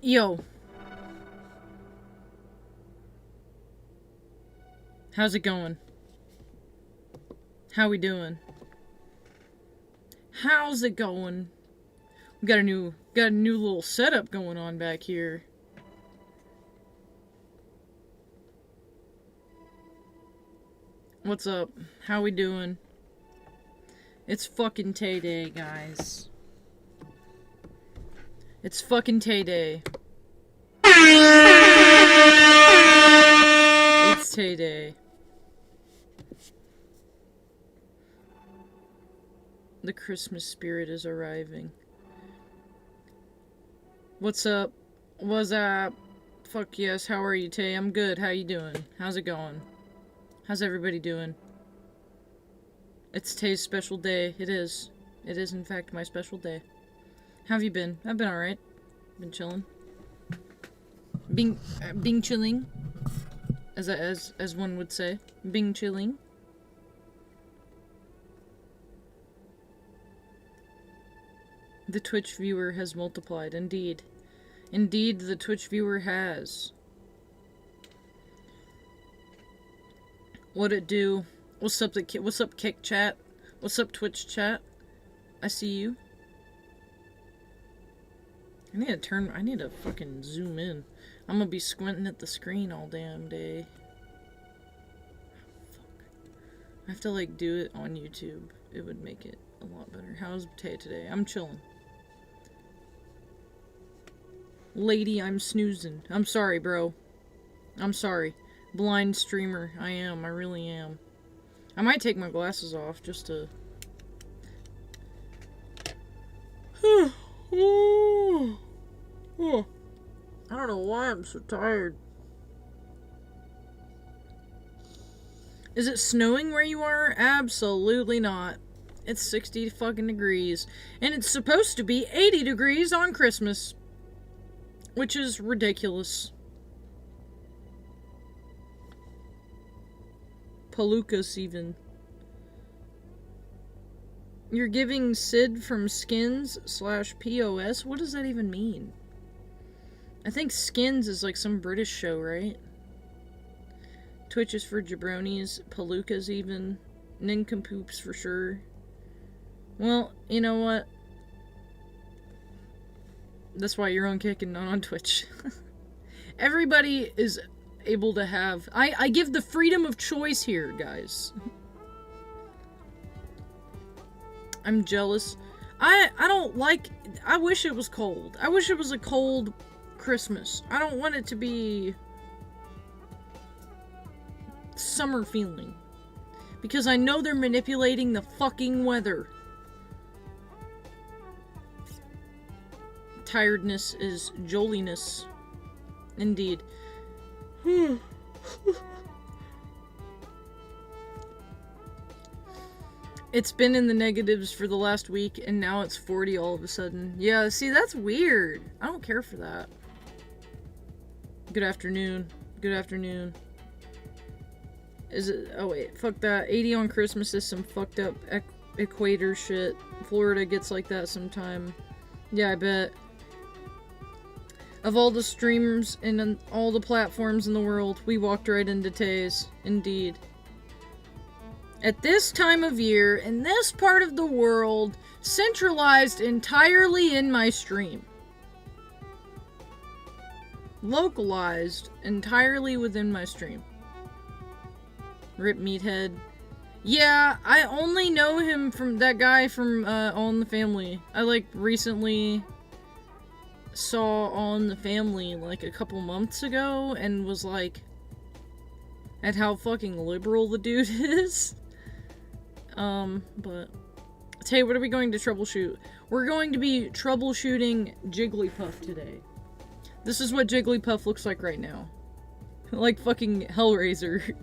Yo. How's it going? How we doing? How's it going? We got a new little setup going on back here. What's up? How we doing? It's fucking Tay Day, guys. It's fucking Tay Day. It's Tay Day. The Christmas spirit is arriving. What's up? What's up? Fuck yes, how are you, Tay? I'm good. How you doing? How's it going? How's everybody doing? It's Tay's special day. It is. It is, in fact, my special day. How have you been? I've been alright. Been chilling. Being chilling. As one would say. Being chilling. The Twitch viewer has multiplied. Indeed. Indeed, the Twitch viewer has. What'd it do? What's up, what's up, Kick Chat? What's up, Twitch Chat? I see you. I need to fucking zoom in. I'm gonna be squinting at the screen all damn day. Fuck. I have to, like, do it on YouTube. It would make it a lot better. How's Tay today? I'm chilling. Lady, I'm snoozing. I'm sorry, bro. I'm sorry. Blind streamer. I am. I really am. I might take my glasses off just to... I don't know why I'm so tired. Is it snowing where you are? Absolutely not. It's 60 fucking degrees. And it's supposed to be 80 degrees on Christmas. Which is ridiculous. Palookas even. You're giving Sid from Skins/POS? What does that even mean? I think Skins is like some British show, right? Twitch is for jabronis. Palookas even. Nincompoops for sure. Well, you know what? That's why you're on Kick and not on Twitch. Everybody is able to have... I give the freedom of choice here, guys. I'm jealous. I don't like... I wish it was cold. I wish it was a cold Christmas. I don't want it to be... summer feeling. Because I know they're manipulating the fucking weather. Tiredness is joliness. Indeed. It's been in the negatives for the last week, and now it's 40 all of a sudden. Yeah, see, that's weird. I don't care for that. Good afternoon. Good afternoon. Is it... oh wait, fuck that. 80 on Christmas is some fucked up equator shit. Florida gets like that sometime. Yeah, I bet. Of all the streamers and all the platforms in the world, we walked right into Tay's. Indeed. At this time of year, in this part of the world, centralized entirely in my stream. Localized entirely within my stream. Rip Meathead. Yeah, I only know him from that guy from All in the Family. I, like, recently saw All in the Family, like, a couple months ago, and was like, at how fucking liberal the dude is. But... Tay, what are we going to troubleshoot? We're going to be troubleshooting Jigglypuff today. This is what Jigglypuff looks like right now. Like fucking Hellraiser.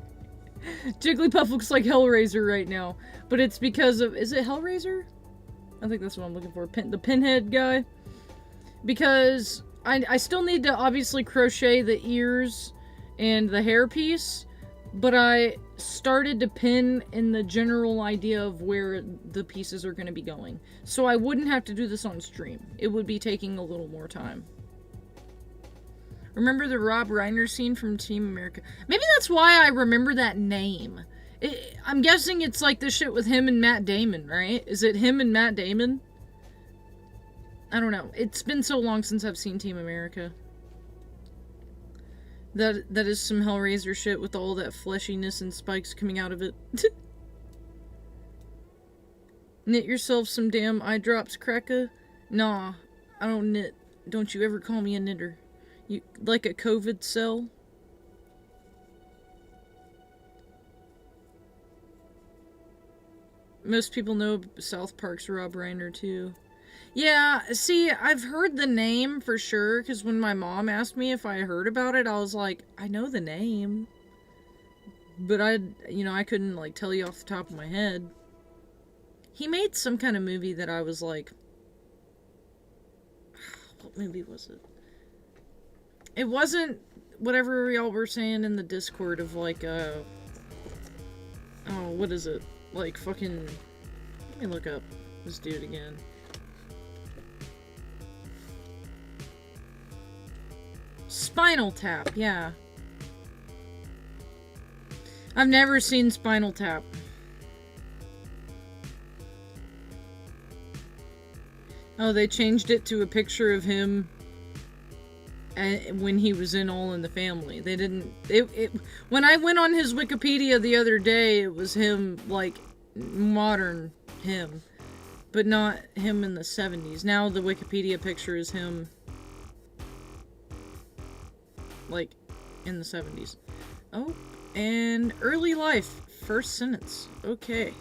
Jigglypuff looks like Hellraiser right now. But it's because of... is it Hellraiser? I think that's what I'm looking for. The Pinhead guy. Because I still need to obviously crochet the ears and the hairpiece. But I started to pin in the general idea of where the pieces are going to be going. So I wouldn't have to do this on stream. It would be taking a little more time. Remember the Rob Reiner scene from Team America? Maybe that's why I remember that name. I'm guessing it's like the shit with him and Matt Damon, right? Is it him and Matt Damon? I don't know. It's been so long since I've seen Team America. That is some Hellraiser shit with all that fleshiness and spikes coming out of it. Knit yourself some damn eye drops, Kreka? Nah, I don't knit. Don't you ever call me a knitter. You like a COVID cell? Most people know South Park's Rob Reiner too. Yeah, see, I've heard the name for sure, because when my mom asked me if I heard about it, I was like, I know the name. But I couldn't, like, tell you off the top of my head. He made some kind of movie that I was like... What movie was it? It wasn't whatever y'all were saying in the Discord of, like, oh, what is it? Like, fucking... Let me look up this dude again. Spinal Tap, yeah. I've never seen Spinal Tap. Oh, they changed it to a picture of him when he was in All in the Family. They didn't... when I went on his Wikipedia the other day, it was him, like, modern him. But not him in the 70s. Now the Wikipedia picture is him... like, in the 70s. Oh, and early life. First sentence. Okay.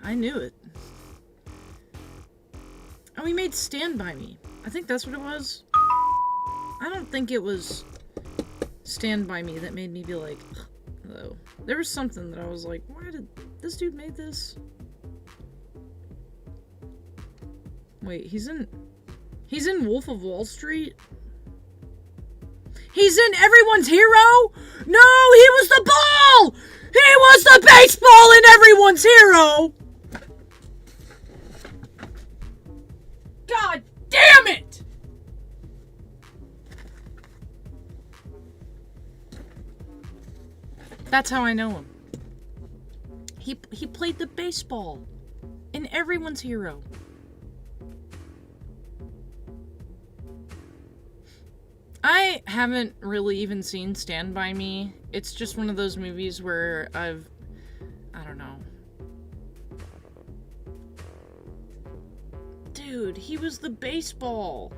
I knew it. Oh, he made Stand By Me. I think that's what it was. I don't think it was Stand By Me that made me be like, though. There was something that I was like, why did this dude made this? Wait, he's in Wolf of Wall Street? He's in Everyone's Hero? No, he was the ball! He was the baseball in Everyone's Hero! God damn it! That's how I know him. He played the baseball in Everyone's Hero. I haven't really even seen Stand By Me. It's just one of those movies where I don't know. Dude, he was the baseball.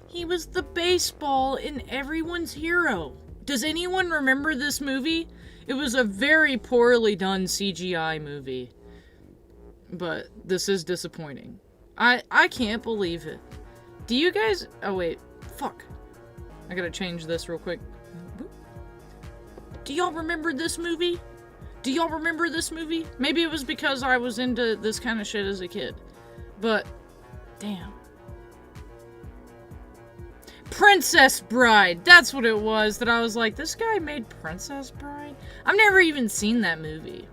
He was the baseball in Everyone's Hero. Does anyone remember this movie? It was a very poorly done CGI movie. But this is disappointing. I can't believe it. Do you guys... Oh, wait. Fuck. I gotta change this real quick. Do y'all remember this movie? Do y'all remember this movie? Maybe it was because I was into this kind of shit as a kid. But, damn. Princess Bride. That's what it was that I was like, this guy made Princess Bride? I've never even seen that movie.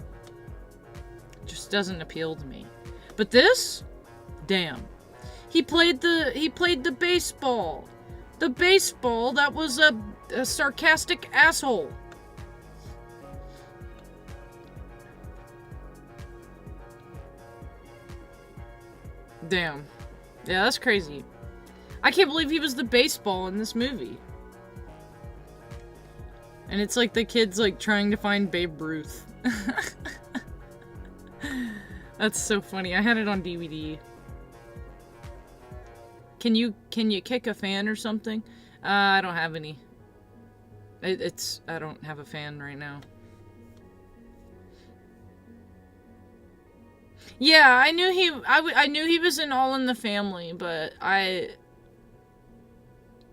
It just doesn't appeal to me. But this? Damn. He played the baseball. The baseball that was a sarcastic asshole. Damn. Yeah, that's crazy. I can't believe he was the baseball in this movie. And it's like the kid's like trying to find Babe Ruth. That's so funny. I had it on DVD. Can you kick a fan or something? I don't have any. I don't have a fan right now. Yeah, I knew he was in All in the Family, but I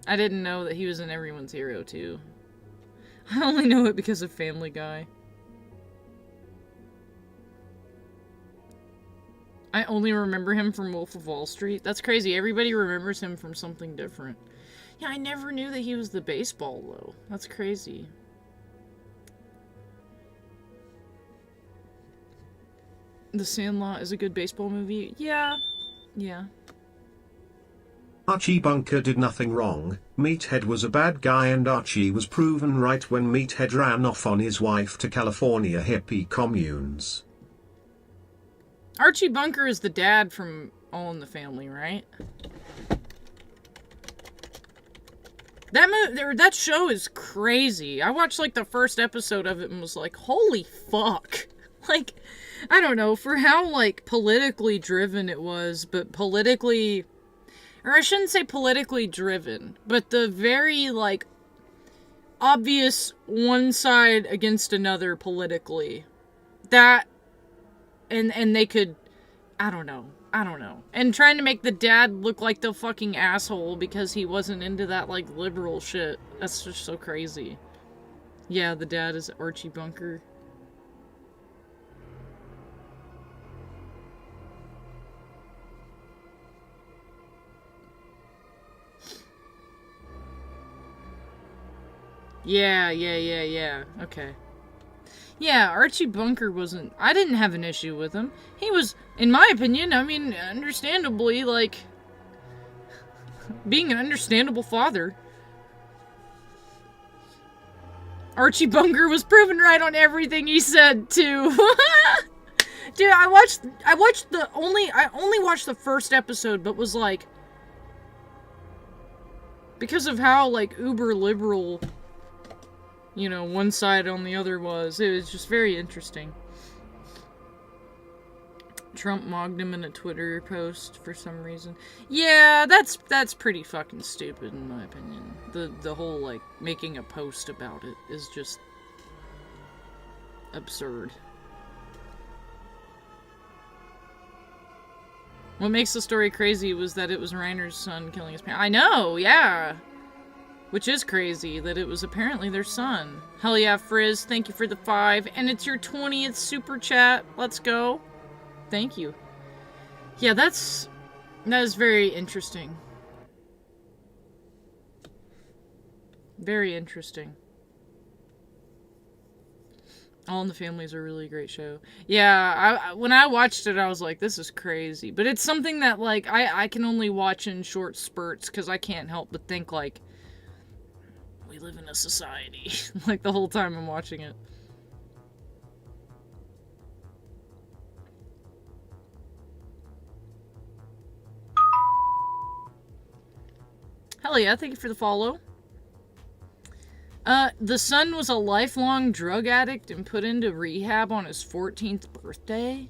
didn't know that he was in Everyone's Hero too. I only know it because of Family Guy. I only remember him from Wolf of Wall Street. That's crazy. Everybody remembers him from something different. Yeah, I never knew that he was the baseball, though. That's crazy. The Sandlot is a good baseball movie. Yeah. Yeah. Archie Bunker did nothing wrong. Meathead was a bad guy and Archie was proven right when Meathead ran off on his wife to California hippie communes. Archie Bunker is the dad from All in the Family, right? That show is crazy. I watched like the first episode of it and was like, holy fuck. Like, I don't know, for how like politically driven it was, but politically, or I shouldn't say politically driven, but the very like obvious one side against another politically. That, and they could, I don't know. And trying to make the dad look like the fucking asshole because he wasn't into that, like, liberal shit. That's just so crazy. Yeah, the dad is Archie Bunker. Yeah. Okay. Yeah, Archie Bunker wasn't... I didn't have an issue with him. He was, in my opinion, I mean, understandably, like... being an understandable father. Archie Bunker was proven right on everything he said, too. Dude, I only watched the first episode, but was like... because of how, like, uber liberal... you know, one side on the other was. It was just very interesting. Trump mocked him in a Twitter post for some reason. Yeah, that's pretty fucking stupid in my opinion. The whole, like, making a post about it is just absurd. What makes the story crazy was that it was Reiner's son killing his parents. I know, yeah! Which is crazy, that it was apparently their son. Hell yeah, Frizz, thank you for the 5. And it's your 20th super chat. Let's go. Thank you. Yeah, that is very interesting. Very interesting. All in the Family is a really great show. Yeah, when I watched it, I was like, this is crazy. But it's something that, like, I can only watch in short spurts, because I can't help but think, like, we live in a society. Like, the whole time I'm watching it. Hell yeah, thank you for the follow. The son was a lifelong drug addict and put into rehab on his 14th birthday.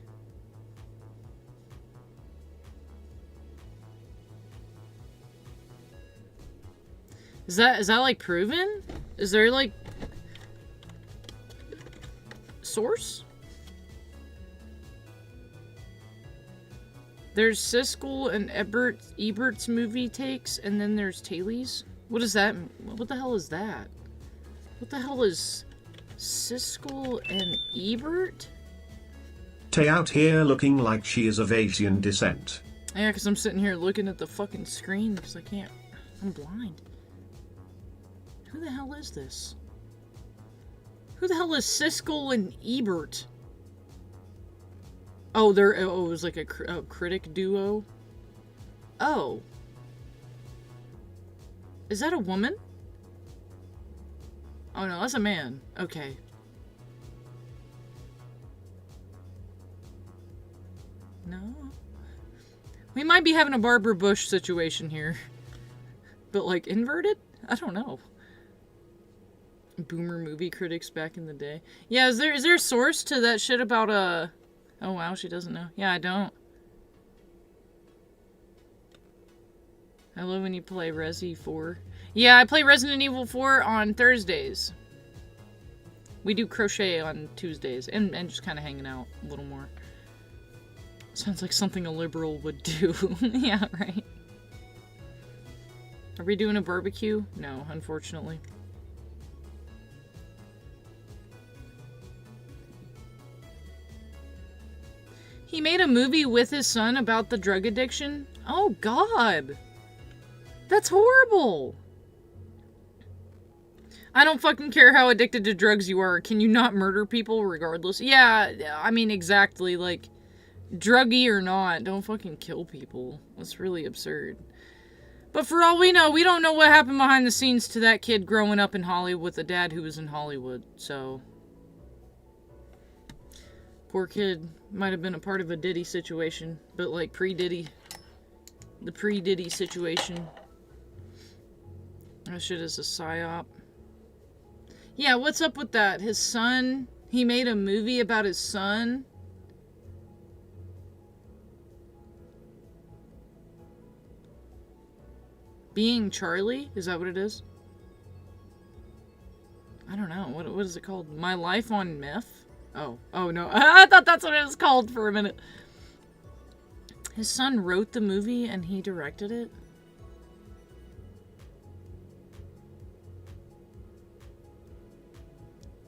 Is that like proven? Is there like source? There's Siskel and Ebert's movie takes, and then there's Taylor's. What is that? What the hell is that? What the hell is Siskel and Ebert? Tay out here looking like she is of Asian descent. Yeah, because I'm sitting here looking at the fucking screen because I can't. I'm blind. Who the hell is this? Who the hell is Siskel and Ebert? Oh, it was like a critic duo? Oh. Is that a woman? Oh no, that's a man. Okay. No. We might be having a Barbara Bush situation here. But like inverted? I don't know. Boomer movie critics back in the day. Yeah, is there a source to that shit about oh wow, she doesn't know. Yeah, I don't. I love when you play Resi 4. Yeah, I play Resident Evil 4 on Thursdays. We do Crochet on Tuesdays, and just kind of hanging out a little more. Sounds like something a liberal would do. Yeah, right. Are we doing a barbecue? No, unfortunately. He made a movie with his son about the drug addiction? Oh, God. That's horrible. I don't fucking care how addicted to drugs you are. Can you not murder people regardless? Yeah, I mean, exactly. Like, druggy or not, don't fucking kill people. That's really absurd. But for all we know, we don't know what happened behind the scenes to that kid growing up in Hollywood with a dad who was in Hollywood, so... Poor kid might have been a part of a Diddy situation, but like pre-Diddy. The pre-Diddy situation. That shit is a psyop. Yeah, what's up with that? His son, he made a movie about his son. Being Charlie? Is that what it is? I don't know. What is it called? My Life on Meth? Oh no. I thought that's what it was called for a minute. His son wrote the movie and he directed it?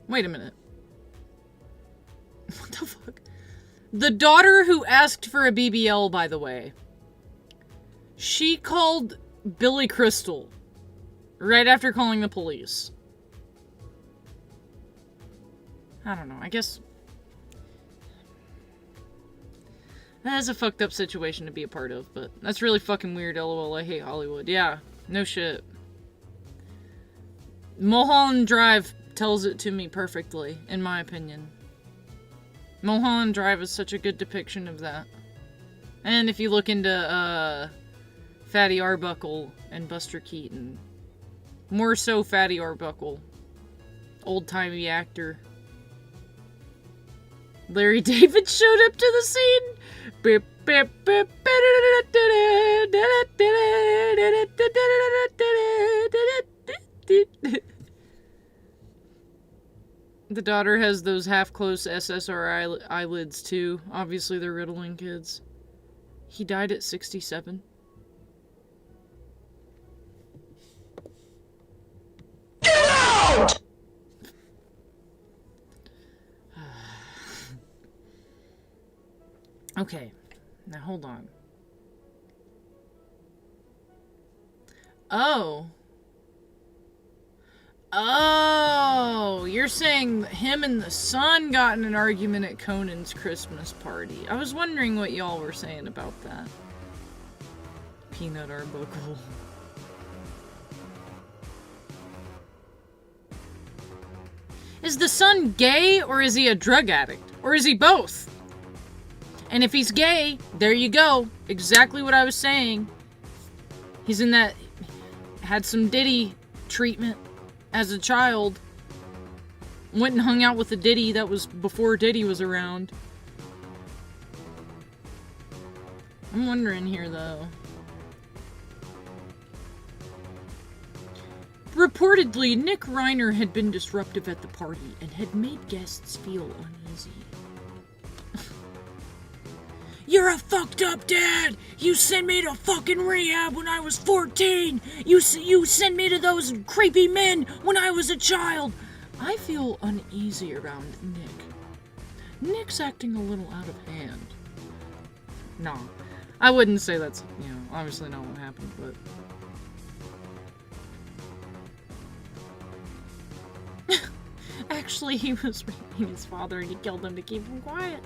Wait a minute. What the fuck? The daughter who asked for a BBL, by the way. She called Billy Crystal right after calling the police. I don't know. I guess that is a fucked up situation to be a part of, but that's really fucking weird. LOL, I hate Hollywood. Yeah, no shit. Mulholland Drive tells it to me perfectly, in my opinion. Mulholland Drive is such a good depiction of that. And if you look into Fatty Arbuckle and Buster Keaton, more so Fatty Arbuckle, old-timey actor. Larry David showed up to the scene. Beep, beep, beep. The daughter has those half-closed SSR eyelids too. Obviously they're Ritalin kids. He died at 67. Get out! Okay, now hold on. Oh, you're saying him and the son got in an argument at Conan's Christmas party. I was wondering what y'all were saying about that. Peanut Arbuckle. Is the son gay, or is he a drug addict? Or is he both? And if he's gay, there you go. Exactly what I was saying. He's in that... had some Diddy treatment as a child. Went and hung out with a Diddy that was before Diddy was around. I'm wondering here, though. Reportedly, Nick Reiner had been disruptive at the party and had made guests feel uneasy. You're a fucked up dad! You sent me to fucking rehab when I was 14! You sent me to those creepy men when I was a child! I feel uneasy around Nick. Nick's acting a little out of hand. No, I wouldn't say that's, obviously not what happened, but... Actually, he was raping his father and he killed him to keep him quiet.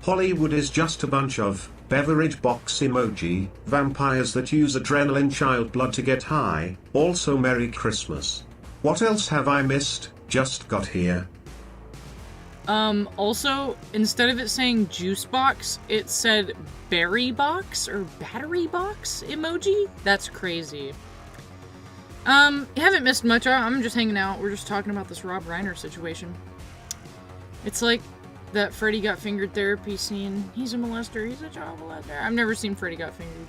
Hollywood is just a bunch of beverage box emoji vampires that use adrenaline child blood to get high. Also, Merry Christmas. What else have I missed? Just got here. Also, instead of it saying juice box, it said berry box or battery box emoji? That's crazy. You haven't missed much. I'm just hanging out. We're just talking about this Rob Reiner situation. It's like that Freddy Got Fingered therapy scene. He's a molester. He's a child molester. I've never seen Freddy Got Fingered.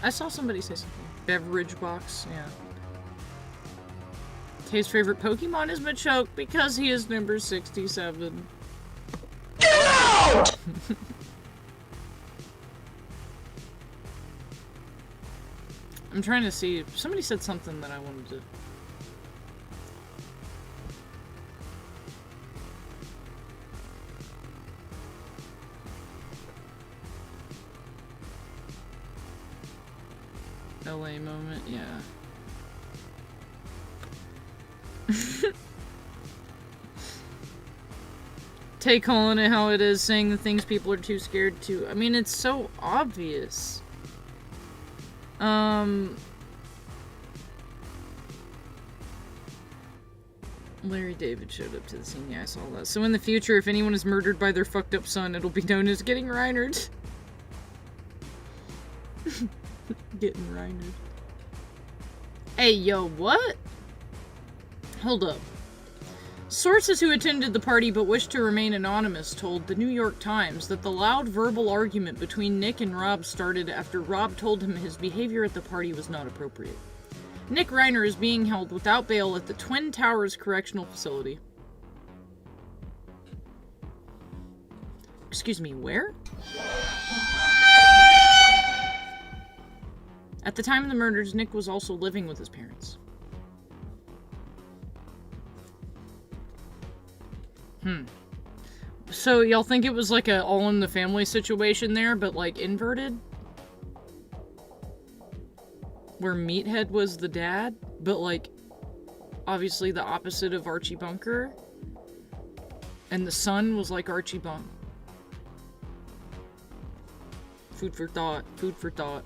I saw somebody say something. Beverage box, yeah. His favorite Pokemon is Machoke because he is number 67. Get out! I'm trying to see. Somebody said something that I wanted to... LA moment, yeah. Tay calling it how it is, saying the things people are too scared to. I mean, it's so obvious. Larry David showed up to the scene. Yeah, I saw that. So in the future, if anyone is murdered by their fucked up son, it'll be known as getting Reinert. Getting Reinert. Hey, yo, what? Hold up. Sources who attended the party but wished to remain anonymous told the New York Times that the loud verbal argument between Nick and Rob started after Rob told him his behavior at the party was not appropriate. Nick Reiner is being held without bail at the Twin Towers Correctional Facility. Excuse me, where? At the time of the murders, Nick was also living with his parents. So y'all think it was like a all-in-the-family situation there, but like inverted? Where Meathead was the dad, but like obviously the opposite of Archie Bunker. And the son was like Archie Bunker. Food for thought, food for thought.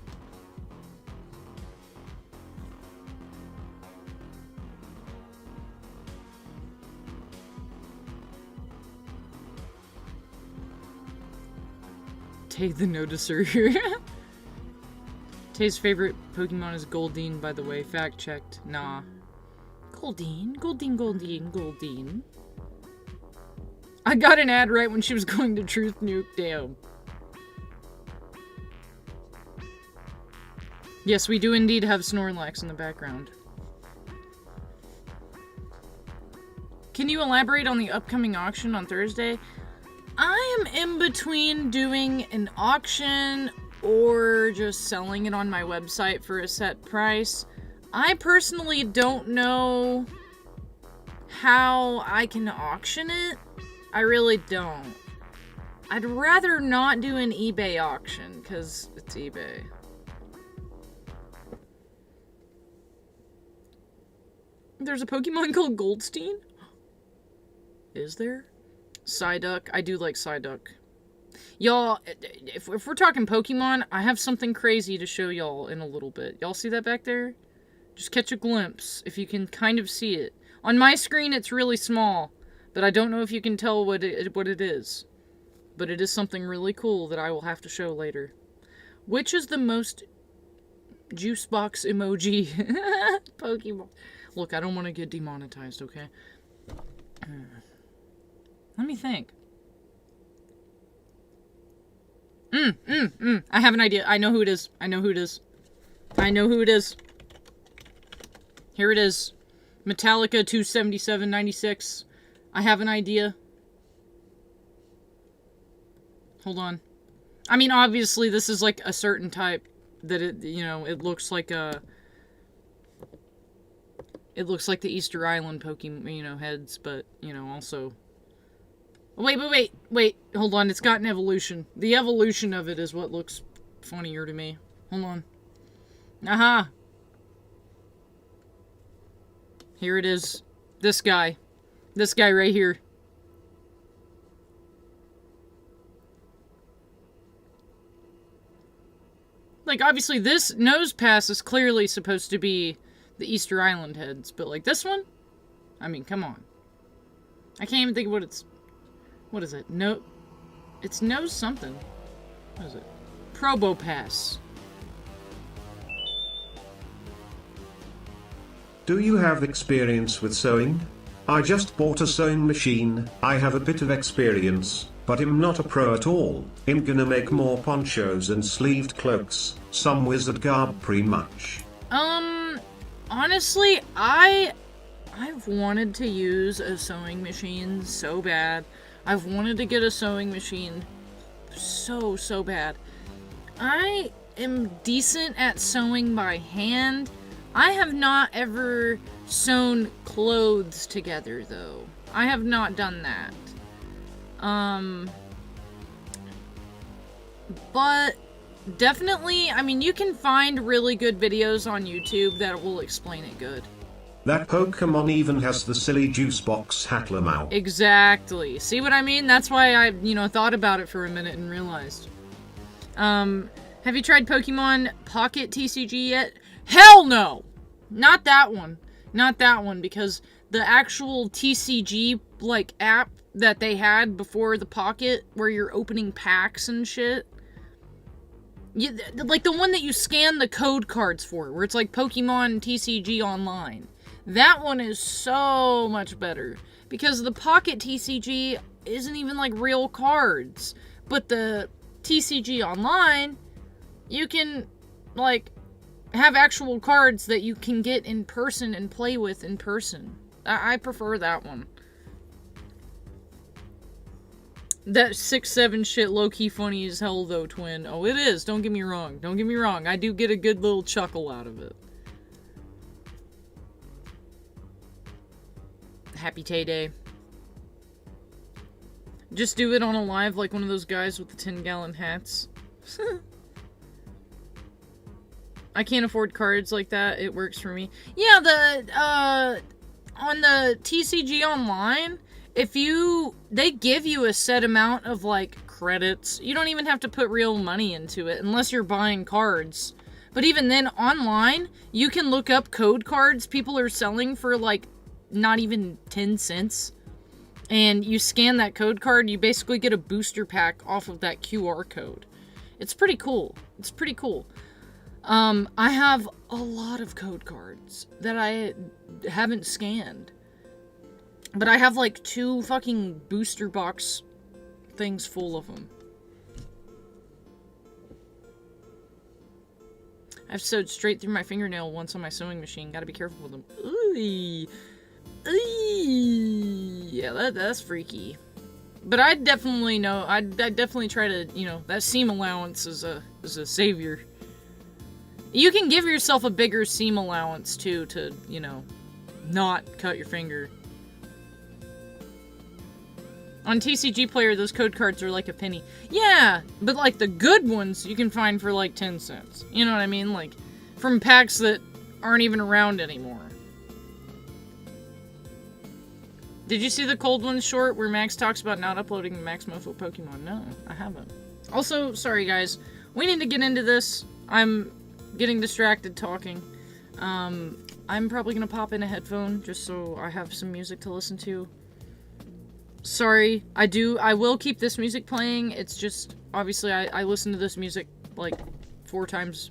Take the noticer here. Tay's favorite Pokemon is Goldeen, by the way. Fact checked. Nah. Goldeen, Goldeen, Goldeen, Goldeen. I got an ad right when she was going to Truth Nuke. Damn. Yes, we do indeed have Snorlax in the background. Can you elaborate on the upcoming auction on Thursday? I am in between doing an auction or just selling it on my website for a set price. I personally don't know how I can auction it. I really don't. I'd rather not do an eBay auction, because it's eBay. There's a Pokemon called Goldstein? Is there? Psyduck. I do like Psyduck. Y'all, if we're talking Pokemon, I have something crazy to show y'all in a little bit. Y'all see that back there? Just catch a glimpse, if you can kind of see it. On my screen, it's really small, but I don't know if you can tell what it is. But it is something really cool that I will have to show later. Which is the most juice box emoji Pokemon? Look, I don't want to get demonetized, okay? Let me think. I have an idea. I know who it is. I know who it is. I know who it is. Here it is. Metallica 277.96. I have an idea. Hold on. I mean, obviously, this is like a certain type that it, you know, it looks like a... It looks like the Easter Island Pokemon, you know, heads, but, you know, also... Wait, hold on, it's got an evolution. The evolution of it is what looks funnier to me. Hold on. Aha! Here it is. This guy. This guy right here. Like, obviously, this nose pass is clearly supposed to be the Easter Island heads, but, like, this one? I mean, come on. I can't even think of what it's... What is it? No... It's nose something. What is it? Probopass. Do you have experience with sewing? I just bought a sewing machine. I have a bit of experience, but I'm not a pro at all. I'm gonna make more ponchos and sleeved cloaks, some wizard garb pretty much. Honestly, I've wanted to use a sewing machine so bad. I've wanted to get a sewing machine so bad. I am decent at sewing by hand. I have not ever sewn clothes together, though. I have not done that. But definitely, I mean, you can find really good videos on YouTube that will explain it good. That Pokemon even has the silly juice box Hatlamau. Exactly. See what I mean? That's why I, thought about it for a minute and realized. Have you tried Pokemon Pocket TCG yet? Hell no! Not that one. Not that one, because the actual TCG, app that they had before the Pocket, where you're opening packs and shit, the one that you scan the code cards for, where it's like Pokemon TCG Online. That one is so much better, because the Pocket TCG isn't even, real cards. But the TCG Online, you can, have actual cards that you can get in person and play with in person. I prefer that one. That 6-7 shit low-key funny as hell, though, twin. Oh, it is. Don't get me wrong. Don't get me wrong. I do get a good little chuckle out of it. Happy Tay Day. Just do it on a live like one of those guys with the 10-gallon hats. I can't afford cards like that. It works for me. Yeah, on the TCG Online, they give you a set amount of, credits. You don't even have to put real money into it, unless you're buying cards. But even then, online, you can look up code cards people are selling for, not even 10 cents. And you scan that code card, you basically get a booster pack off of that QR code. It's pretty cool. It's pretty cool. I have a lot of code cards that I haven't scanned. But I have 2 fucking booster box things full of them. I've sewed straight through my fingernail once on my sewing machine. Gotta be careful with them. Ooh. Yeah, that's freaky. But I definitely know, I definitely try to, that seam allowance is a savior. You can give yourself a bigger seam allowance, too, to, not cut your finger. On TCG Player, those code cards are a penny. Yeah, but, the good ones you can find for, 10 cents. You know what I mean? From packs that aren't even around anymore. Did you see the Cold Ones short where Max talks about not uploading the Max Mofo Pokemon? No, I haven't. Also, sorry guys, we need to get into this. I'm getting distracted talking. I'm probably gonna pop in a headphone just so I have some music to listen to. Sorry, I will keep this music playing. It's just, obviously, I listen to this music 4 times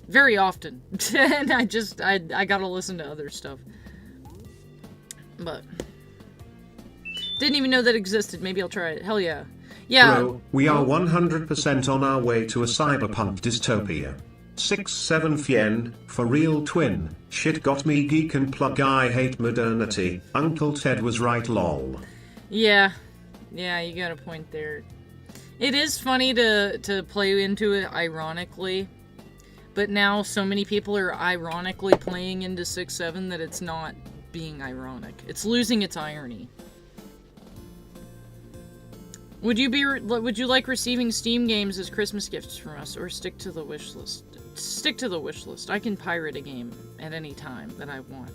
very often. And I gotta listen to other stuff. But didn't even know that existed. Maybe I'll try it. Hell yeah. Yeah. Bro, we are 100% on our way to a cyberpunk dystopia. 6-7 Fien, for real twin. Shit got me geek and plug, I hate modernity. Uncle Ted was right, lol. Yeah. Yeah, you got a point there. It is funny to play into it ironically. But now so many people are ironically playing into 6-7 that it's not being ironic. It's losing its irony. Would you like receiving Steam games as Christmas gifts from us, or stick to the wish list? Stick to the wish list. I can pirate a game at any time that I want.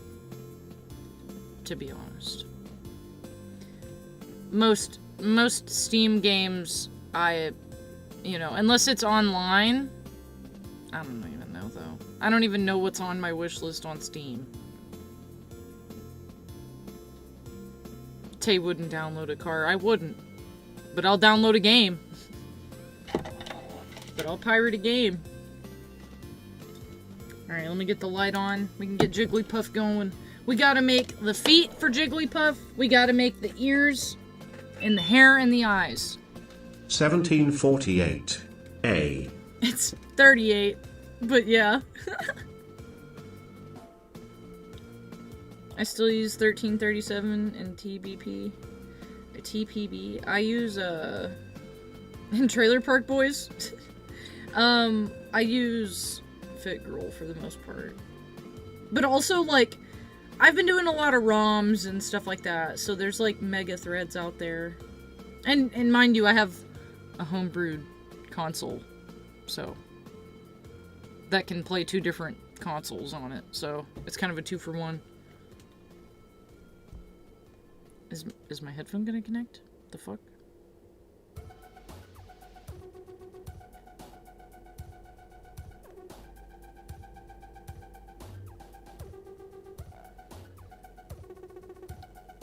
To be honest. Most Steam games unless it's online, I don't even know though. I don't even know what's on my wish list on Steam. Tay wouldn't download a car. I wouldn't. But I'll download a game. But I'll pirate a game. Alright, let me get the light on. We can get Jigglypuff going. We gotta make the feet for Jigglypuff. We gotta make the ears. And the hair and the eyes. 1748. A. It's 38. But yeah. I still use 1337 and TPB. I use, in Trailer Park Boys. I use Fit Girl for the most part. But also, I've been doing a lot of ROMs and stuff like that, so there's, mega threads out there. And mind you, I have a homebrewed console, so that can play 2 different consoles on it, so it's kind of a 2-for-1. Is my headphone gonna connect? The fuck?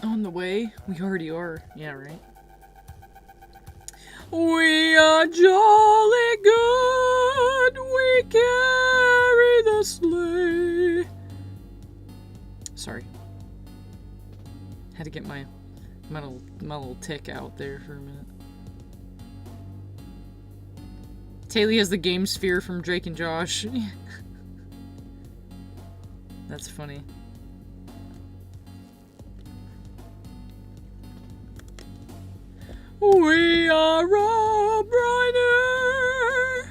On the way? We already are. Yeah, right. We are jolly good, we carry the sleigh. Sorry. Had to get my little tick out there for a minute. Taylor has the game sphere from Drake and Josh. That's funny. We are Rob Reiner.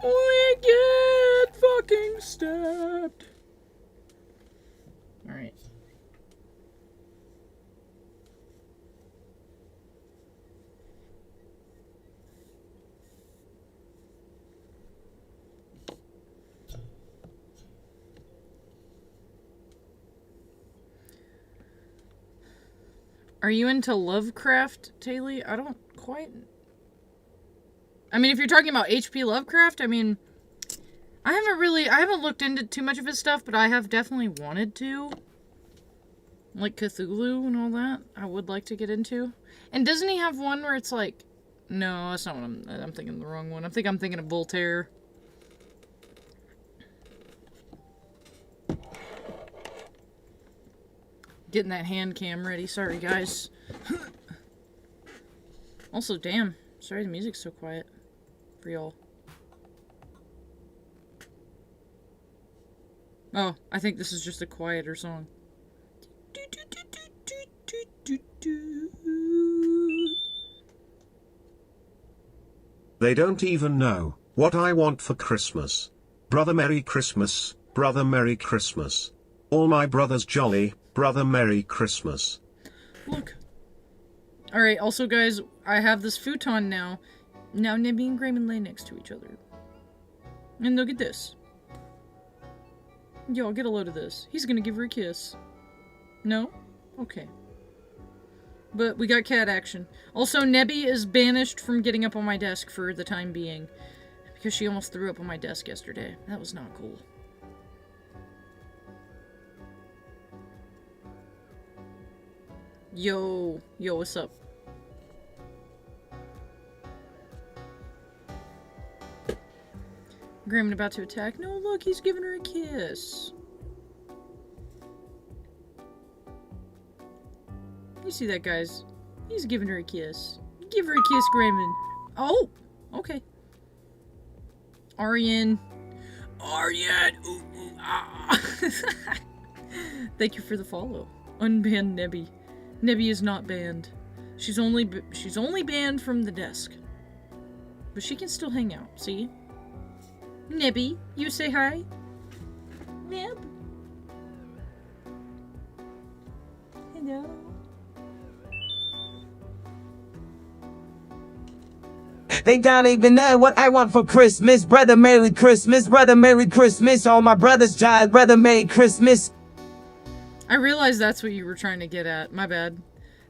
We get fucking stabbed. Alright. Are you into Lovecraft, Taylor? I don't quite... I mean, if you're talking about H.P. Lovecraft, I mean... I haven't looked into too much of his stuff, but I have definitely wanted to. Like Cthulhu and all that, I would like to get into. And doesn't he have one where it's like... No, that's not what I'm thinking the wrong one. I'm thinking of Voltaire. Getting that hand cam ready. Sorry, guys. Also, damn. Sorry the music's so quiet for y'all. Oh, I think this is just a quieter song. They don't even know what I want for Christmas. Brother Merry Christmas, brother Merry Christmas. All my brothers jolly, brother Merry Christmas. Look. Alright, also guys, I have this futon now. Now Nibby and Grayman lay next to each other. And look at this. Yo, get a load of this. He's gonna give her a kiss. No? Okay. But we got cat action. Also, Nebby is banished from getting up on my desk for the time being. Because she almost threw up on my desk yesterday. That was not cool. Yo, what's up? Grayman about to attack. No, look, he's giving her a kiss. You see that, guys? He's giving her a kiss. Give her a kiss, Grayman. Oh, okay. Aryan. Ooh, ooh, ah. Thank you for the follow. Unban Nebby. Nebby is not banned. She's only banned from the desk. But she can still hang out, see? Nebby, you say hi? Neb? Hello? They don't even know what I want for Christmas. Brother Merry Christmas, brother Merry Christmas. All my brothers died, brother Merry Christmas. I realized that's what you were trying to get at. My bad.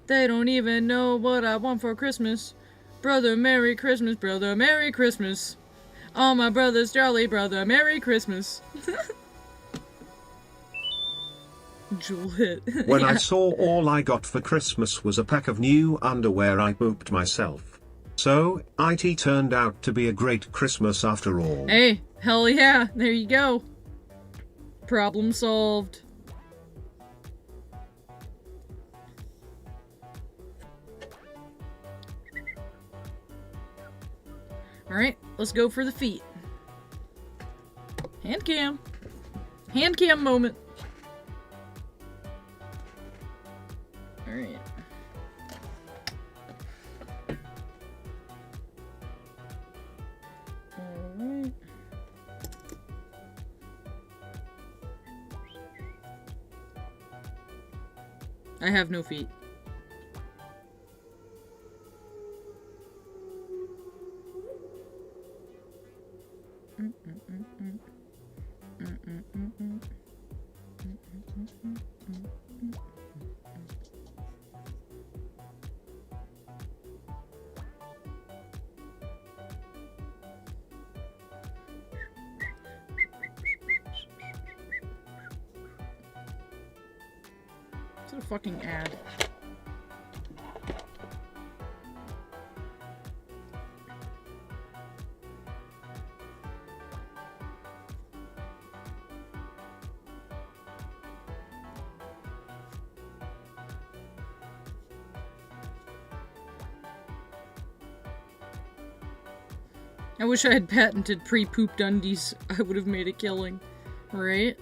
They don't even know what I want for Christmas. Brother Merry Christmas, brother Merry Christmas. All my brothers jolly, brother Merry Christmas. Jewel hit. When Yeah. I saw all I got for Christmas was a pack of new underwear, I pooped myself. So, IT turned out to be a great Christmas after all. Hey, hell yeah, there you go. Problem solved. Alright, let's go for the feet. Hand cam. Hand cam moment. Alright. Alright. I have no feet. It's a fucking ad. I wish I had patented pre-pooped undies. I would have made a killing. Right?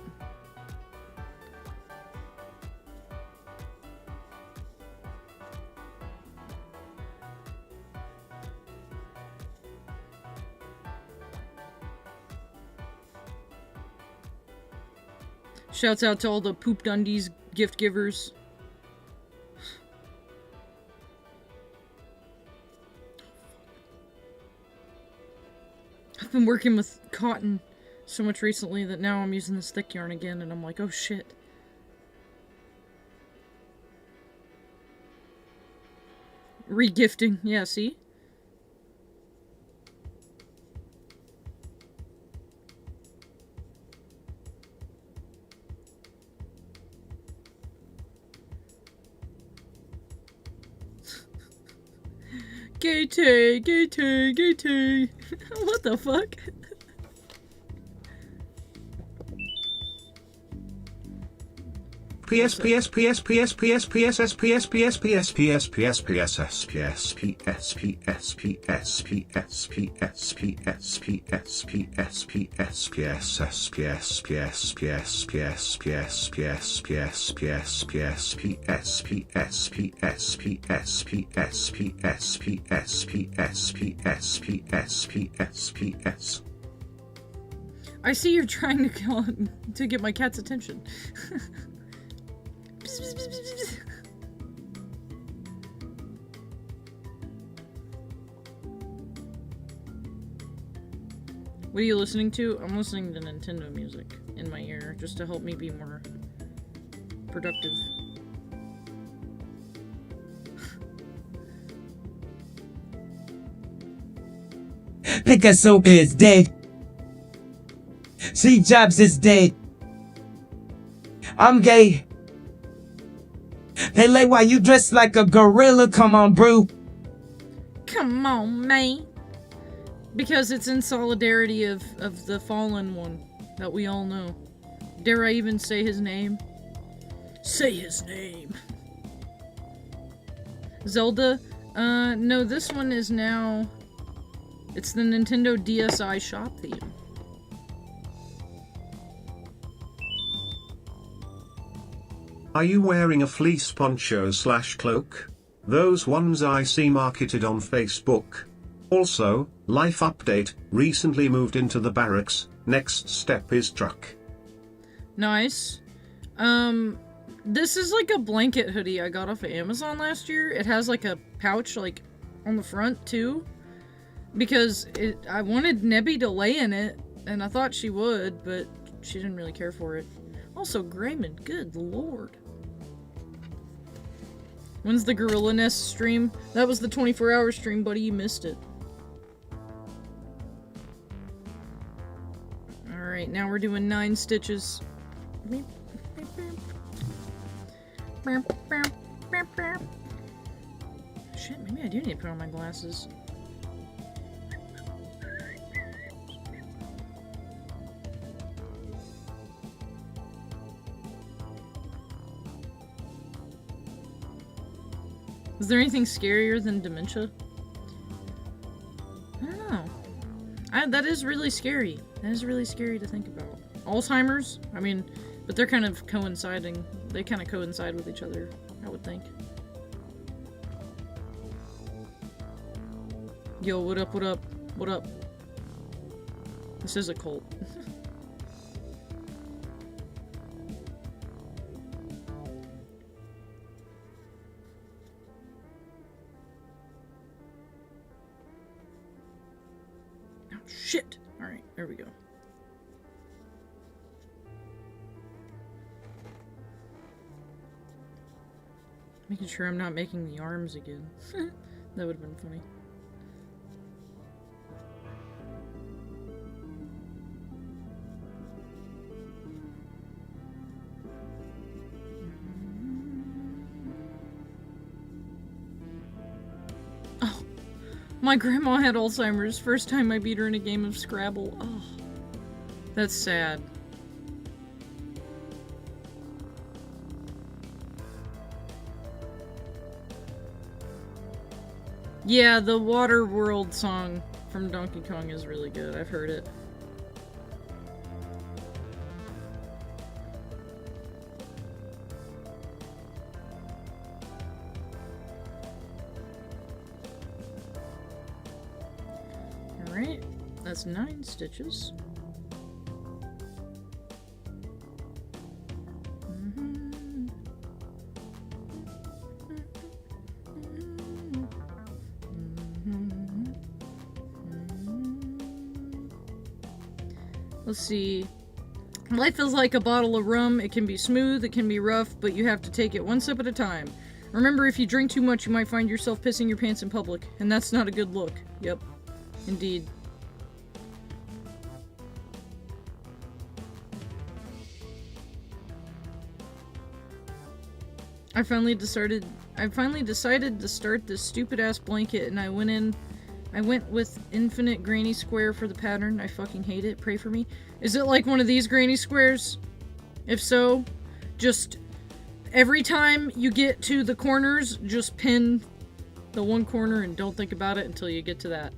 Shouts out to all the pooped undies gift givers. I've been working with cotton so much recently that now I'm using this thick yarn again, and I'm like, oh shit. Regifting, yeah, see? Gay tea, gay tea, gay tea. What the fuck? PS PS PS PS PS PS S PS PS PS PS PS PS S PS PS PS PS PS PS PS PS PS PS PS S PS PS PS PS PS PS PS PS PS PS PS PS PS PS PS PS PS PS PS. I see you're trying to get my cat's attention. What are you listening to? I'm listening to Nintendo music in my ear just to help me be more productive. Picasso is dead. Steve Jobs is dead. I'm gay. Hey, lay, why you dressed like a gorilla? Come on, bro. Come on, man. Because it's in solidarity of the fallen one that we all know. Dare I even say his name? Say his name. Zelda? No, this one is now... It's the Nintendo DSi shop theme. Are you wearing a fleece poncho / cloak? Those ones I see marketed on Facebook. Also, life update, recently moved into the barracks, next step is truck. Nice. This is like a blanket hoodie I got off of Amazon last year. It has like a pouch like on the front too. Because I wanted Nebby to lay in it, and I thought she would, but she didn't really care for it. Also, Grayman, good lord. When's the Gorilla Nest stream? That was the 24-hour stream, buddy. You missed it. Alright, now we're doing 9 stitches. Shit, maybe I do need to put on my glasses. Is there anything scarier than dementia? I don't know. That is really scary. That is really scary to think about. Alzheimer's? I mean, but they're kind of coinciding. They kind of coincide with each other, I would think. Yo, what up, what up? What up? This is a cult. Shit! Alright, there we go. Making sure I'm not making the arms again. That would have been funny. Oh, my grandma had Alzheimer's. First time I beat her in a game of Scrabble. Oh, that's sad. Yeah, the Water World song from Donkey Kong is really good. I've heard it. Alright, that's 9 stitches. Let's see. Life is like a bottle of rum. It can be smooth, it can be rough, but you have to take it one sip at a time. Remember, if you drink too much, you might find yourself pissing your pants in public, and that's not a good look. Yep. Indeed. I finally decided to start this stupid ass blanket, and I went with infinite granny square for the pattern. I fucking hate it. Pray for me. Is it like one of these granny squares? If so, just every time you get to the corners, just pin the one corner and don't think about it until you get to that.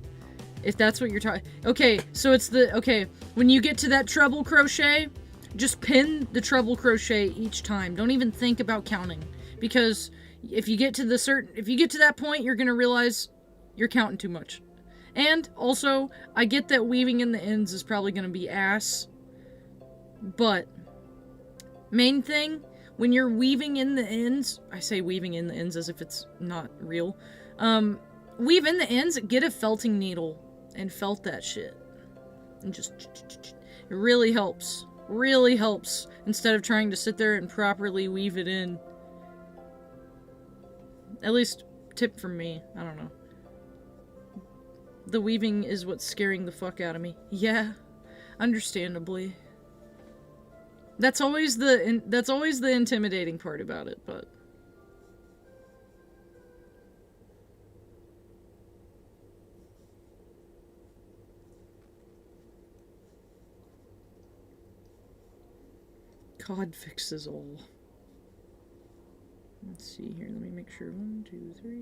If that's what you're talking. Okay, so it's okay, when you get to that treble crochet, just pin the treble crochet each time. Don't even think about counting. Because if you get to that point, you're gonna realize you're counting too much. And also, I get that weaving in the ends is probably going to be ass. But, main thing, when you're weaving in the ends, I say weaving in the ends as if it's not real. Weave in the ends, get a felting needle and felt that shit. And just, it really helps. Really helps. Instead of trying to sit there and properly weave it in. At least, tip from me. I don't know. The weaving is what's scaring the fuck out of me. Yeah, understandably. That's always the intimidating part about it, but God fixes all. Let's see here. Let me make sure. 1, 2, 3.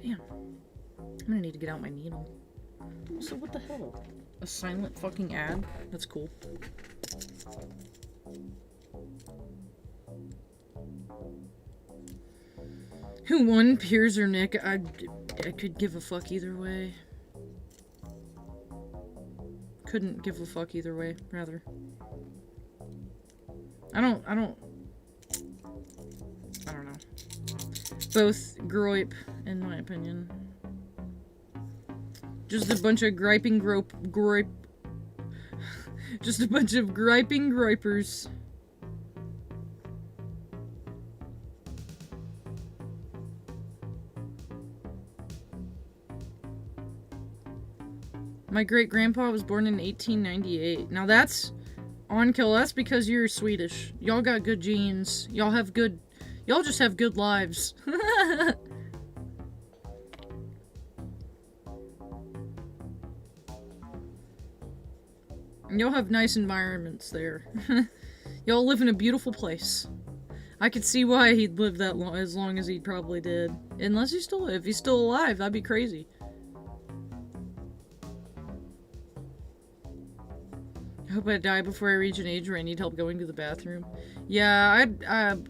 Damn. I'm gonna need to get out my needle. So what the hell? A silent fucking ad? That's cool. Who won, Piers or Nick? I could give a fuck either way. Couldn't give a fuck either way, rather. I don't know. Both gripe, in my opinion. Just a bunch of griping gripe. Just a bunch of griping gripers. My great-grandpa was born in 1898. Now that's on kill. That's because you're Swedish. Y'all got good genes. Y'all just have good lives. Y'all have nice environments there. Y'all live in a beautiful place. I could see why he'd live that long, as long as he probably did. Unless he's still, if he's still alive, that'd be crazy. I hope I die before I reach an age where I need help going to the bathroom. Yeah, I would...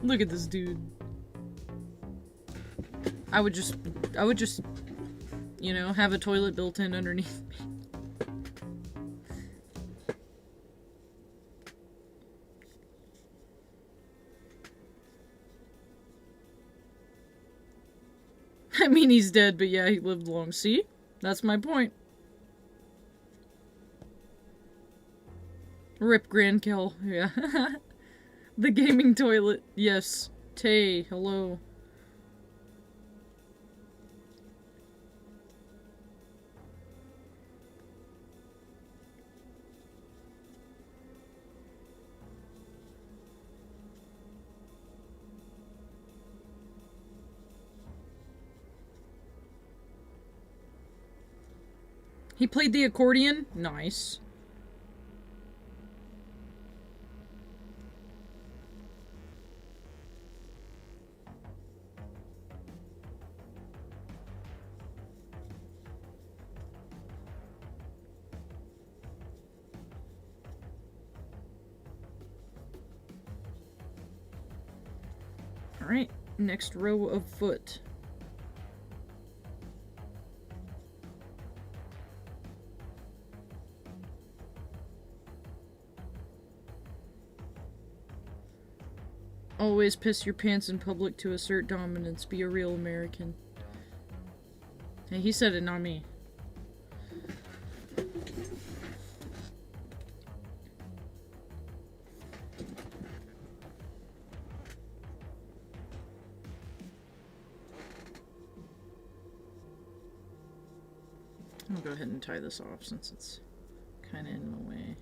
Look at this dude. I would just, you know, have a toilet built in underneath me. I mean, he's dead, but yeah, he lived long. See? That's my point. Rip Grandkill, yeah. The gaming toilet, yes. Tay, hello. He played the accordion? Nice. Alright, next row of foot. Always piss your pants in public to assert dominance. Be a real American. Hey, he said it, not me. I'll go ahead and tie this off since it's kind of in the way.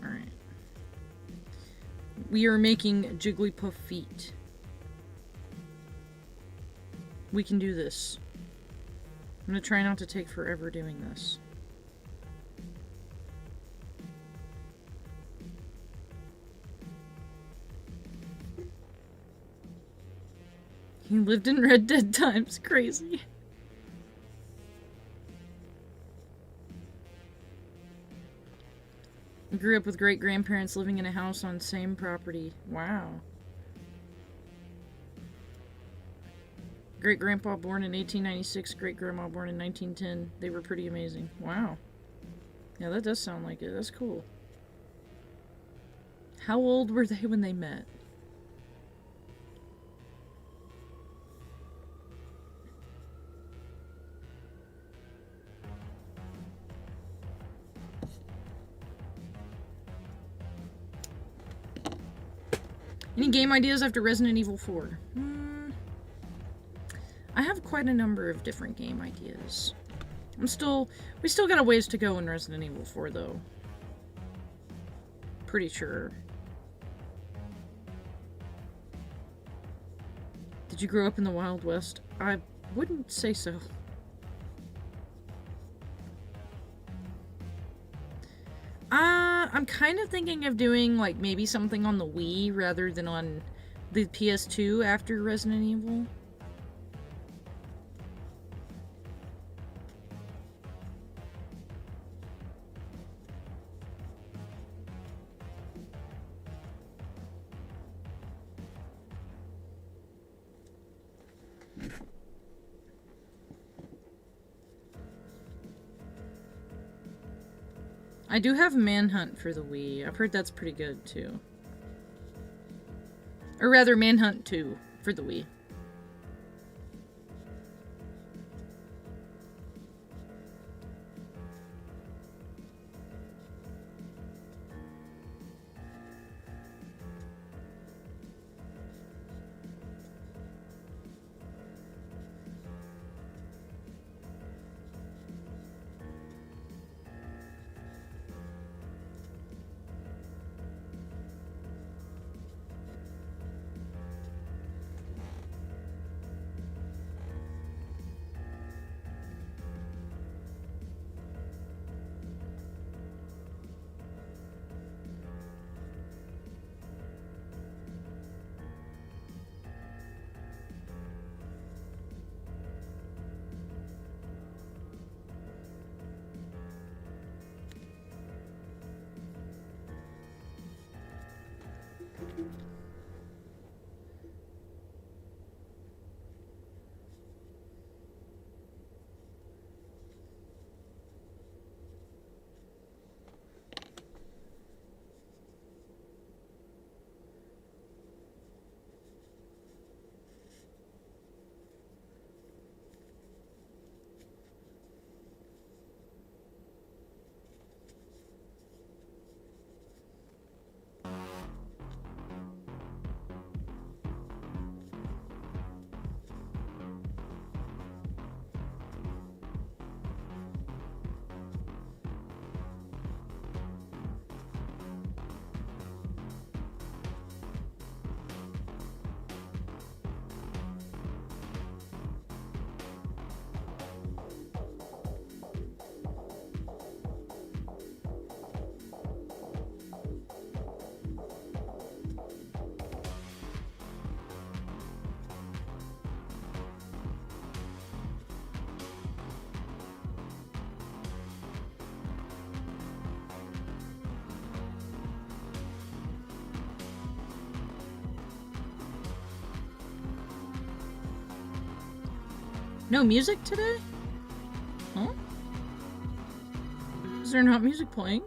Alright. We are making Jigglypuff feet. We can do this. I'm gonna try not to take forever doing this. He lived in Red Dead times. Crazy. Grew up with great-grandparents living in a house on same property. Wow. Great-grandpa born in 1896, great-grandma born in 1910. They were pretty amazing. Wow. Yeah, that does sound like it. That's cool. How old were they when they met? Any game ideas after Resident Evil 4? I have quite a number of different game ideas. We still got a ways to go in Resident Evil 4, though. Pretty sure. Did you grow up in the Wild West? I wouldn't say so. I'm kind of thinking of doing, like, maybe something on the Wii rather than on the PS2 after Resident Evil. I do have Manhunt for the Wii. I've heard that's pretty good, too. Or rather, Manhunt 2 for the Wii. No music today? Huh? Is there not music playing?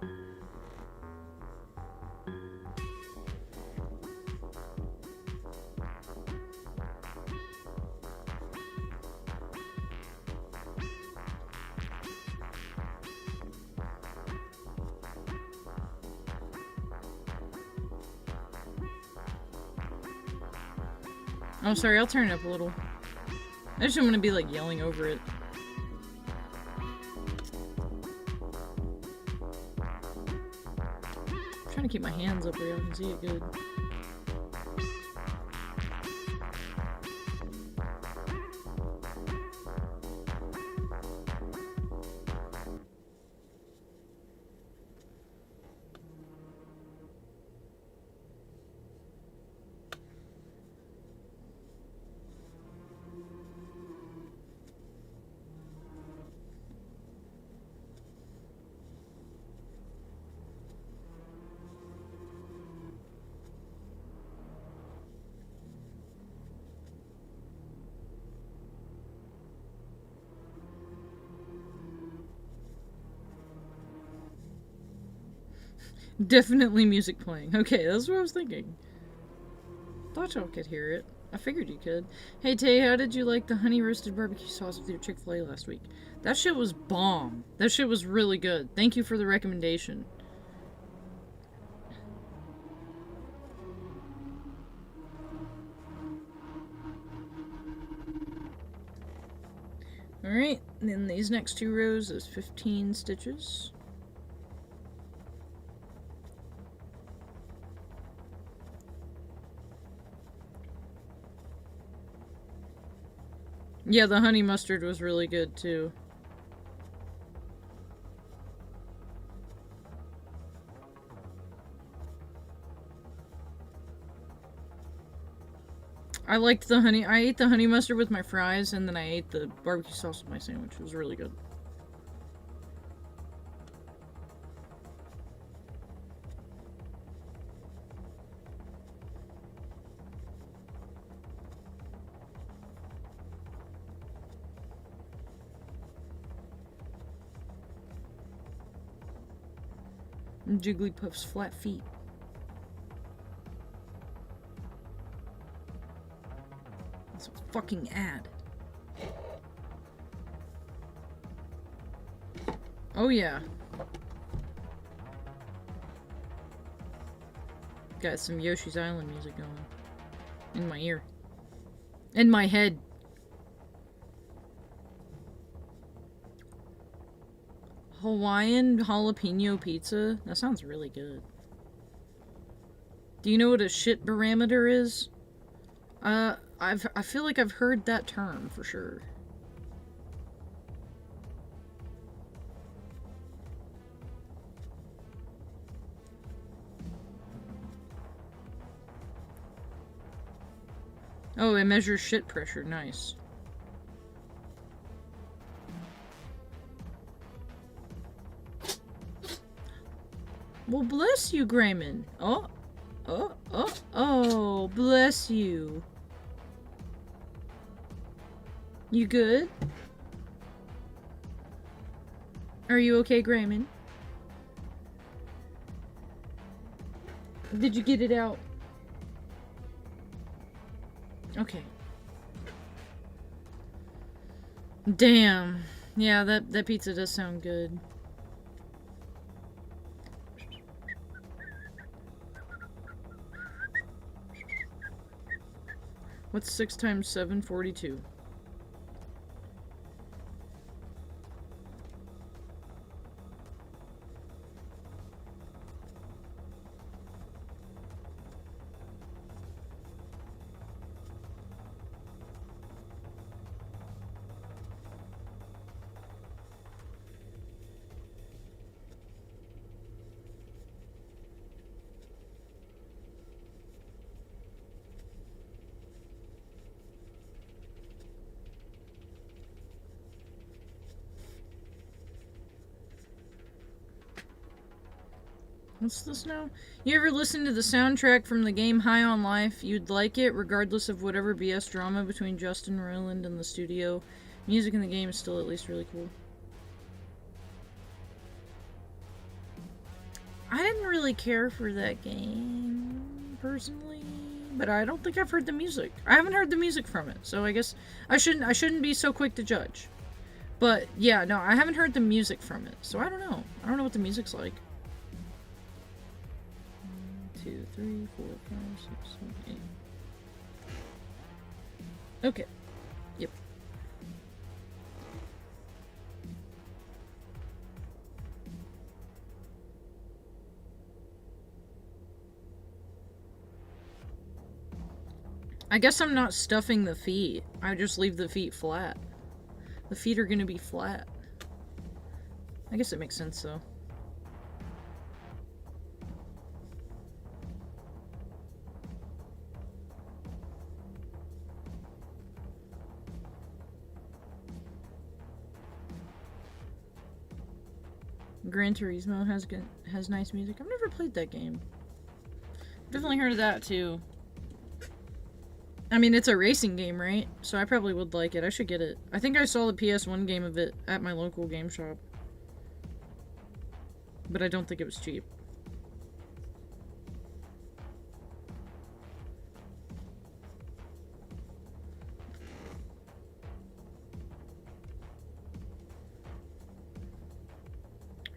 Oh, sorry, I'll turn it up a little. I just don't want to be, like, yelling over it. I'm trying to keep my hands up where y'all can see it good. Definitely music playing. Okay, that's what I was thinking. Thought y'all could hear it. I figured you could. Hey Tay, how did you like the honey roasted barbecue sauce with your Chick-fil-A last week? That shit was bomb. That shit was really good. Thank you for the recommendation. Alright, and then these next two rows is 15 stitches. Yeah, the honey mustard was really good too. I liked the honey. I ate the honey mustard with my fries, and then I ate the barbecue sauce with my sandwich. It was really good. Jigglypuff's flat feet. That's a fucking ad. Oh yeah. Got some Yoshi's Island music going. In my ear. In my head. Hawaiian jalapeno pizza? That sounds really good. Do you know what a shit barometer is? I feel like I've heard that term for sure. Oh, it measures shit pressure. Nice. Well, bless you, Grayman. Oh, bless you. You good? Are you okay, Grayman? Did you get it out? Okay. Damn. Yeah, that pizza does sound good. What's 6 times 7? 42. What's this now? You ever listen to the soundtrack from the game High on Life? You'd like it, regardless of whatever BS drama between Justin Roiland and the studio Music in the game is still at least really cool. I didn't really care for that game, personally, but I don't think I've heard the music. I haven't heard the music from it, so I guess I shouldn't be so quick to judge. But, yeah, no, I haven't heard the music from it, so I don't know. I don't know what the music's like. 1, 2, 3, 4, 5, 6, 7, 8. Okay. Yep. I guess I'm not stuffing the feet. I just leave the feet flat. The feet are gonna be flat. I guess it makes sense, though. Gran Turismo has nice music. I've never played that game. Definitely heard of that, too. I mean, it's a racing game, right? So I probably would like it. I should get it. I think I saw the PS1 game of it at my local game shop. But I don't think it was cheap.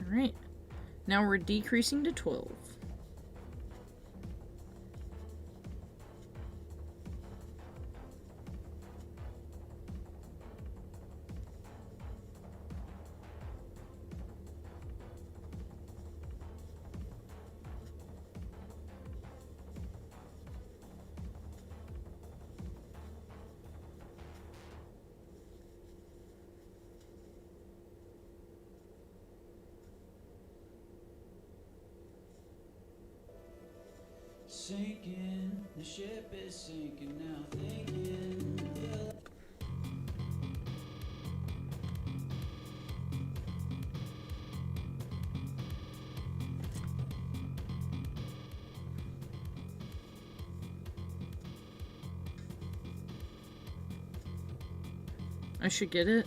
Alright. Now we're decreasing to 12. Sinking, the ship is sinking now, thinking. I should get it.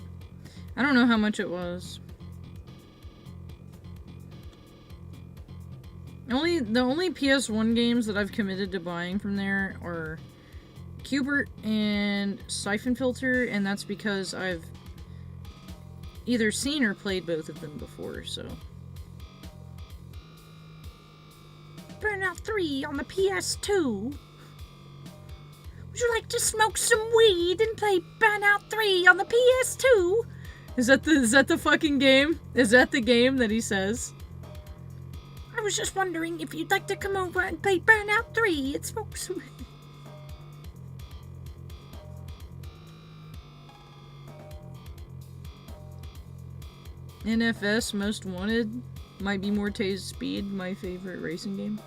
I don't know how much it was. The only PS1 games that I've committed to buying from there are Cubert and Siphon Filter, and that's because I've either seen or played both of them before, so. Burnout 3 on the PS2. Would you like to smoke some weed and play Burnout 3 on the PS2? Is that the fucking game? Is that the game that he says? I was just wondering if you'd like to come over and play Burnout 3 and smoke some weed. NFS Most Wanted might be more Speed, my favorite racing game.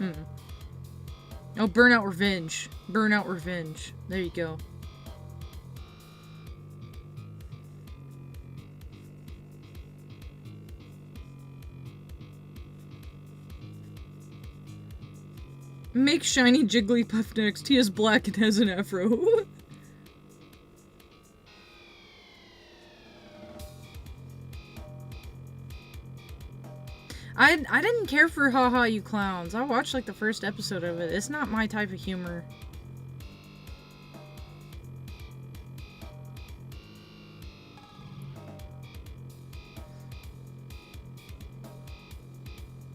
Oh, Burnout Revenge. Burnout Revenge. There you go. Make shiny Jigglypuff next. He is black and has an afro. I didn't care for Haha You Clowns. I watched like the first episode of it. It's not my type of humor.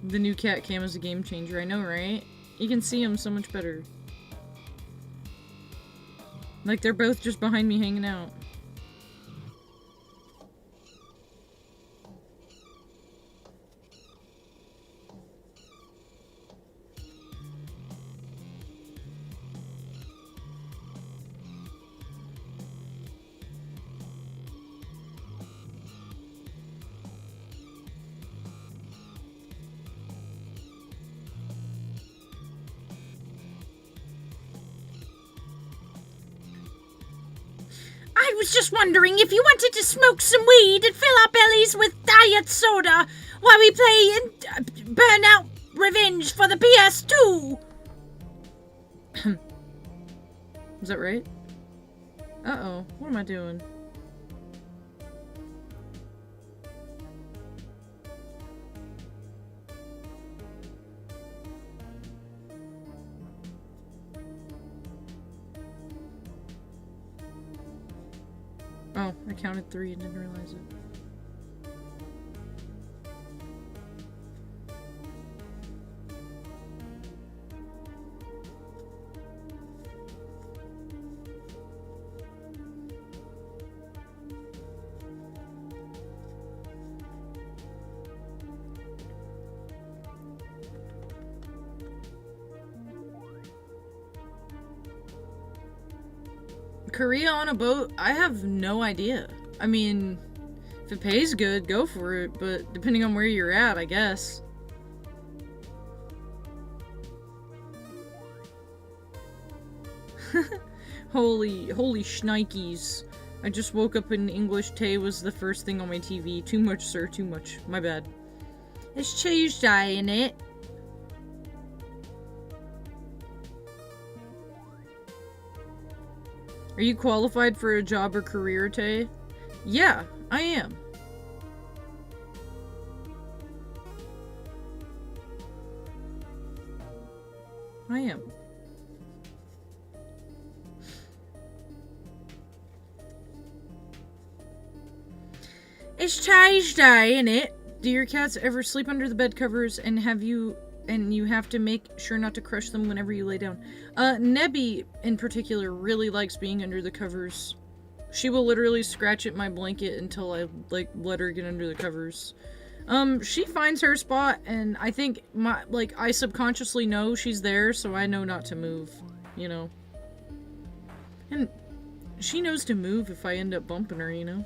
The new cat cam is a game changer. I know, right? You can see him so much better. Like they're both just behind me hanging out. I was just wondering if you wanted to smoke some weed and fill our bellies with diet soda while we play Burnout Revenge for the PS2. Is that right? Uh-oh. What am I doing? Oh, I counted 3 and didn't realize it. Korea on a boat? I have no idea. I mean, if it pays good, go for it, but depending on where you're at, I guess. Holy shnikes. I just woke up in English. Tay was the first thing on my TV. Too much, sir, too much. My bad. It's Tuesday, innit? Are you qualified for a job or career, Tay? Yeah, I am. I am. It's Tuesday, innit? Do your cats ever sleep under the bed covers, and you have to make sure not to crush them whenever you lay down? Nebby, in particular, really likes being under the covers. She will literally scratch at my blanket until I, like, let her get under the covers. She finds her spot, and I think I subconsciously know she's there, so I know not to move, you know? And she knows to move if I end up bumping her, you know?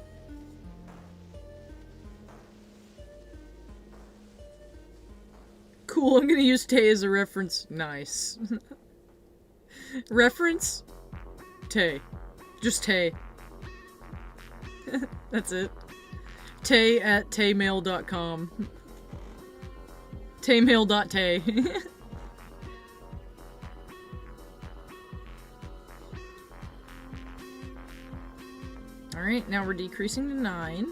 Cool, I'm gonna use Tay as a reference. Nice. Reference? Tay. Just Tay. That's it. Tay at taymail.com. Taymail.tay. Alright, now we're decreasing to 9.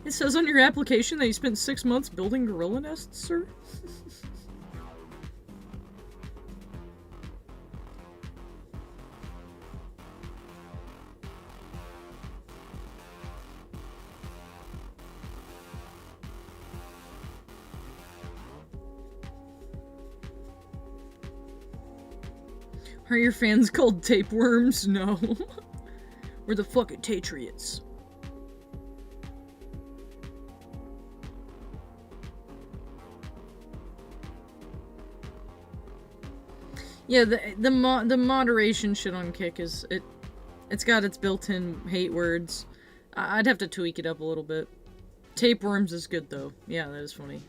It says on your application that you spent 6 months building gorilla nests, sir? Are your fans called tapeworms? No. We're the fucking Tatriots. Yeah, the moderation shit on Kick is it's got its built-in hate words. I'd have to tweak it up a little bit. Tapeworms is good though. Yeah, that is funny.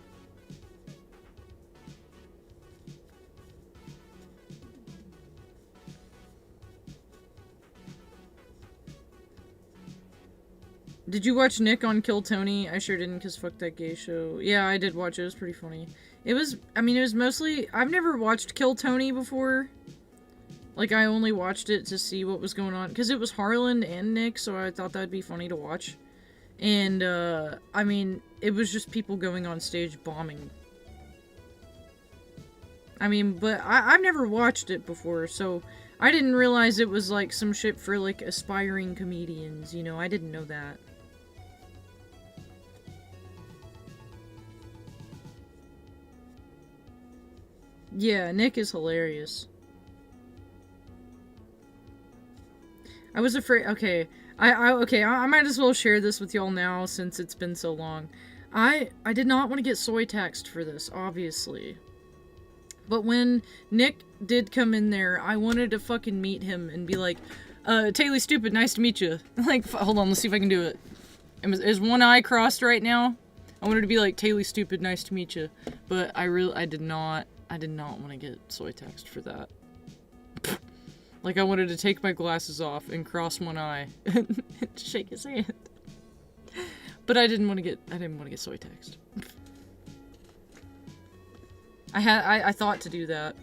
Did you watch Nick on Kill Tony? I sure didn't, cause fuck that gay show. Yeah, I did watch it. It was pretty funny. It was mostly... I've never watched Kill Tony before. Like, I only watched it to see what was going on. Because it was Harlan and Nick, so I thought that'd be funny to watch. And, I mean, it was just people going on stage bombing. I mean, but I've never watched it before, so... I didn't realize it was, like, some shit for, like, aspiring comedians, you know? I didn't know that. Yeah, Nick is hilarious. I was afraid... Okay. I might as well share this with y'all now, since it's been so long. I did not want to get soy taxed for this, obviously. But when Nick did come in there, I wanted to fucking meet him and be like, Taylor Stupid, nice to meet you. Like, hold on, let's see if I can do it. Is one eye crossed right now? I wanted to be like, Taylor Stupid, nice to meet you. But I did not want to get soy taxed for that. Like, I wanted to take my glasses off and cross one eye and shake his hand. But I didn't want to get soy text. I thought to do that.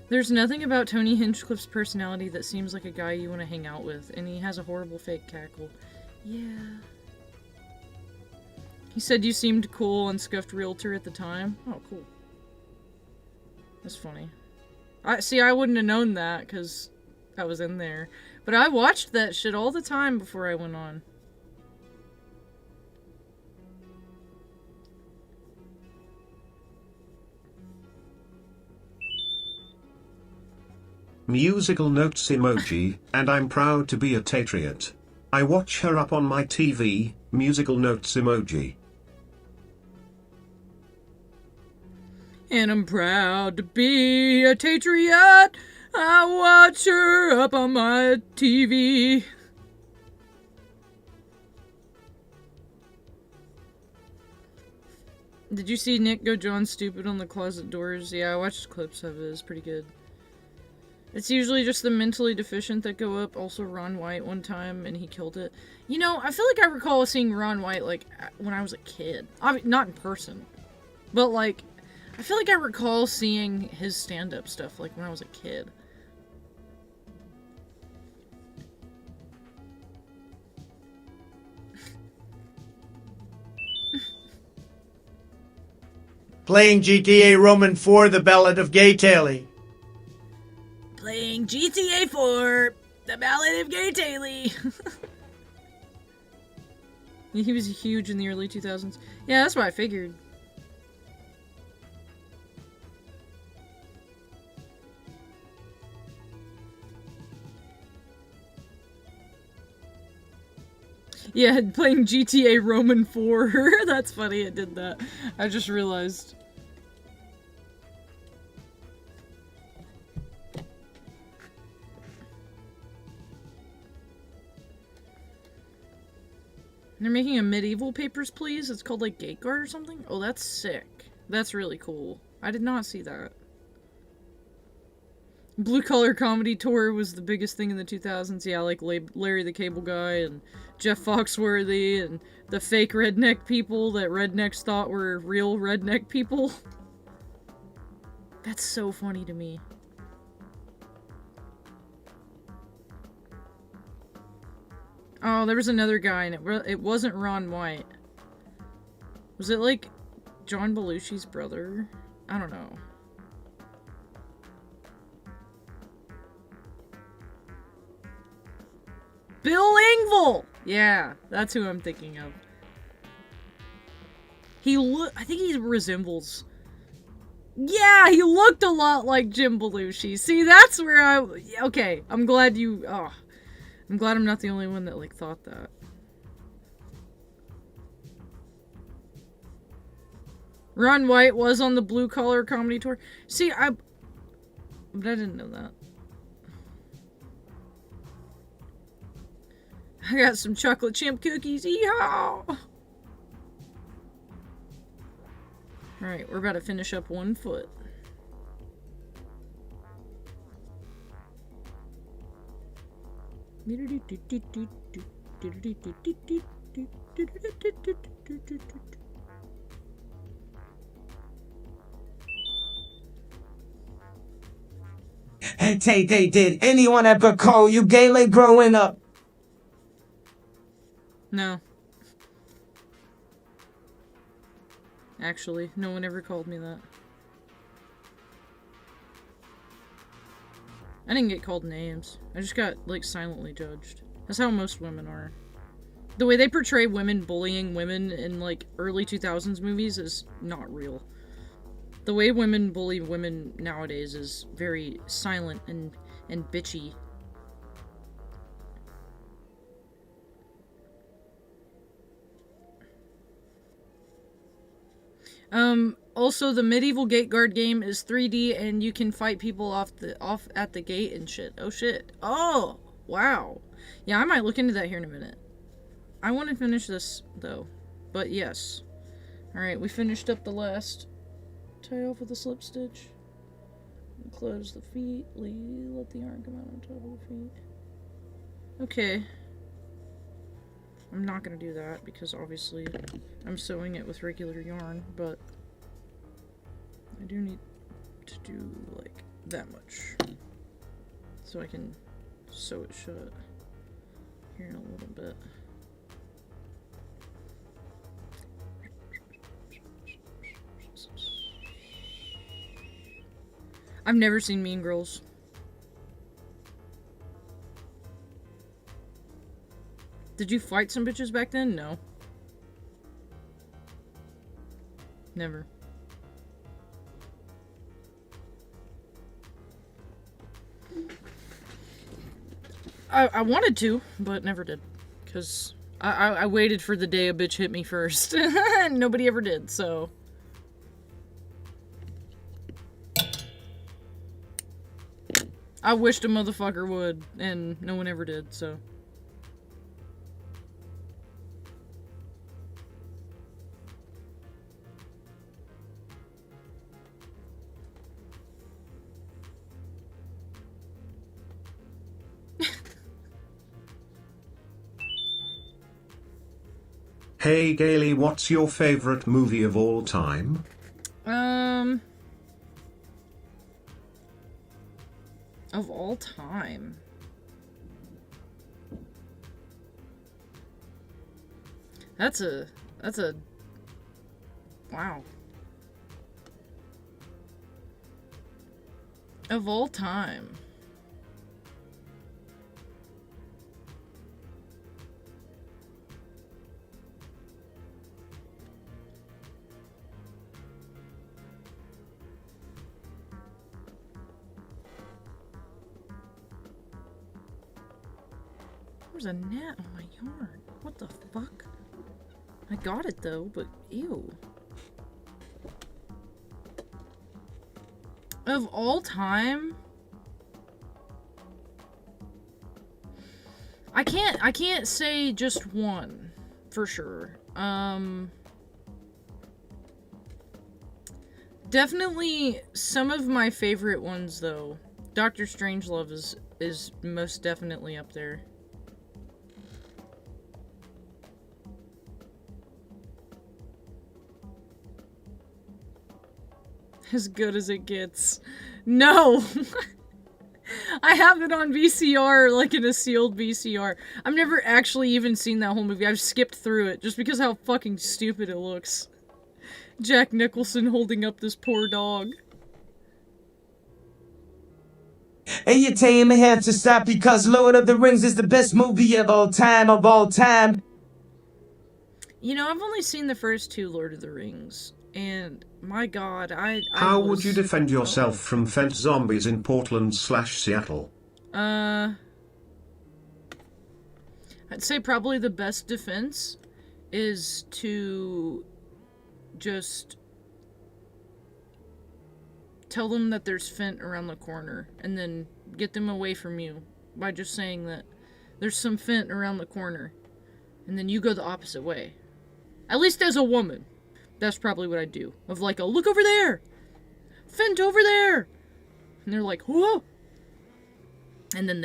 There's nothing about Tony Hinchcliffe's personality that seems like a guy you want to hang out with, and he has a horrible fake cackle. Yeah. He said you seemed cool on Scuffed Realtor at the time. Oh, cool. That's funny. I wouldn't have known that, because I was in there. But I watched that shit all the time before I went on. Musical notes emoji, and I'm proud to be a Tatriot. I watch her up on my TV, musical notes emoji. And I'm proud to be a Tatriot. I watch her up on my TV. Did you see Nick go John stupid on the closet doors? Yeah, I watched clips of it. It's pretty good. It's usually just the mentally deficient that go up. Also Ron White one time, and he killed it. You know, I feel like I recall seeing Ron White, like, when I was a kid. I mean, not in person. But, like, I feel like I recall seeing his stand-up stuff, like, when I was a kid. Playing GTA Roman 4, The Ballad of Gay Taylor. Playing GTA 4, The Ballad of Gay Taylor. He was huge in the early 2000s. Yeah, that's what I figured. Yeah, playing GTA Roman 4. That's funny, it did that. I just realized. They're making a medieval Papers, Please? It's called, like, Gate Guard or something? Oh, that's sick. That's really cool. I did not see that. Blue Collar Comedy Tour was the biggest thing in the 2000s. Yeah, like Larry the Cable Guy and Jeff Foxworthy and the fake redneck people that rednecks thought were real redneck people. That's so funny to me. Oh, there was another guy, and it wasn't Ron White. Was it, like, John Belushi's brother? I don't know. Bill Engvall! Yeah, that's who I'm thinking of. I think he resembles... Yeah, he looked a lot like Jim Belushi. See, that's where okay, I'm glad you... Oh, I'm glad I'm not the only one that, like, thought that. Ron White was on the Blue Collar Comedy Tour. See, but I didn't know that. I got some chocolate chip cookies. Yeehaw! Alright, we're about to finish up one foot. Hey, Tay, did anyone ever call you gay like growing up? No. Actually, no one ever called me that. I didn't get called names. I just got, like, silently judged. That's how most women are. The way they portray women bullying women in, like, early 2000s movies is not real. The way women bully women nowadays is very silent and bitchy. Also the medieval gate guard game is 3D and you can fight people off at the gate and shit. Oh shit. Oh, wow. Yeah, I might look into that here in a minute. I want to finish this though. But yes. Alright, we finished up the last tie off with a slip stitch. Close the feet, let the yarn come out on top of the feet. Okay. I'm not gonna do that because obviously I'm sewing it with regular yarn, but I do need to do like that much so I can sew it shut here in a little bit. I've never seen Mean Girls. Did you fight some bitches back then? No. Never. I wanted to, but never did. Because I waited for the day a bitch hit me first. And nobody ever did, so... I wished a motherfucker would, and no one ever did, so... Hey Gaily, what's your favorite movie of all time? Of all time. That's a... Wow. Of all time. There's a gnat on my yarn. What the fuck? I got it though, but ew. Of all time? I can't say just one for sure. Definitely some of my favorite ones though. Doctor Strangelove is most definitely up there. As good as it gets. No! I have it on VCR, like in a sealed VCR. I've never actually even seen that whole movie. I've skipped through it just because how fucking stupid it looks. Jack Nicholson holding up this poor dog. And you tell him I have to stop because Lord of the Rings is the best movie of all time, of all time. You know, I've only seen the first two Lord of the Rings. And, my god, How would you defend yourself from fence zombies in Portland/Seattle? I'd say probably the best defense is to just tell them that there's Fent around the corner and then get them away from you by just saying that there's some Fent around the corner and then you go the opposite way. At least as a woman. That's probably what I'd do. Of like, oh, look over there! Fent over there! And they're like, whoa! And then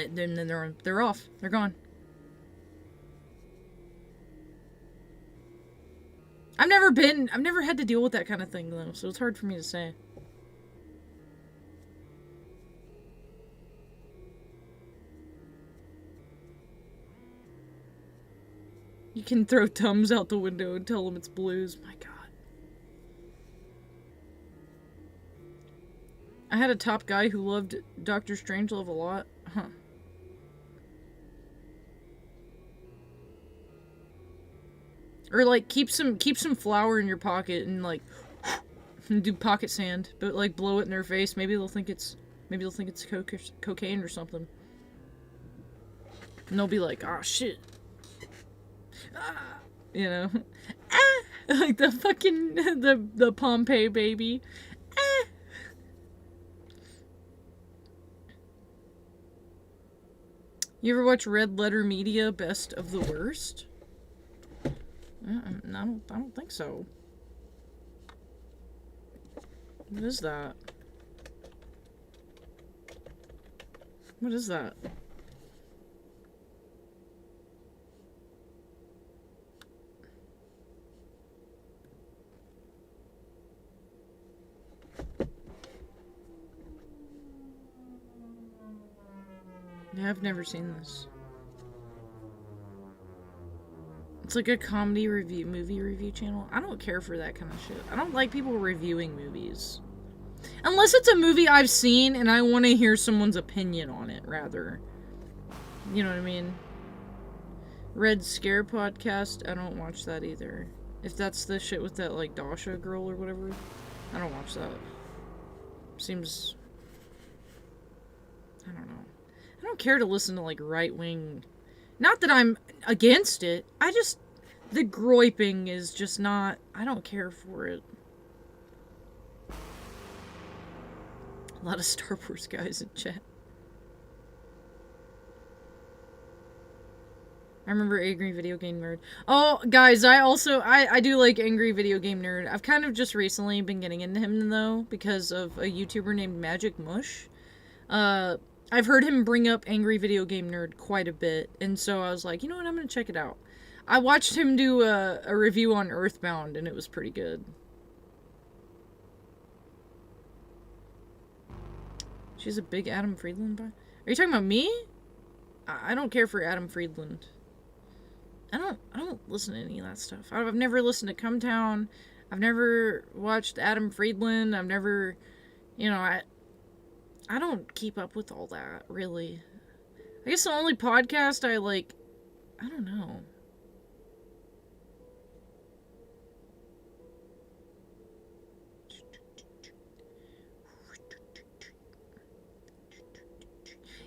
they're off. They're gone. I've never had to deal with that kind of thing though, so it's hard for me to say. You can throw Tums out the window and tell them it's blues. My god. I had a top guy who loved Doctor Strangelove a lot. Huh. Or like keep some flour in your pocket and like do pocket sand, but like blow it in their face. Maybe they'll think it's cocaine or something. And they'll be like, "Oh shit." Ah, you know. Ah, like the fucking the Pompeii baby. Ah. You ever watch Red Letter Media Best of the Worst? I don't think so. What is that? What is that? Yeah, I've never seen this. It's like a comedy review, movie review channel. I don't care for that kind of shit. I don't like people reviewing movies. Unless it's a movie I've seen and I want to hear someone's opinion on it, rather. You know what I mean? Red Scare podcast, I don't watch that either. If that's the shit with that, like, Dasha girl or whatever, I don't watch that. Seems... I don't know. I don't care to listen to, like, right-wing... Not that I'm against it. I just... The groiping is just not... I don't care for it. A lot of Star Wars guys in chat. I remember Angry Video Game Nerd. Oh, guys, I do like Angry Video Game Nerd. I've kind of just recently been getting into him, though, because of a YouTuber named Magic Mush. I've heard him bring up Angry Video Game Nerd quite a bit, and so I was like, you know what, I'm gonna check it out. I watched him do a review on Earthbound, and it was pretty good. She's a big Adam Friedland buy? Are you talking about me? I don't care for Adam Friedland. I don't listen to any of that stuff. I've never listened to Come Town. I've never watched Adam Friedland. I've never, you know, I don't keep up with all that, really. I guess the only podcast I like, I don't know.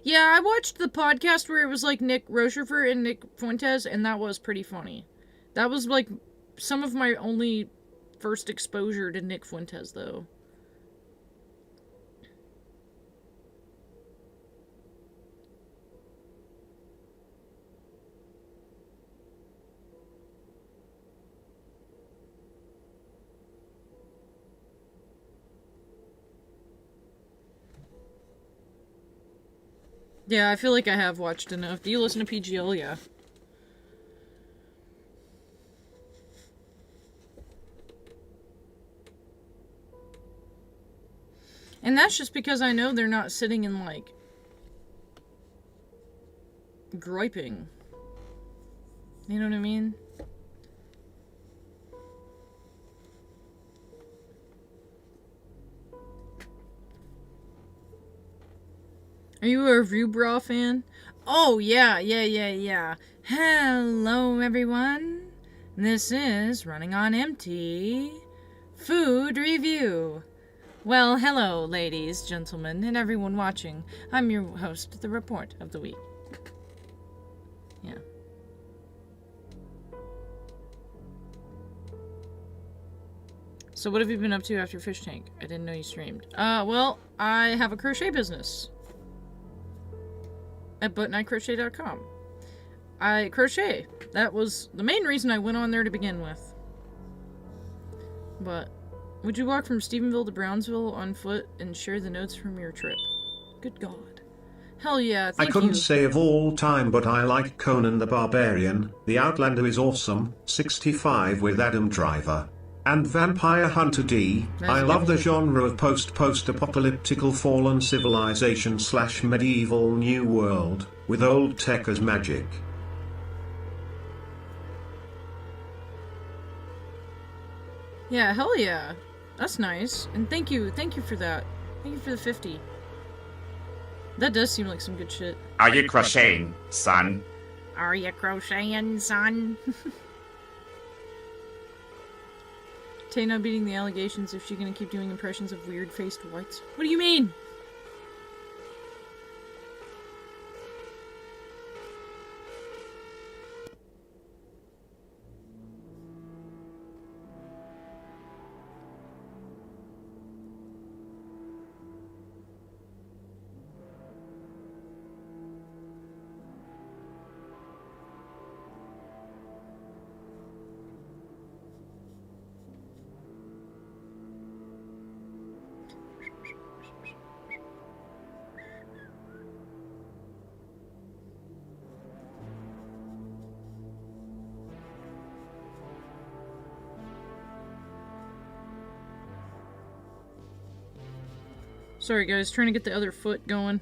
Yeah, I watched the podcast where it was like Nick Rochefort and Nick Fuentes, and that was pretty funny. That was like some of my only first exposure to Nick Fuentes, though. Yeah, I feel like I have watched enough. Do you listen to PGL? Yeah. And that's just because I know they're not sitting in, like, groiping. You know what I mean? Are you a Review Bra fan? Oh, yeah. Hello, everyone. This is Running on Empty Food Review. Well, hello, ladies, gentlemen, and everyone watching. I'm your host, the Report of the Week. Yeah. So what have you been up to after Fish Tank? I didn't know you streamed. Well, I have a crochet business at buttonightcrochet.com. I crochet. That was the main reason I went on there to begin with. But would you walk from Stephenville to Brownsville on foot and share the notes from your trip? Good God. Hell yeah, thank I couldn't you. say of all time, but I like Conan the Barbarian. The Outlander is awesome. 65 with Adam Driver. And Vampire Hunter D. I love the genre of post-apocalyptical fallen civilization / medieval new world, with old tech as magic. Yeah, hell yeah. That's nice. And thank you for that. Thank you for the 50. That does seem like some good shit. Are you crocheting, son? Are you crocheting, son? Tay not beating the allegations if she's gonna keep doing impressions of weird-faced whites. What do you mean? Sorry guys, trying to get the other foot going.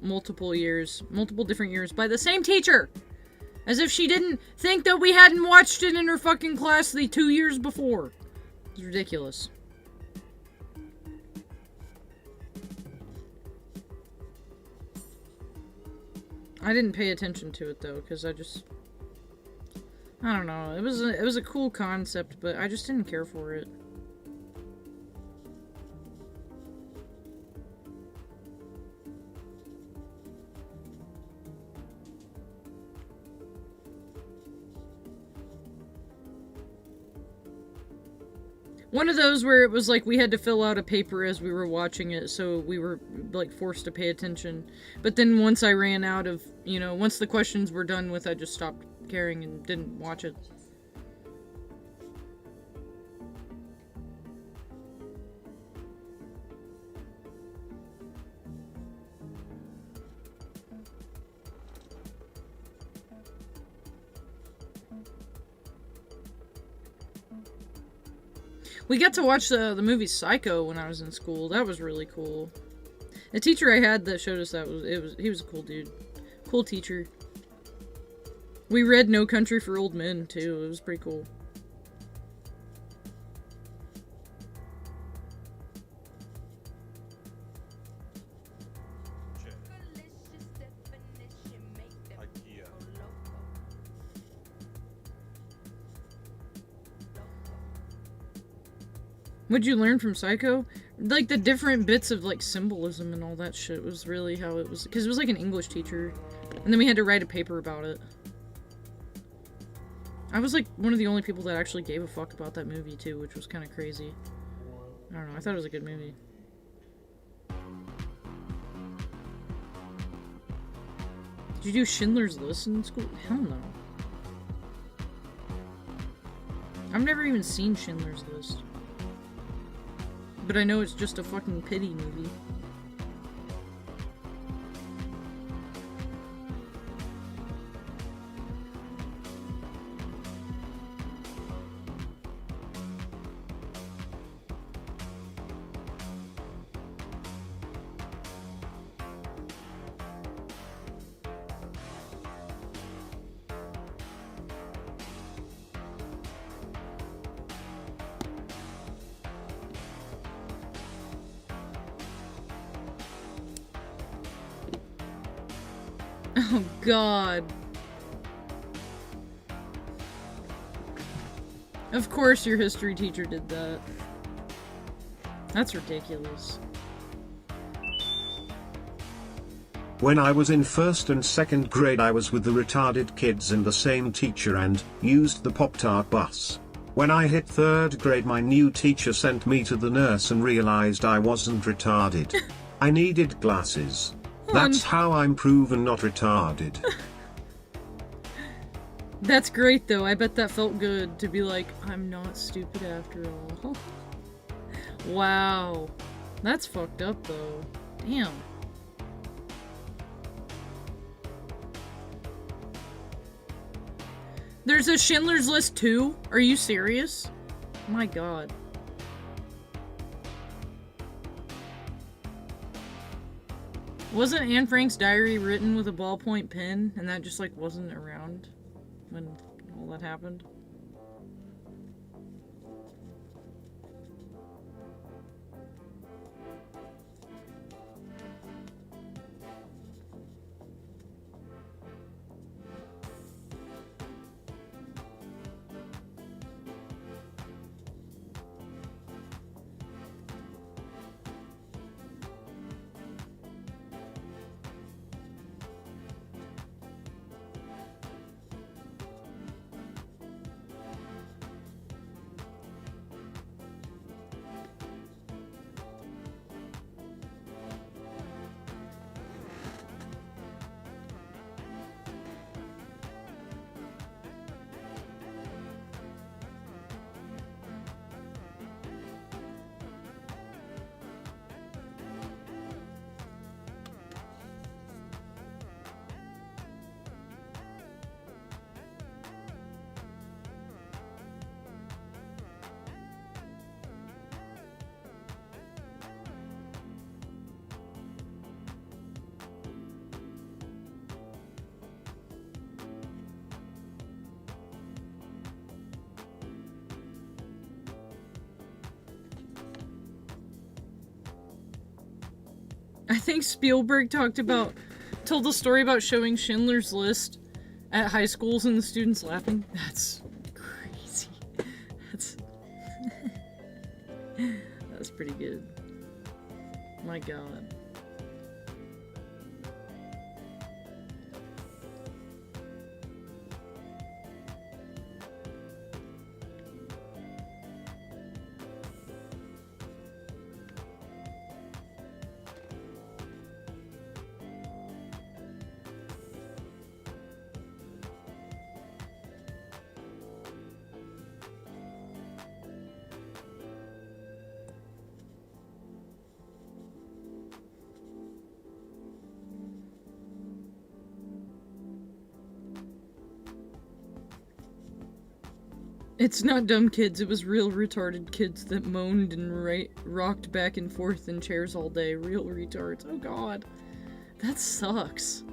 multiple different years, by the same teacher! As if she didn't think that we hadn't watched it in her fucking class the 2 years before. It's ridiculous. I didn't pay attention to it though, because I don't know. It was a cool concept, but I just didn't care for it. One of those where it was like we had to fill out a paper as we were watching it, so we were like forced to pay attention. But then once I ran out of, once the questions were done with, I just stopped caring and didn't watch it. We got to watch the movie Psycho when I was in school. That was really cool. The teacher I had that showed us that he was a cool dude. Cool teacher. We read No Country for Old Men too. It was pretty cool. What'd you learn from Psycho? Like, the different bits of, like, symbolism and all that shit was really how it was. Because it was like an English teacher. And then we had to write a paper about it. I was, like, one of the only people that actually gave a fuck about that movie, too, which was kind of crazy. I don't know, I thought it was a good movie. Did you do Schindler's List in school? Hell no. I've never even seen Schindler's List. But I know it's just a fucking pity movie. Oh, God. Of course your history teacher did that. That's ridiculous. When I was in 1st and 2nd grade, I was with the retarded kids and the same teacher and used the Pop-Tart bus. When I hit 3rd grade, my new teacher sent me to the nurse and realized I wasn't retarded. I needed glasses. That's how I'm proven not retarded. That's great, though. I bet that felt good to be like, I'm not stupid after all. Wow. That's fucked up, though. Damn. There's a Schindler's List 2? Are you serious? My God. Wasn't Anne Frank's diary written with a ballpoint pen, and that just, like, wasn't around when all that happened? I think Spielberg told the story about showing Schindler's List at high schools and the students laughing. That's crazy. That's pretty good. My god. It's not dumb kids, it was real retarded kids that moaned and rocked back and forth in chairs all day. Real retards. Oh god. That sucks.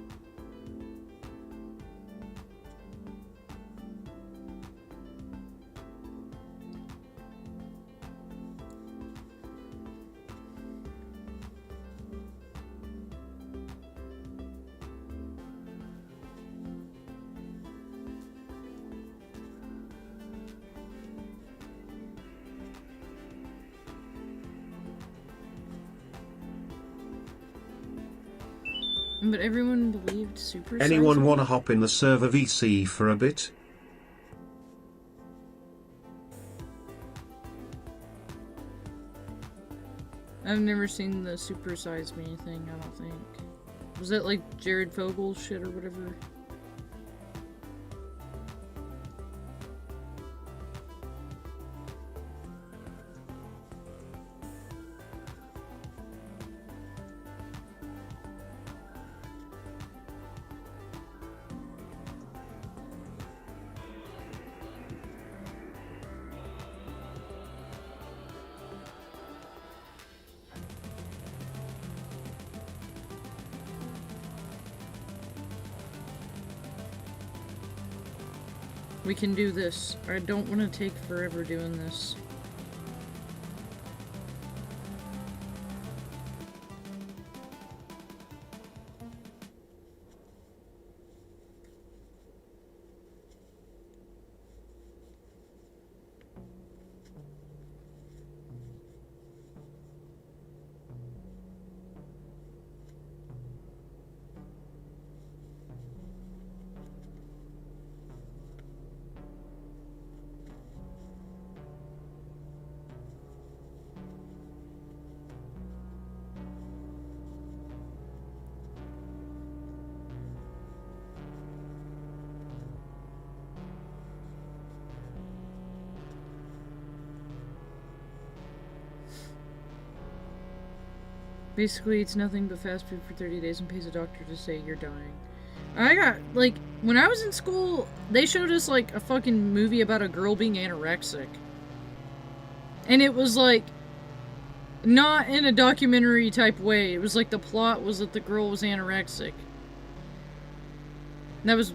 But everyone believed super. Anyone wanna hop in the server VC for a bit? I've never seen the Super Size Me thing, I don't think. Was that like Jared Fogle shit or whatever? We can do this. I don't want to take forever doing this. Basically, it's nothing but fast food for 30 days and pays a doctor to say you're dying. I got, like, when I was in school, they showed us, like, a fucking movie about a girl being anorexic. And it was, like, not in a documentary type way. It was like the plot was that the girl was anorexic. That was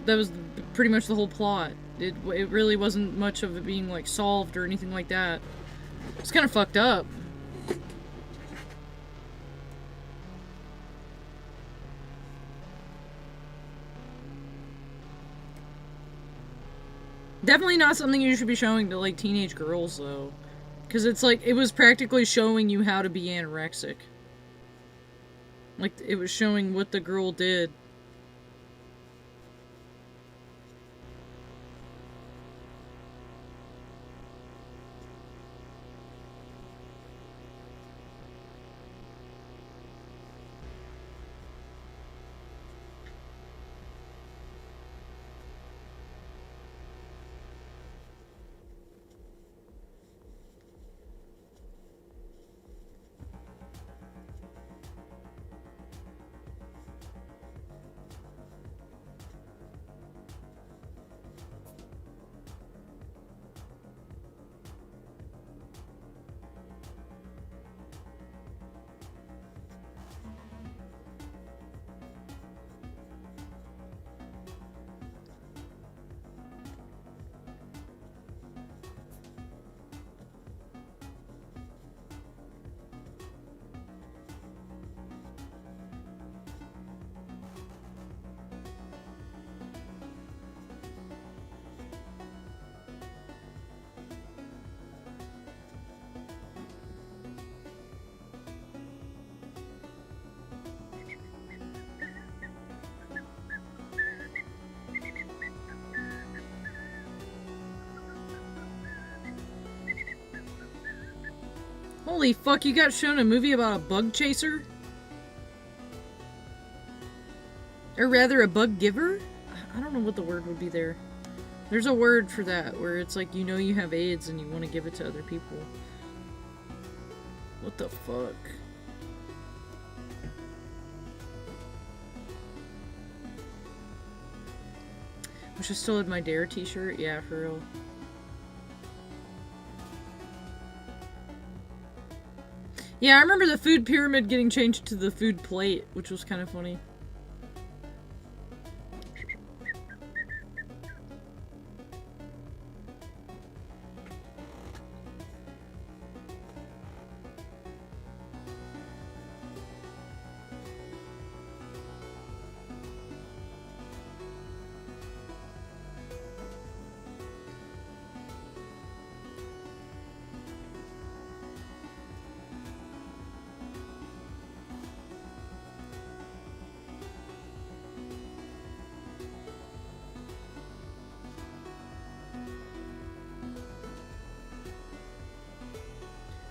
pretty much the whole plot. It really wasn't much of it being, like, solved or anything like that. It's kind of fucked up. Definitely not something you should be showing to, like, teenage girls, though. Because it's like, it was practically showing you how to be anorexic. Like, it was showing what the girl did. Holy fuck, you got shown a movie about a bug chaser? Or rather, a bug giver? I don't know what the word would be there. There's a word for that, where it's like, you know you have AIDS and you want to give it to other people. What the fuck? Wish I still had my Dare t-shirt. Yeah, for real. Yeah, I remember the food pyramid getting changed to the food plate, which was kind of funny.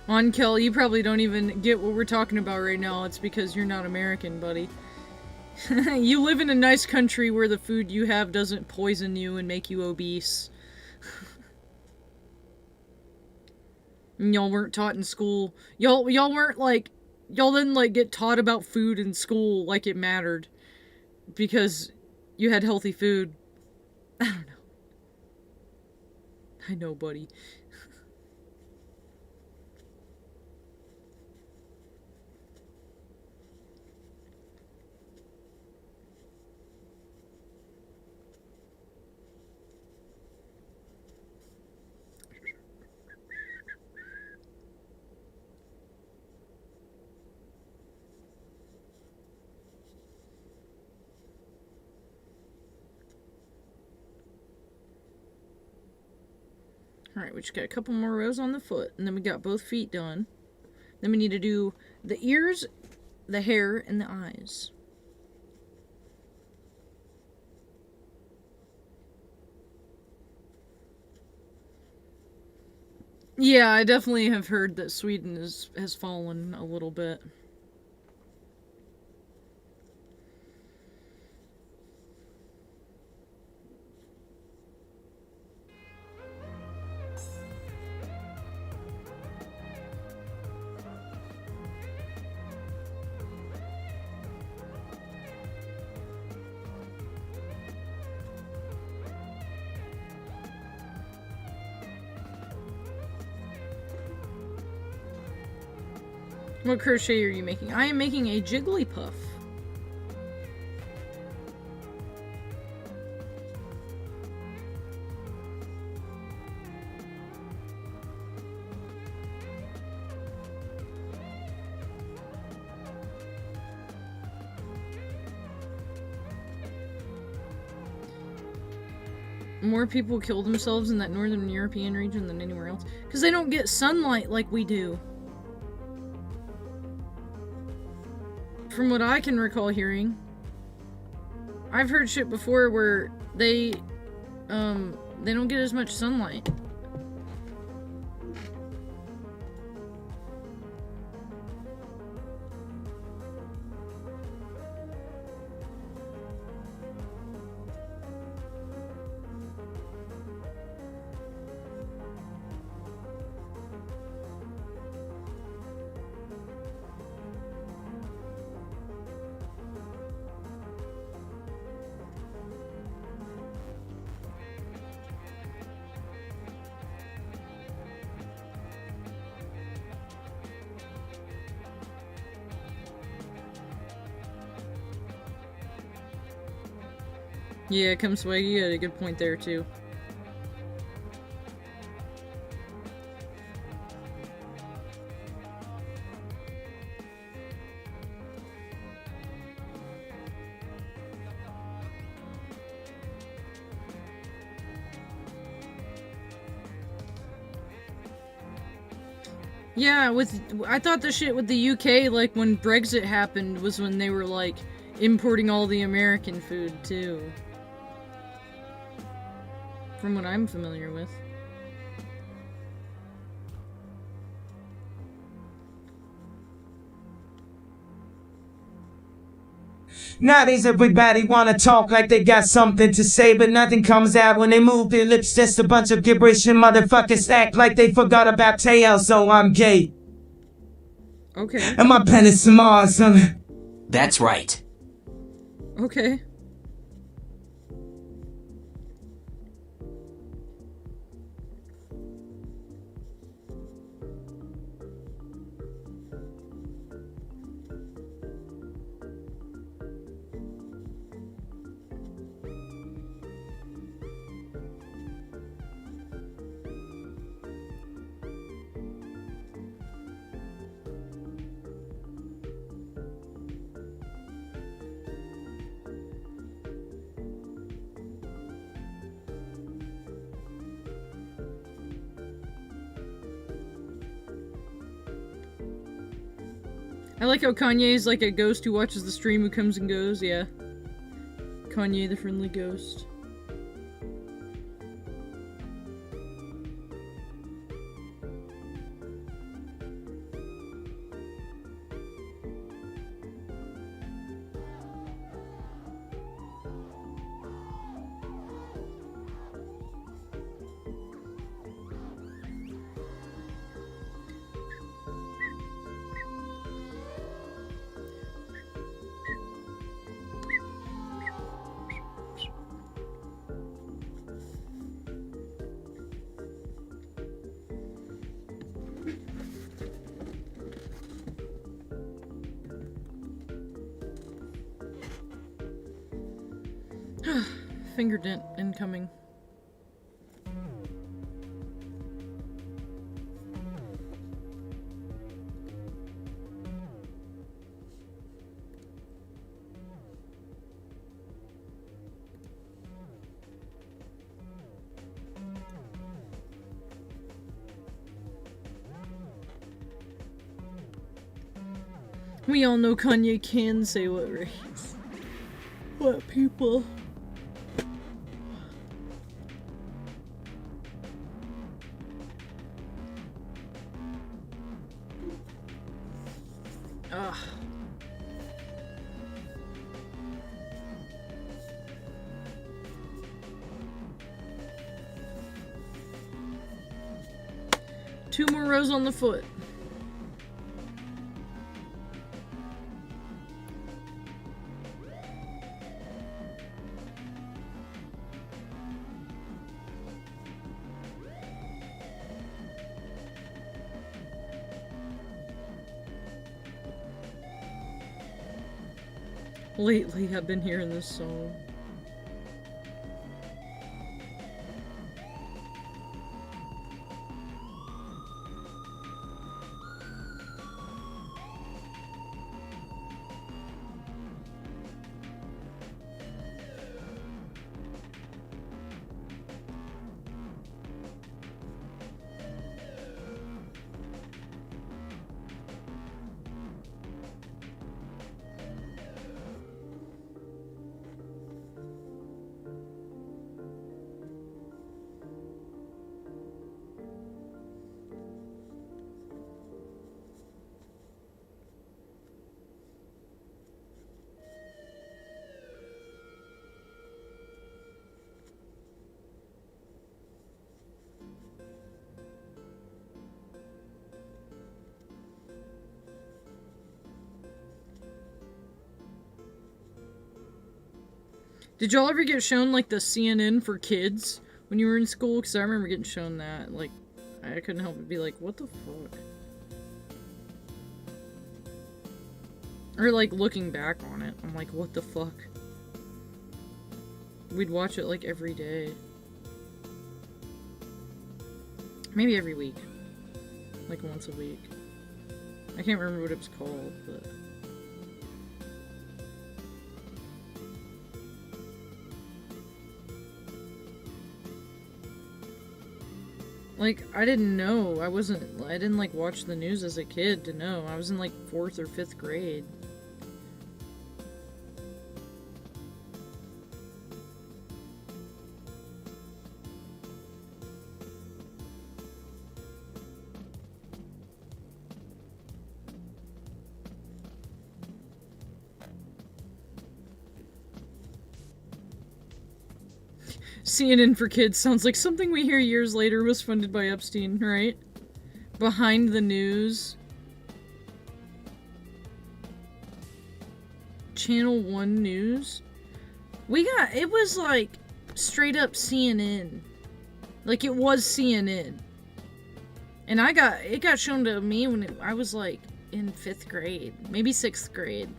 Onkill, you probably don't even get what we're talking about right now. It's because you're not American, buddy. You live in a nice country where the food you have doesn't poison you and make you obese. And y'all weren't taught in school. Y'all weren't like... Y'all didn't like get taught about food in school like it mattered. Because you had healthy food. I don't know. I know, buddy. Alright, we just got a couple more rows on the foot, and then we got both feet done. Then we need to do the ears, the hair, and the eyes. Yeah, I definitely have heard that Sweden has fallen a little bit. What crochet are you making? I am making a Jigglypuff. More people kill themselves in that northern European region than anywhere else. Because they don't get sunlight like we do. From what I can recall hearing, I've heard shit before where they don't get as much sunlight. Yeah, come swag, you had a good point there too. Yeah, I thought the shit with the UK, like when Brexit happened, was when they were like importing all the American food too. From what I'm familiar with. Nowadays everybody wanna talk like they got something to say, but nothing comes out when they move their lips. Just a bunch of gibberish and motherfuckers act like they forgot about tail. So I'm gay, Okay. and my pen is small, son. That's right. Okay. I like how Kanye is like a ghost who watches the stream, who comes and goes, yeah. Kanye the friendly ghost. Finger dent incoming. We all know Kanye can say what race. What people. Ugh. Two more rows on the foot. Lately, I've been hearing this song. Did y'all ever get shown, like, the CNN for kids when you were in school? Because I remember getting shown that. Like, I couldn't help but be like, what the fuck? Or, like, looking back on it, I'm like, what the fuck? We'd watch it, like, every day. Maybe every week. Like, once a week. I can't remember what it was called, but... Like, I didn't know. I didn't, like, watch the news as a kid to know. I was in, like, 4th or 5th grade. CNN for Kids sounds like something we hear years later was funded by Epstein, right? Behind the News. Channel 1 News. It was like straight up CNN. Like it was CNN. And it got shown to me when I was like in 5th grade, maybe 6th grade.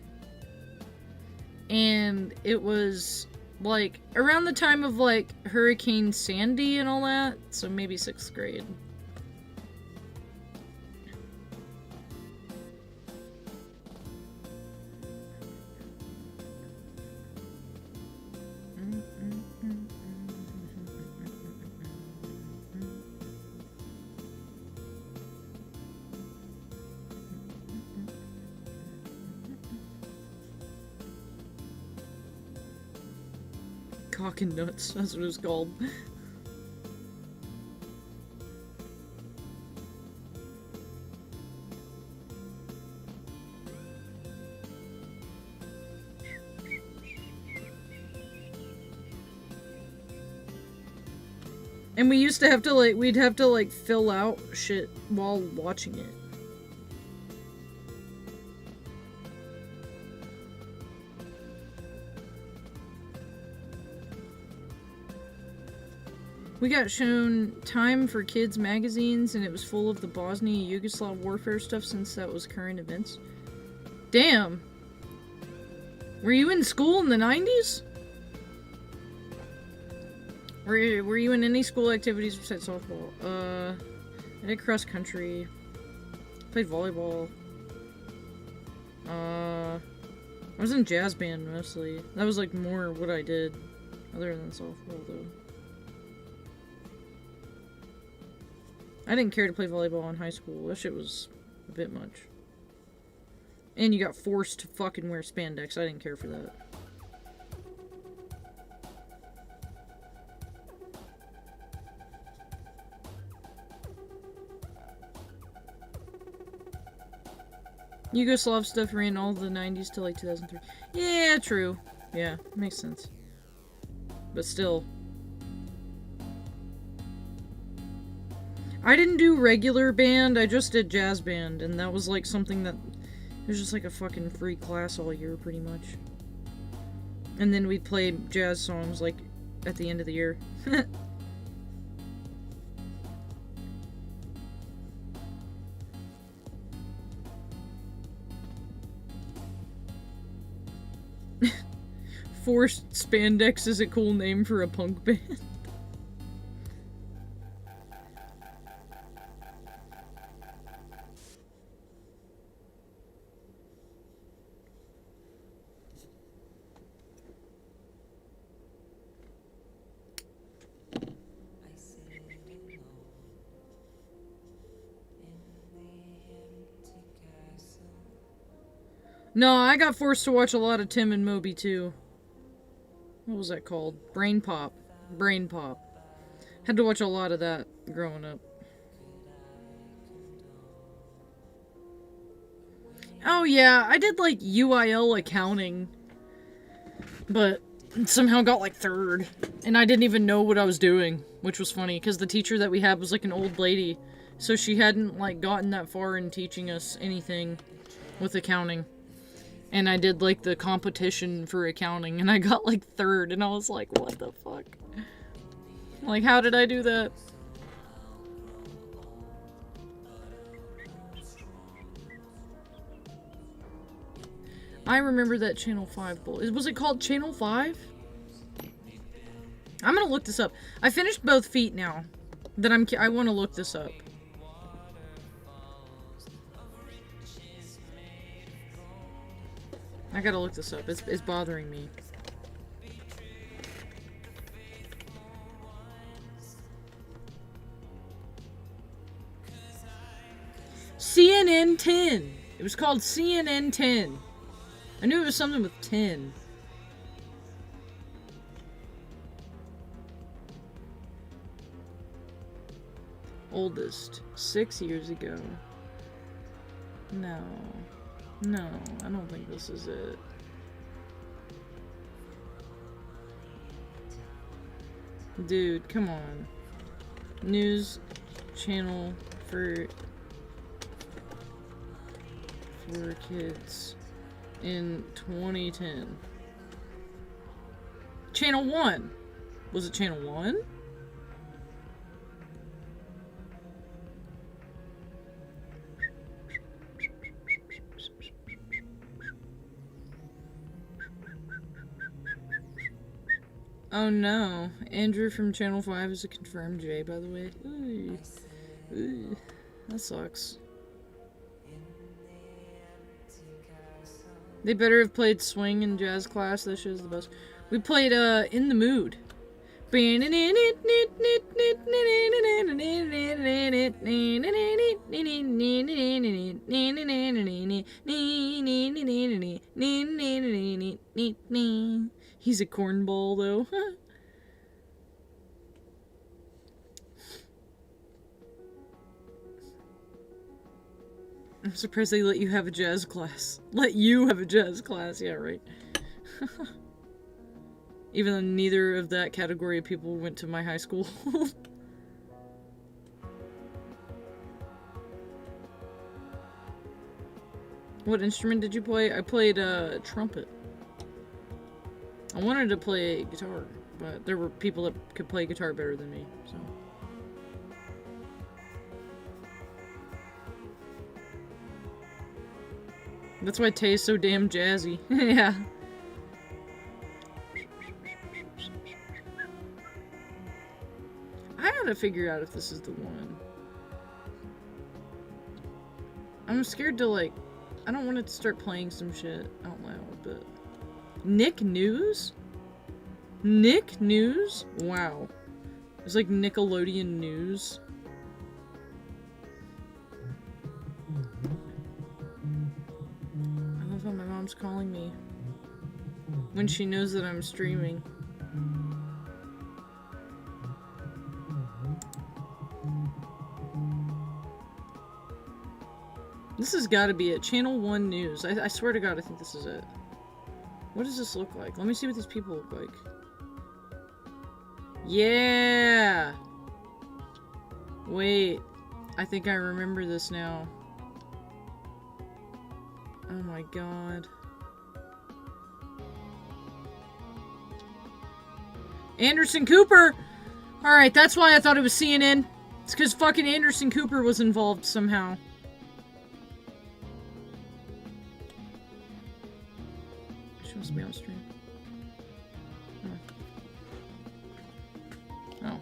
And it was like around the time of like Hurricane Sandy and all that, so maybe 6th grade. Cock and Nuts, that's what it was called. And we used to have to like, we'd have to like fill out shit while watching it. We got shown Time for Kids magazines, and it was full of the Bosnia Yugoslav warfare stuff since that was current events. Damn. Were you in school in the 90s? Were you in any school activities besides softball? I did cross country. Played volleyball. I was in jazz band mostly. That was like more what I did, other than softball though. I didn't care to play volleyball in high school. That shit was a bit much. And you got forced to fucking wear spandex. I didn't care for that. Yugoslav stuff ran all the 90s to like 2003. Yeah, true. Yeah, makes sense. But still. I didn't do regular band, I just did jazz band, and that was like something that... It was just like a fucking free class all year, pretty much. And then we'd play jazz songs, like, at the end of the year. Forced Spandex is a cool name for a punk band. No, I got forced to watch a lot of Tim and Moby too. What was that called? Brain Pop. Brain Pop. Had to watch a lot of that growing up. Oh yeah, I did like UIL accounting. But somehow got like 3rd. And I didn't even know what I was doing. Which was funny, because the teacher that we had was like an old lady. So she hadn't like gotten that far in teaching us anything with accounting. And I did, like, the competition for accounting, and I got, like, 3rd, and I was like, what the fuck? Like, how did I do that? I remember that Channel 5 bull. Was it called Channel 5? I'm gonna look this up. I finished both feet now. I want to look this up. I gotta look this up. It's bothering me. CNN 10. It was called CNN 10. I knew it was something with 10. Oldest. 6 years ago. No. No, I don't think this is it. Dude, come on. News channel for kids in 2010. Channel 1. Was it Channel 1? Oh no, Andrew from Channel 5 is a confirmed J, by the way. Ooh. Ooh. That sucks. They better have played swing in jazz class. That show's the best. We played In the Mood. He's a cornball though. I'm surprised they let you have a jazz class. Let you have a jazz class, yeah, right. Even though neither of that category of people went to my high school. What instrument did you play? I played trumpet. I wanted to play guitar, but there were people that could play guitar better than me, so. That's why Tay's so damn jazzy. Yeah. I gotta figure out if this is the one. I'm scared to, like, I don't want it to start playing some shit out loud, but... Nick News? Nick News? Wow. It's like Nickelodeon News. I love how my mom's calling me when she knows that I'm streaming. This has got to be it. Channel 1 News. I swear to God, I think this is it. What does this look like? Let me see what these people look like. Yeah! Wait. I think I remember this now. Oh my God. Anderson Cooper! Alright, that's why I thought it was CNN. It's because fucking Anderson Cooper was involved somehow. She must be on stream. Oh. Oh.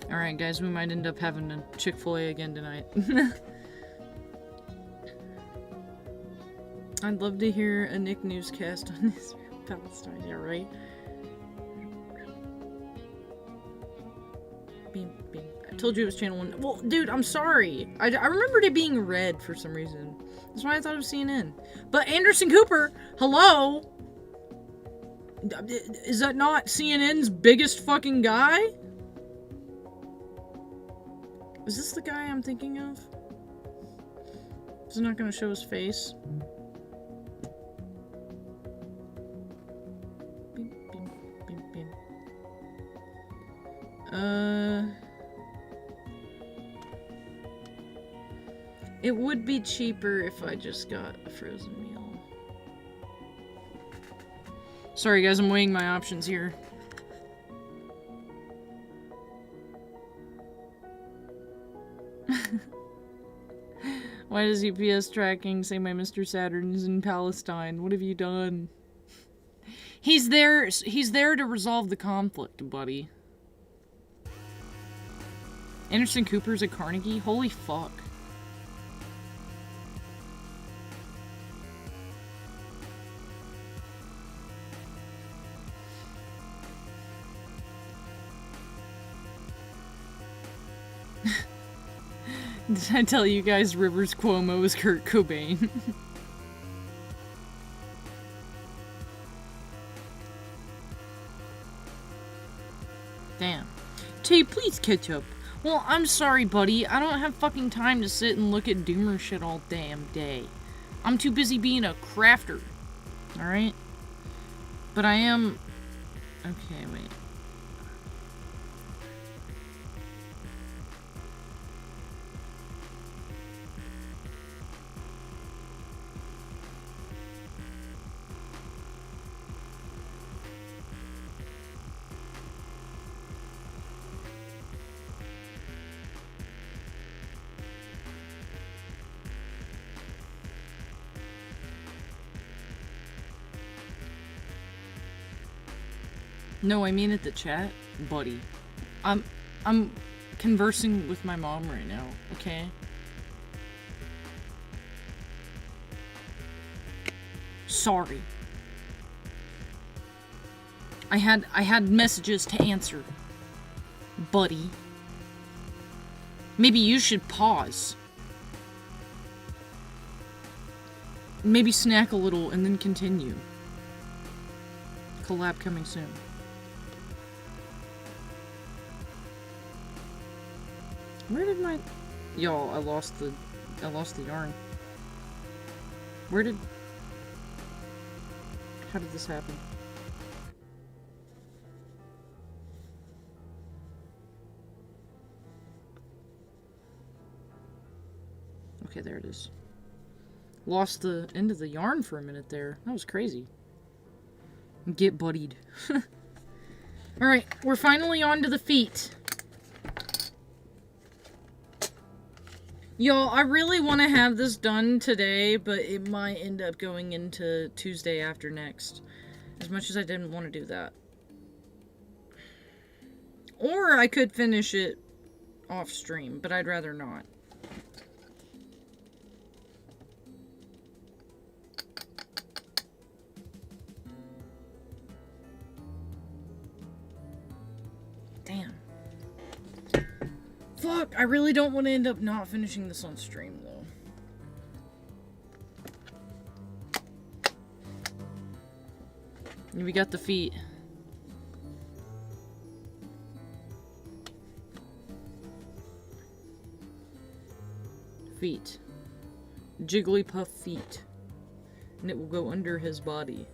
Alright guys, we might end up having a Chick-fil-A again tonight. I'd love to hear a Nick newscast on Israel Palestine, yeah, right? Beam, beam. I told you it was Channel 1. Well, dude, I'm sorry. I remembered it being red for some reason. That's why I thought it was CNN. But Anderson Cooper, hello? Is that not CNN's biggest fucking guy? Is this the guy I'm thinking of? Is it not gonna show his face? Beep, beep, beep, beep. It would be cheaper if I just got a frozen meal. Sorry guys, I'm weighing my options here. Why does UPS tracking say my Mr. Saturn is in Palestine? What have you done? He's there to resolve the conflict, buddy. Anderson Cooper's at Carnegie? Holy fuck. Did I tell you guys Rivers Cuomo is Kurt Cobain? Damn. Tay, please catch up. Well, I'm sorry, buddy. I don't have fucking time to sit and look at Doomer shit all damn day. I'm too busy being a crafter. Alright? But I am... Okay, wait. No, I mean at the chat, buddy. I'm conversing with my mom right now, okay? Sorry. I had messages to answer, buddy. Maybe you should pause. Maybe snack a little and then continue. Collab coming soon. Where did my... Y'all, I lost the yarn. Where did... How did this happen? Okay, there it is. Lost the end of the yarn for a minute there. That was crazy. Get buddied. Alright, we're finally on to the feet. Y'all, I really want to have this done today, but it might end up going into Tuesday after next. As much as I didn't want to do that. Or I could finish it off stream, but I'd rather not. Damn. Fuck, I really don't want to end up not finishing this on stream, though. We got the feet. Feet. Jigglypuff feet. And it will go under his body.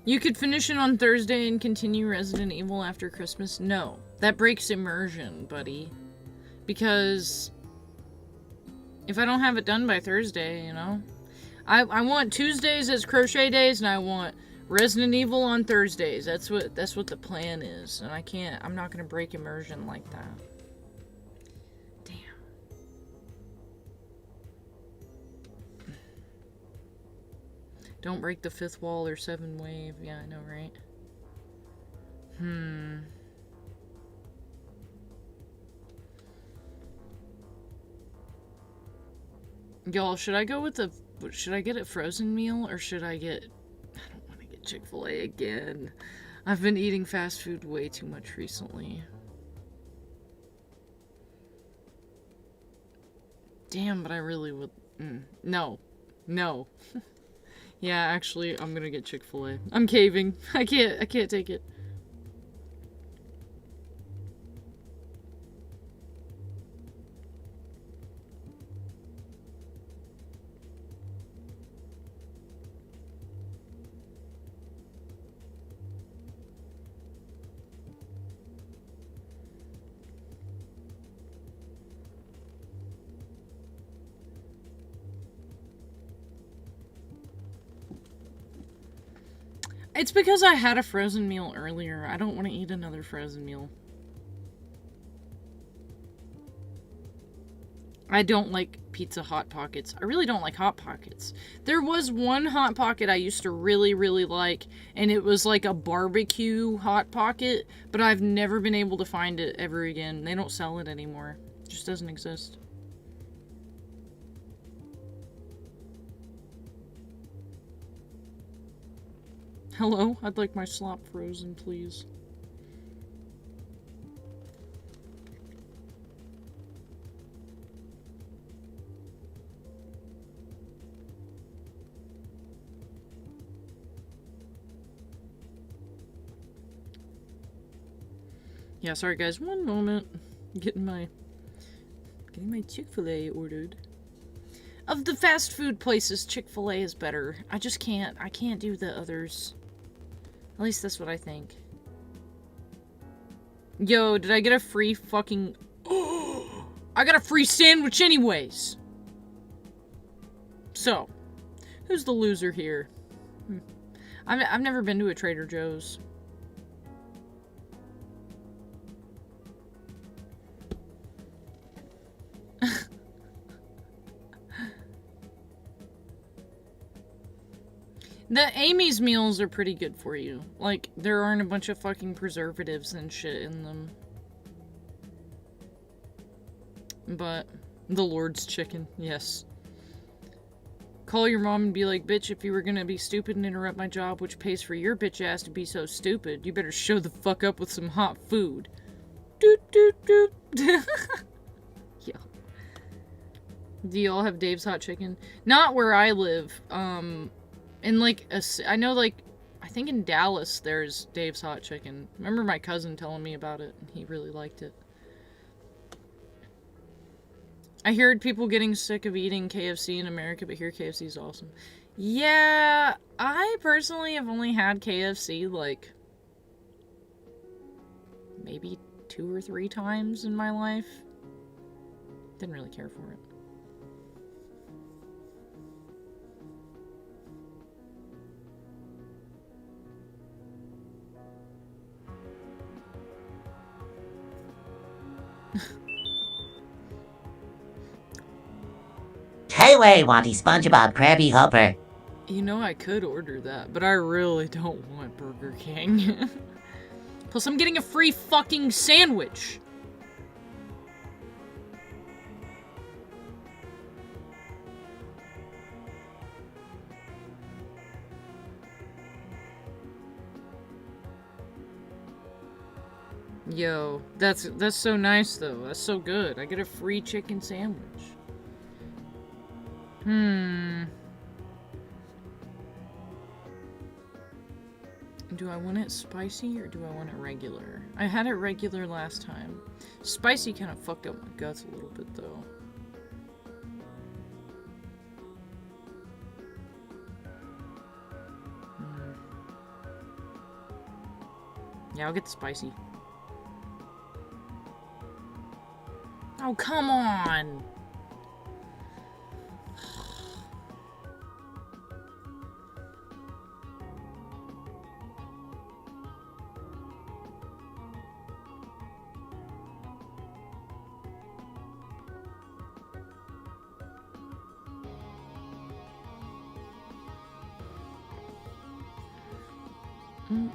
You could finish it on Thursday and continue Resident Evil after Christmas? No. That breaks immersion, buddy. Because if I don't have it done by Thursday, you know? I want Tuesdays as crochet days, and I want Resident Evil on Thursdays. That's what the plan is. And I'm not gonna break immersion like that. Don't break the fifth wall or 7 wave. Yeah, I know, right? Y'all, should I go with the... Should I get a frozen meal or should I get... I don't want to get Chick-fil-A again. I've been eating fast food way too much recently. Damn, but I really would... No. No. Yeah, actually, I'm gonna get Chick-fil-A. I'm caving. I can't take it. It's because I had a frozen meal earlier. I don't want to eat another frozen meal. I don't like pizza Hot Pockets. I really don't like Hot Pockets. There was one Hot Pocket I used to really, really like, and it was like a barbecue Hot Pocket, but I've never been able to find it ever again. They don't sell it anymore. It just doesn't exist. Hello? I'd like my slop frozen, please. Yeah, sorry guys, one moment. Getting my Chick-fil-A ordered. Of the fast food places, Chick-fil-A is better. I can't do the others. At least that's what I think. Yo, did I get a free fucking... I got a free sandwich anyways! So, who's the loser here? I've never been to a Trader Joe's. The Amy's meals are pretty good for you. Like, there aren't a bunch of fucking preservatives and shit in them. But, the Lord's chicken, yes. Call your mom and be like, bitch, if you were gonna be stupid and interrupt my job, which pays for your bitch ass to be so stupid, you better show the fuck up with some hot food. Doot doot doot. Yeah. Do y'all have Dave's Hot Chicken? Not where I live. In like I know, like, I think in Dallas there's Dave's Hot Chicken. Remember my cousin telling me about it, and he really liked it. I heard people getting sick of eating KFC in America, but here KFC is awesome. Yeah, I personally have only had KFC like maybe 2 or 3 times in my life. Didn't really care for it. Hey, way, wanty SpongeBob Krabby Hopper. You know, I could order that, but I really don't want Burger King. Plus, I'm getting a free fucking sandwich. Yo, that's so nice though. That's so good. I get a free chicken sandwich. Do I want it spicy or do I want it regular? I had it regular last time. Spicy kind of fucked up my guts a little bit though. Yeah, I'll get the spicy. Oh, come on!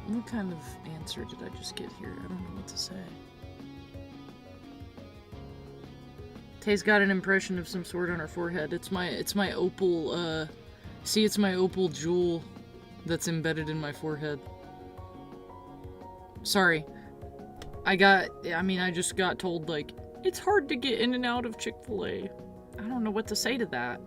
What kind of answer did I just get here? I don't know what to say. Tay's got an impression of some sort on her forehead. It's my opal, see, it's my opal jewel that's embedded in my forehead. Sorry. I just got told, like, it's hard to get in and out of Chick-fil-A. I don't know what to say to that.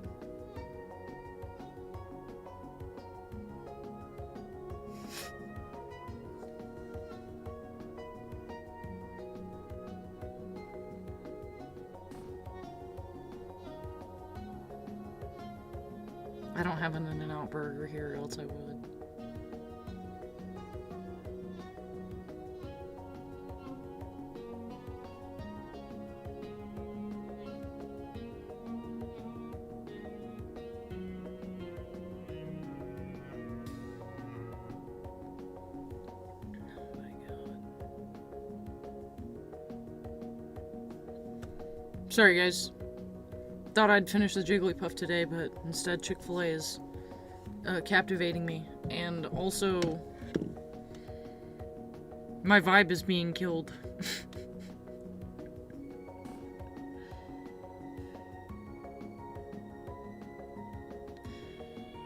I don't have an In-N-Out burger here, or else I would. Oh my god. Sorry, guys. thought I'd finish the Jigglypuff today, but instead Chick-fil-A is captivating me. And also, my vibe is being killed.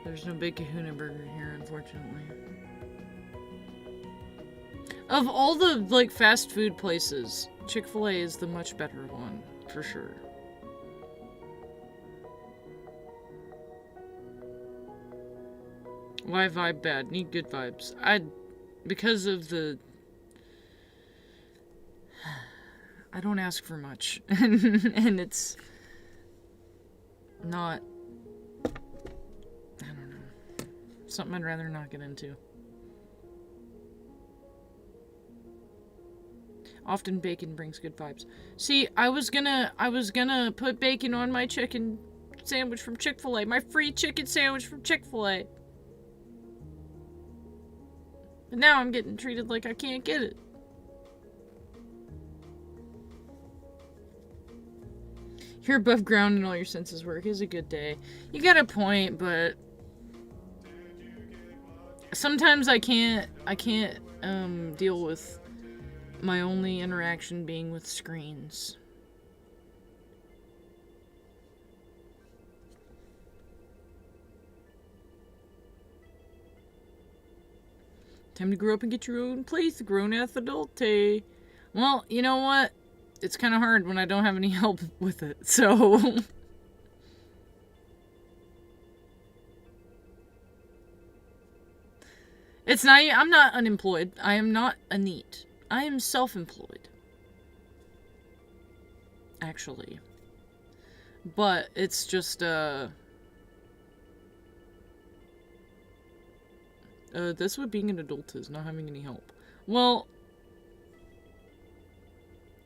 There's no Big Kahuna Burger here, unfortunately. Of all the, like, fast food places, Chick-fil-A is the much better one, for sure. Why vibe bad? Need good vibes. Because of the... I don't ask for much. And it's... not... I don't know. Something I'd rather not get into. Often bacon brings good vibes. See, I was gonna put bacon on my chicken sandwich from Chick-fil-A. My free chicken sandwich from Chick-fil-A. But now I'm getting treated like I can't get it. You're above ground and all your senses work. Is a good day. You got a point, but sometimes I can't deal with my only interaction being with screens. Time to grow up and get your own place, grown-ass adult-ay. Well, you know what? It's kind of hard when I don't have any help with it, so... It's not... I'm not unemployed. I am not a NEET. I am self-employed. Actually. But it's just, that's what being an adult is, not having any help. Well,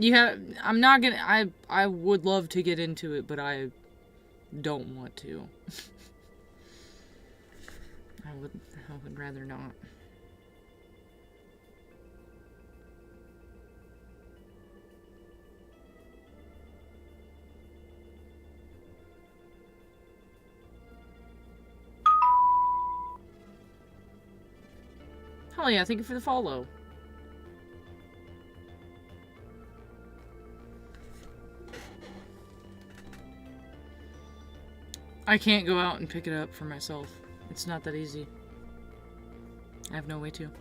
I'm not gonna, I would love to get into it, but I don't want to. I would rather not. Hell yeah, thank you for the follow. I can't go out and pick it up for myself. It's not that easy. I have no way to.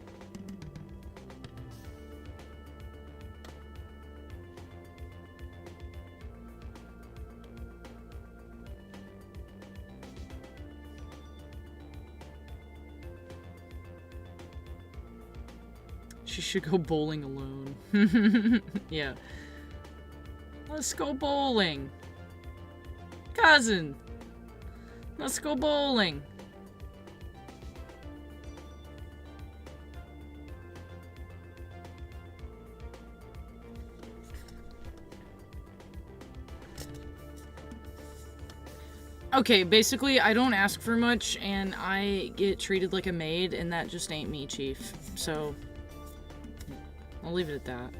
She should go bowling alone. Yeah. Let's go bowling. Cousin. Let's go bowling. Okay, basically, I don't ask for much, and I get treated like a maid, and that just ain't me, Chief. So... I'll leave it at that.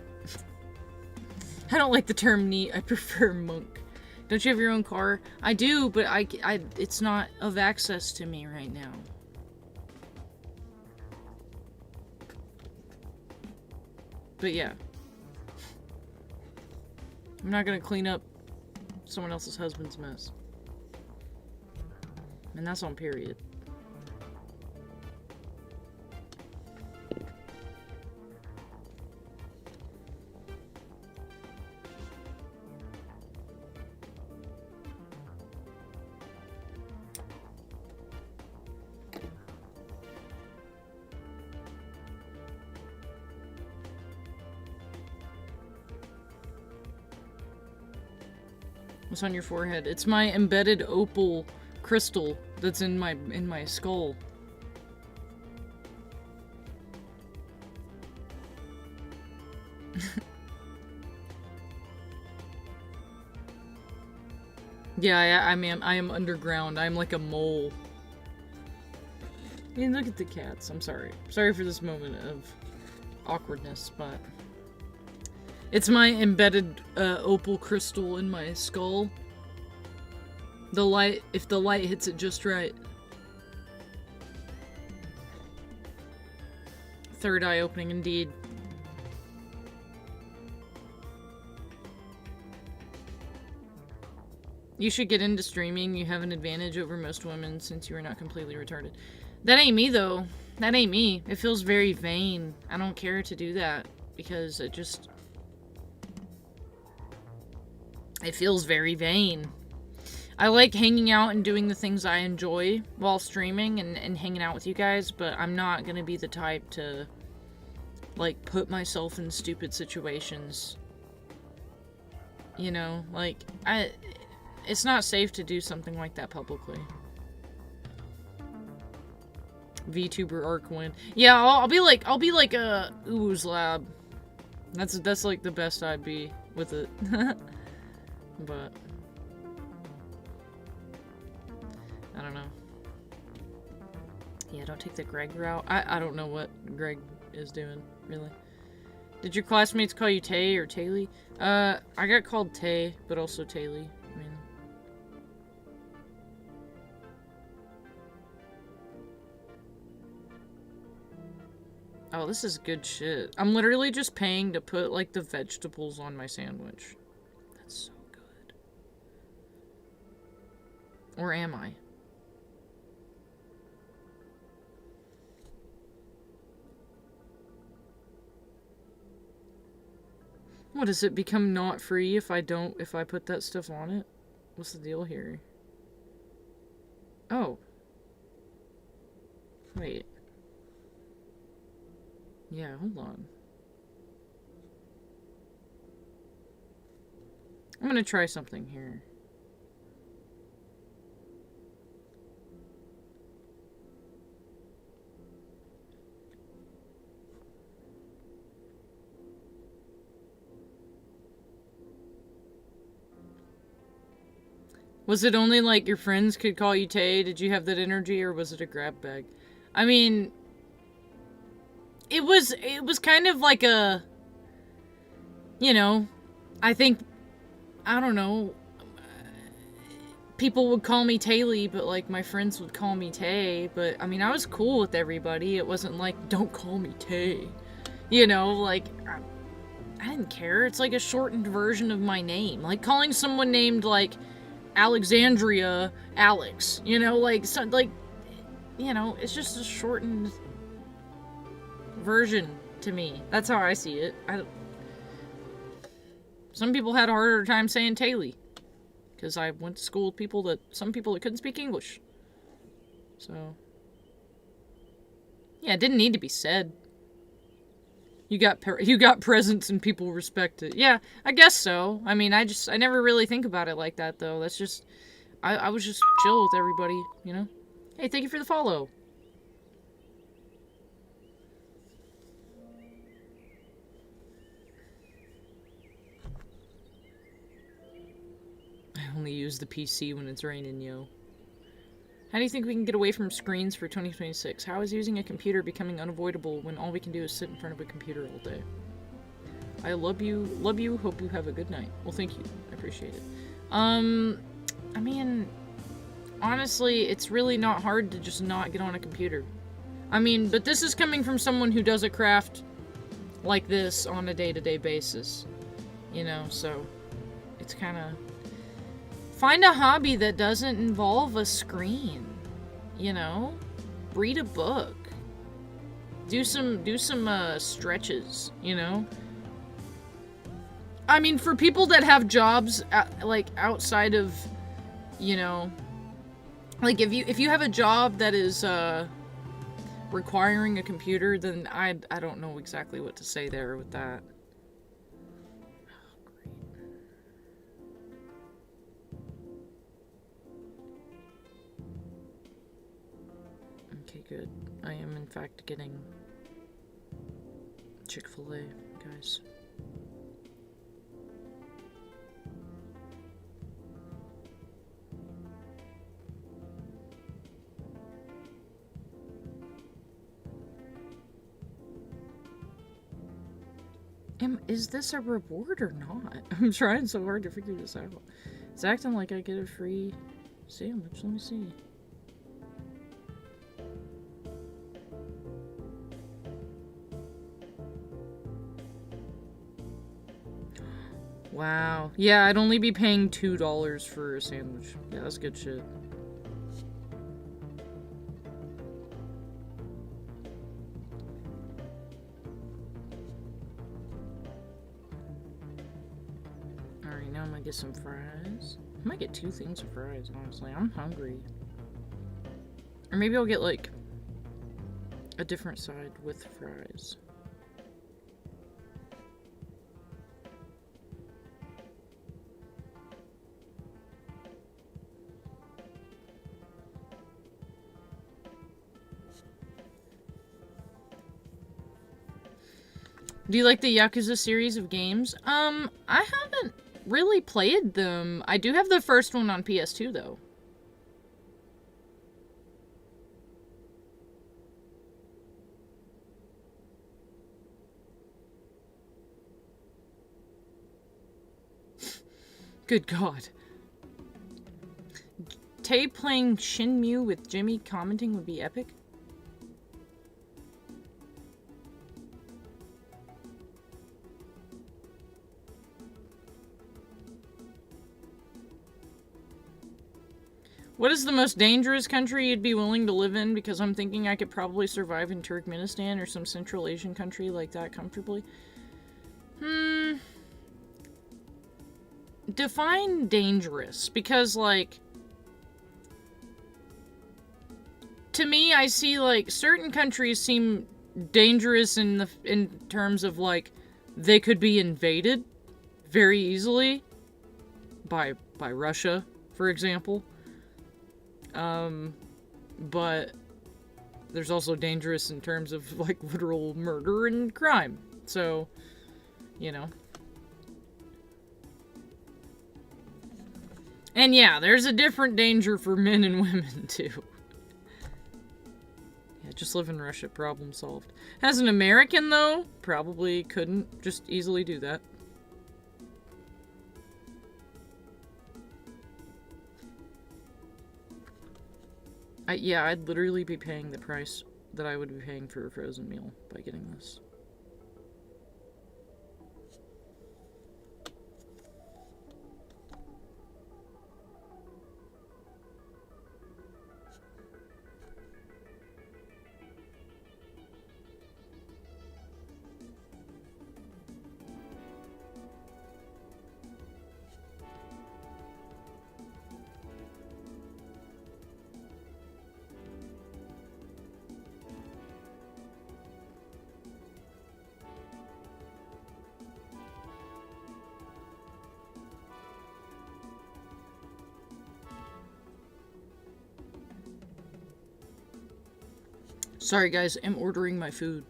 I don't like the term neat. I prefer monk. Don't you have your own car? I do, but it's not of access to me right now. But yeah. I'm not gonna clean up someone else's husband's mess. And that's on period. What's on your forehead? It's my embedded opal crystal that's in my skull. Yeah, I am underground. I'm like a mole. I mean, look at the cats. I'm sorry. Sorry for this moment of awkwardness, but it's my embedded opal crystal in my skull. If the light hits it just right. Third eye opening indeed. You should get into streaming. You have an advantage over most women since you are not completely retarded. That ain't me, though. That ain't me. It feels very vain. I don't care to do that because it just... It feels very vain. I like hanging out and doing the things I enjoy while streaming and hanging out with you guys, but I'm not gonna be the type to, like, put myself in stupid situations. You know, like, it's not safe to do something like that publicly. VTuber arc win. Yeah, I'll be like a Ooze Lab. That's like the best I'd be with it. But I don't know. Yeah, don't take the Greg route. I don't know what Greg is doing, really. Did your classmates call you Tay or Taylor? I got called Tay, but also Taylor. I mean, oh, this is good shit. I'm literally just paying to put, like, the vegetables on my sandwich. That's so good. Or am I? What, does it become not free if I put that stuff on it? What's the deal here? Oh. Wait. Yeah, hold on. I'm gonna try something here. Was it only like your friends could call you Tay? Did you have that energy, or was it a grab bag? I mean, it was kind of like a, you know, I think, I don't know, people would call me Taylor, but like my friends would call me Tay, but I mean, I was cool with everybody. It wasn't like, don't call me Tay, you know, like, I didn't care. It's like a shortened version of my name. Like calling someone named like Alexandria Alex, you know, like, so, like, you know, it's just a shortened version to me. That's how I see it. Some people had a harder time saying Taylor, because I went to school with some people that couldn't speak English. So, yeah, it didn't need to be said. You got presents and people respect it. Yeah, I guess so. I mean, I never really think about it like that, though. That's just, I was just chill with everybody, you know? Hey, thank you for the follow. I only use the PC when it's raining, yo. How do you think we can get away from screens for 2026? How is using a computer becoming unavoidable when all we can do is sit in front of a computer all day? I love you, hope you have a good night. Well, thank you, I appreciate it. I mean, honestly, it's really not hard to just not get on a computer. I mean, but this is coming from someone who does a craft like this on a day-to-day basis. You know, so it's kind of... Find a hobby that doesn't involve a screen, you know? Read a book. Do some stretches, you know? I mean, for people that have jobs, like, outside of, you know... Like, if you have a job that is, requiring a computer, then I don't know exactly what to say there with that. Good. I am, in fact, getting Chick-fil-A, guys. Is this a reward or not? I'm trying so hard to figure this out. It's acting like I get a free Sandwich, let me see. Wow. Yeah, I'd only be paying $2 for a sandwich. Yeah, that's good shit. Alright, now I'm gonna get some fries. I might get 2 things of fries, honestly. I'm hungry. Or maybe I'll get, like, a different side with fries. Do you like the Yakuza series of games? I haven't really played them. I do have the first one on PS2, though. Good God. Tay playing Shenmue with Jimmy commenting would be epic. What is the most dangerous country you'd be willing to live in? Because I'm thinking I could probably survive in Turkmenistan or some Central Asian country like that comfortably. Define dangerous. Because, like, to me, I see, like, certain countries seem dangerous in terms of, like, they could be invaded very easily by Russia, for example. But there's also dangerous in terms of, like, literal murder and crime. So, you know. And yeah, there's a different danger for men and women, too. Yeah, just live in Russia, problem solved. As an American, though, probably couldn't just easily do that. Yeah, I'd literally be paying the price that I would be paying for a frozen meal by getting this. Sorry guys, I'm ordering my food.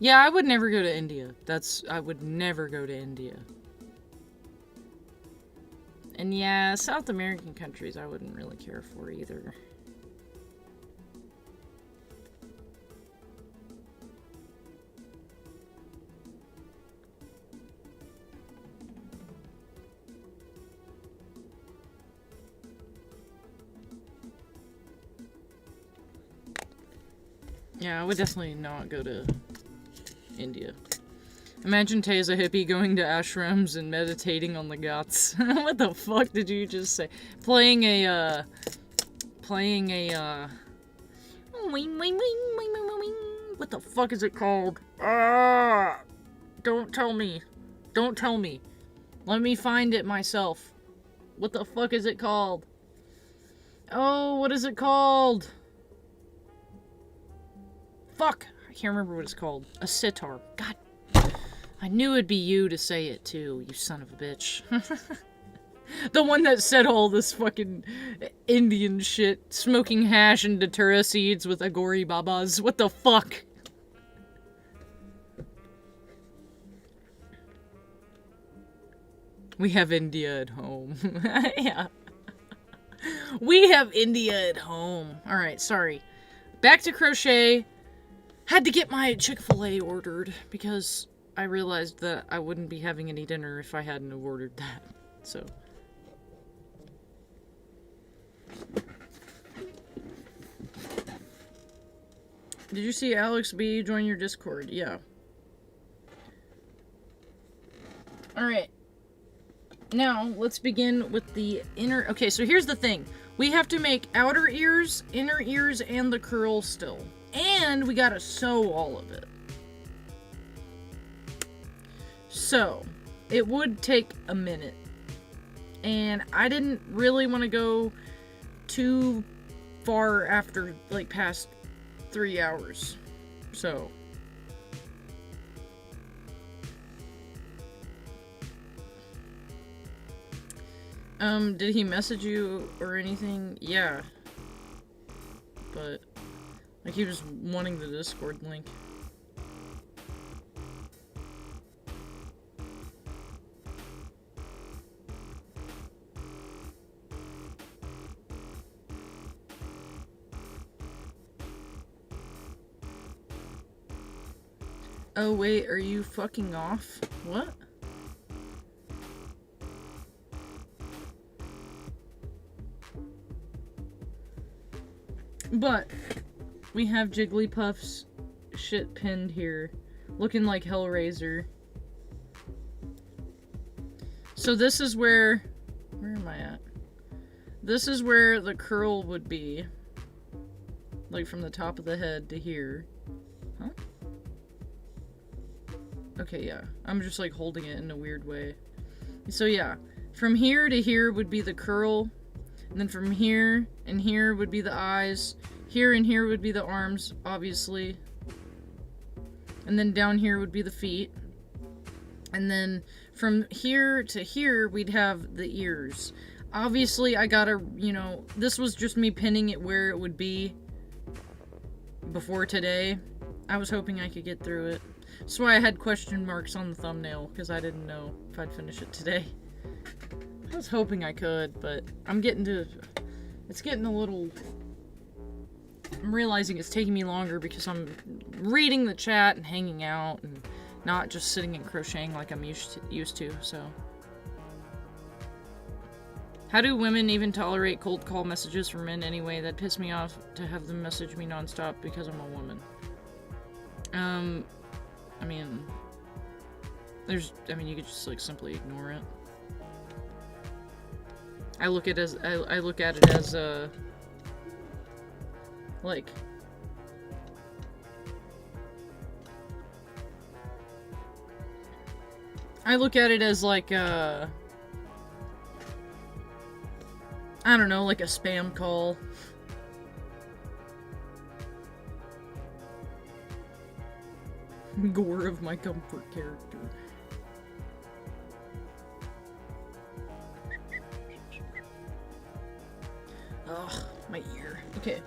Yeah, I would never go to India. I would never go to India. And yeah, South American countries I wouldn't really care for either. Yeah, I would definitely not go to India. Imagine Tay as a hippie going to ashrams and meditating on the gods. What the fuck did you just say? Playing a what the fuck is it called? Don't tell me. Don't tell me. Let me find it myself. What the fuck is it called? Oh, what is it called? Fuck! I can't remember what it's called. A sitar. God. I knew it'd be you to say it too, you son of a bitch. The one that said all this fucking Indian shit. Smoking hash and datura seeds with agori babas. What the fuck? We have India at home. Yeah. We have India at home. Alright, sorry. Back to crochet. Had to get my Chick-fil-A ordered because I realized that I wouldn't be having any dinner if I hadn't have ordered that. So. Did you see Alex B join your Discord? Yeah. Alright. Now, let's begin with the inner... Okay, so here's the thing. We have to make outer ears, inner ears, and the curl still. And we gotta sew all of it. So, it would take a minute. And I didn't really want to go too far after, like, past 3 hours. So... did he message you or anything? Yeah. But, like, he was wanting the Discord link. Oh, wait, are you fucking off? What? But, we have Jigglypuff's shit pinned here, looking like Hellraiser. So this is where am I at? This is where the curl would be. Like from the top of the head to here. Huh? Okay, yeah. I'm just like holding it in a weird way. So yeah, from here to here would be the curl. And then from here and here would be the eyes. Here and here would be the arms, obviously. And then down here would be the feet. And then from here to here, we'd have the ears. Obviously, I gotta, you know, this was just me pinning it where it would be before today. I was hoping I could get through it. That's why I had question marks on the thumbnail, because I didn't know if I'd finish it today. I was hoping I could, but I'm getting to... It's getting a little... I'm realizing it's taking me longer because I'm reading the chat and hanging out and not just sitting and crocheting like I'm used to, so... How do women even tolerate cold call messages from men anyway? That piss me off to have them message me nonstop because I'm a woman. I mean... you could just, like, simply ignore it. I look at it as, like... I look at it as, like, I don't know, like a spam call. Gore of my comfort character. Ugh, my ear. Okay.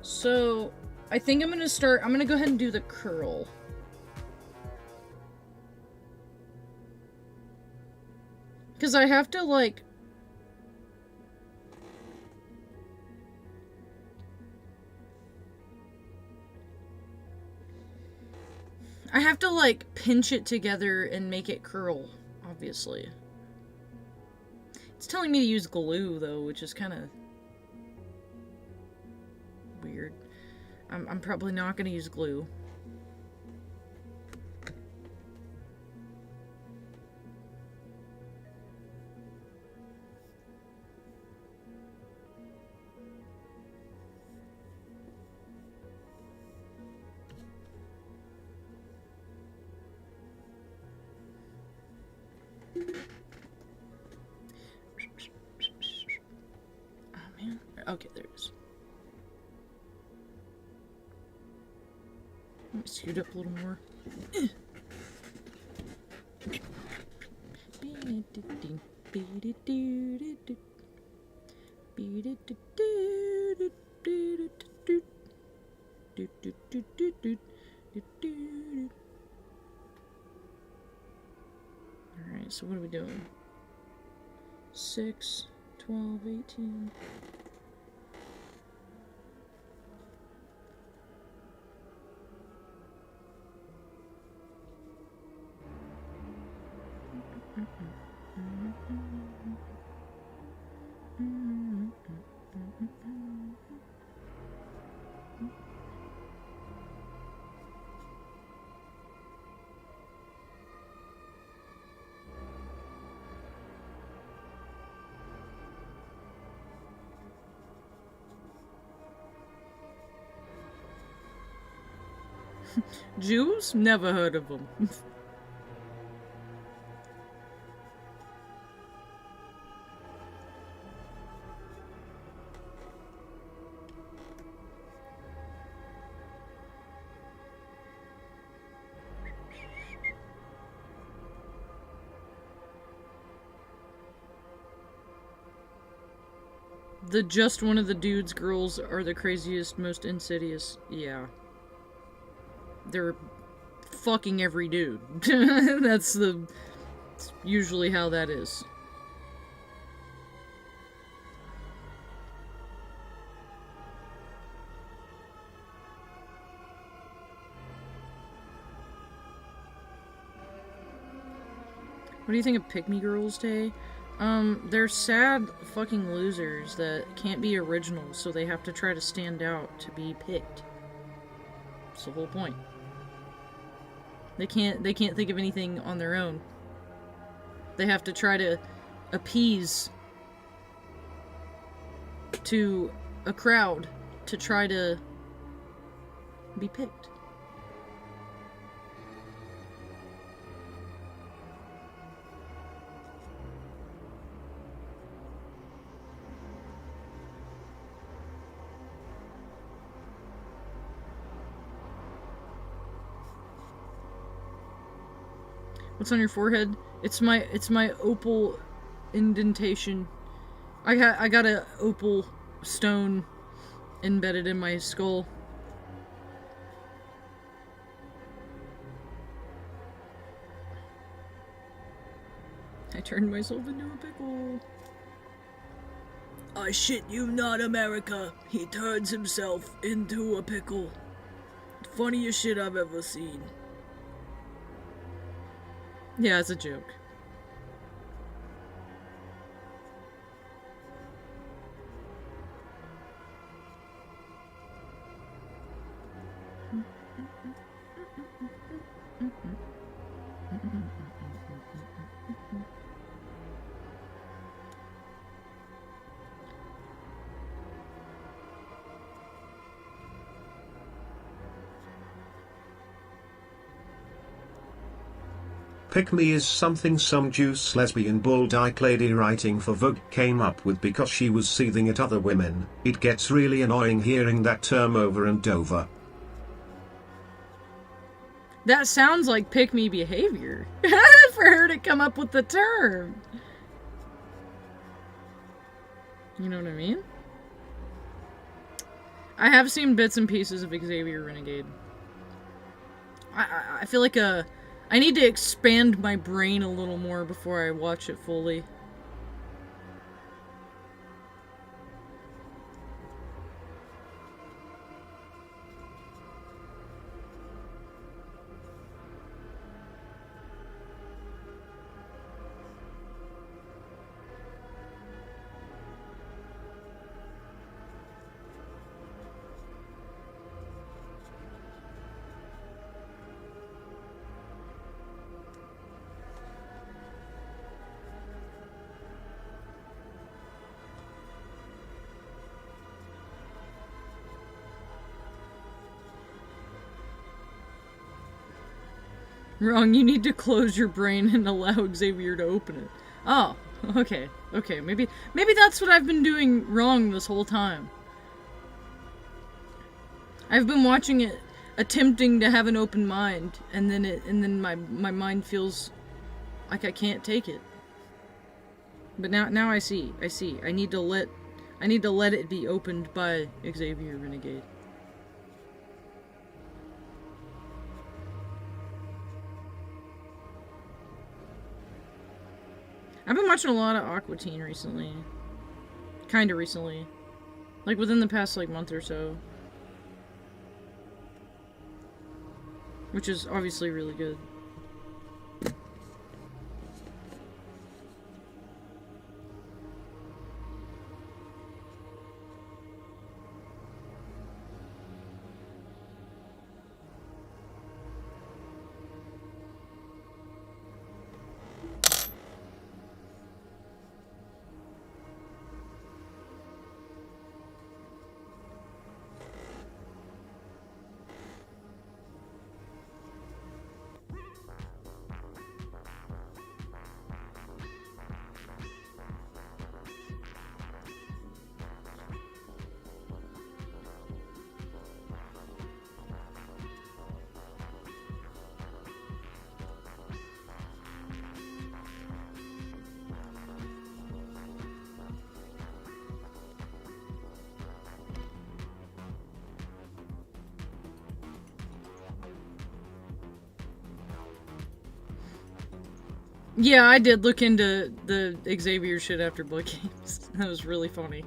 So, I think I'm gonna go ahead and do the curl. Because I have to, like... I have to, like, pinch it together and make it curl, obviously. It's telling me to use glue, though, which is kind of weird. I'm probably not going to use glue. Okay, there it is. Let me scoot up a little more. Alright, so what are we doing? 6, 12, 18... Jews? Never heard of them. The just one of the dude's girls are the craziest, most insidious. Yeah. They're fucking every dude. That's usually how that is. What do you think of Pick Me Girls Day? They're sad fucking losers that can't be original, so they have to try to stand out to be picked. That's the whole point. They can't think of anything on their own. They have to try to appease to a crowd to try to be picked. What's on your forehead? It's my opal indentation. I got a opal stone embedded in my skull. I turned myself into a pickle. I shit you not, America. He turns himself into a pickle. Funniest shit I've ever seen. Yeah, it's a joke. Pick me is something some juice lesbian bull dyke lady writing for Vogue came up with because she was seething at other women. It gets really annoying hearing that term over and over. That sounds like pick me behavior for her to come up with the term. You know what I mean? I have seen bits and pieces of Xavier Renegade. I feel like I need to expand my brain a little more before I watch it fully. Wrong, you need to close your brain and allow Xavier to open it. Oh, okay, okay, maybe that's what I've been doing wrong this whole time. I've been watching it, attempting to have an open mind, and then my mind feels like I can't take it. But now I see. I need to let it be opened by Xavier Renegade. I've been watching a lot of Aqua Teen recently. Kinda recently. Like within the past month or so. Which is obviously really good. Yeah, I did look into the Xavier shit after Blood Games. That was really funny.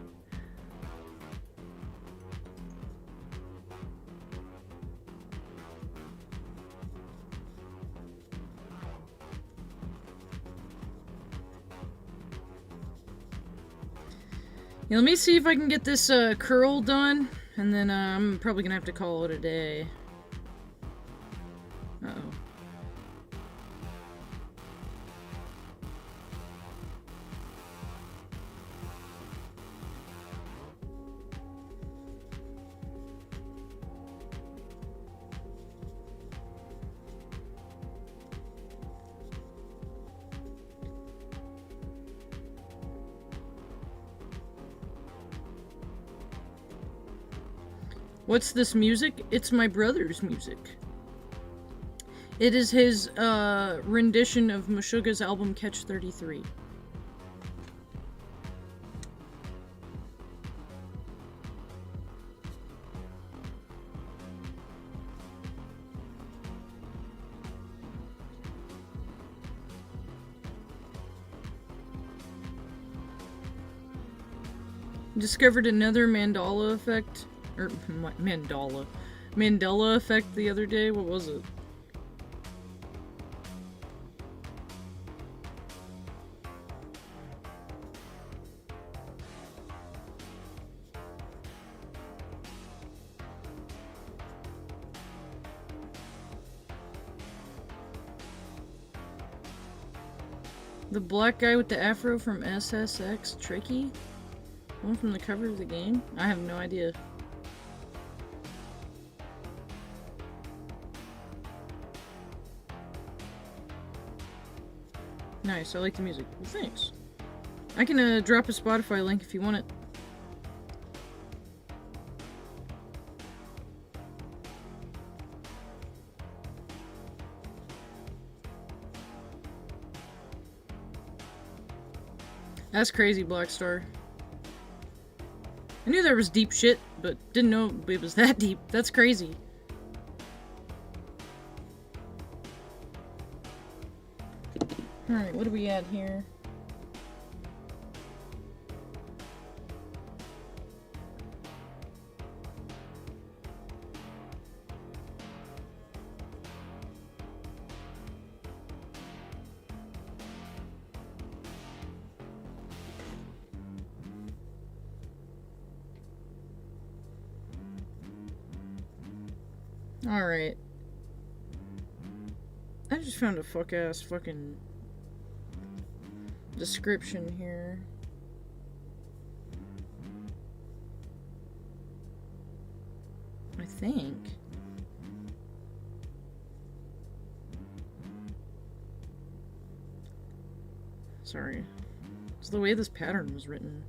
Yeah, let me see if I can get this curl done, and then I'm probably gonna have to call it a day. Uh-oh. What's this music? It's my brother's music. It is his rendition of Meshuggah's album Catch 33. Discovered another mandala effect. Or Mandela effect the other day. What was it? The black guy with the afro from SSX Tricky? One from the cover of the game? I have no idea. Nice, I like the music. Well, thanks. I can drop a Spotify link if you want it. That's crazy, Blackstar. I knew there was deep shit, but didn't know it was that deep. That's crazy. Alright, what do we add here? Alright. I just found a fuck-ass fucking description here. I think. Sorry. It's the way this pattern was written.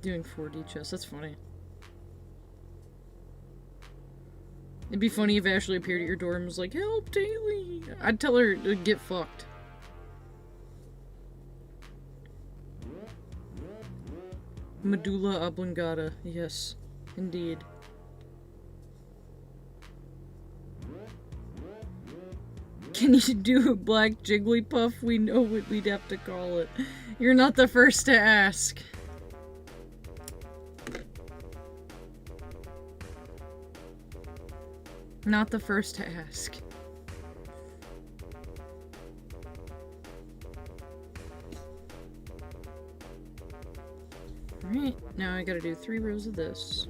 Doing 4D chess, that's funny. It'd be funny if Ashley appeared at your door and was like, "Help, Daily!" I'd tell her to get fucked. Medulla oblongata, yes, indeed. Can you do a black Jigglypuff? We know what we'd have to call it. You're not the first to ask. Not the first to ask. Alright, now I gotta do 3 rows of this.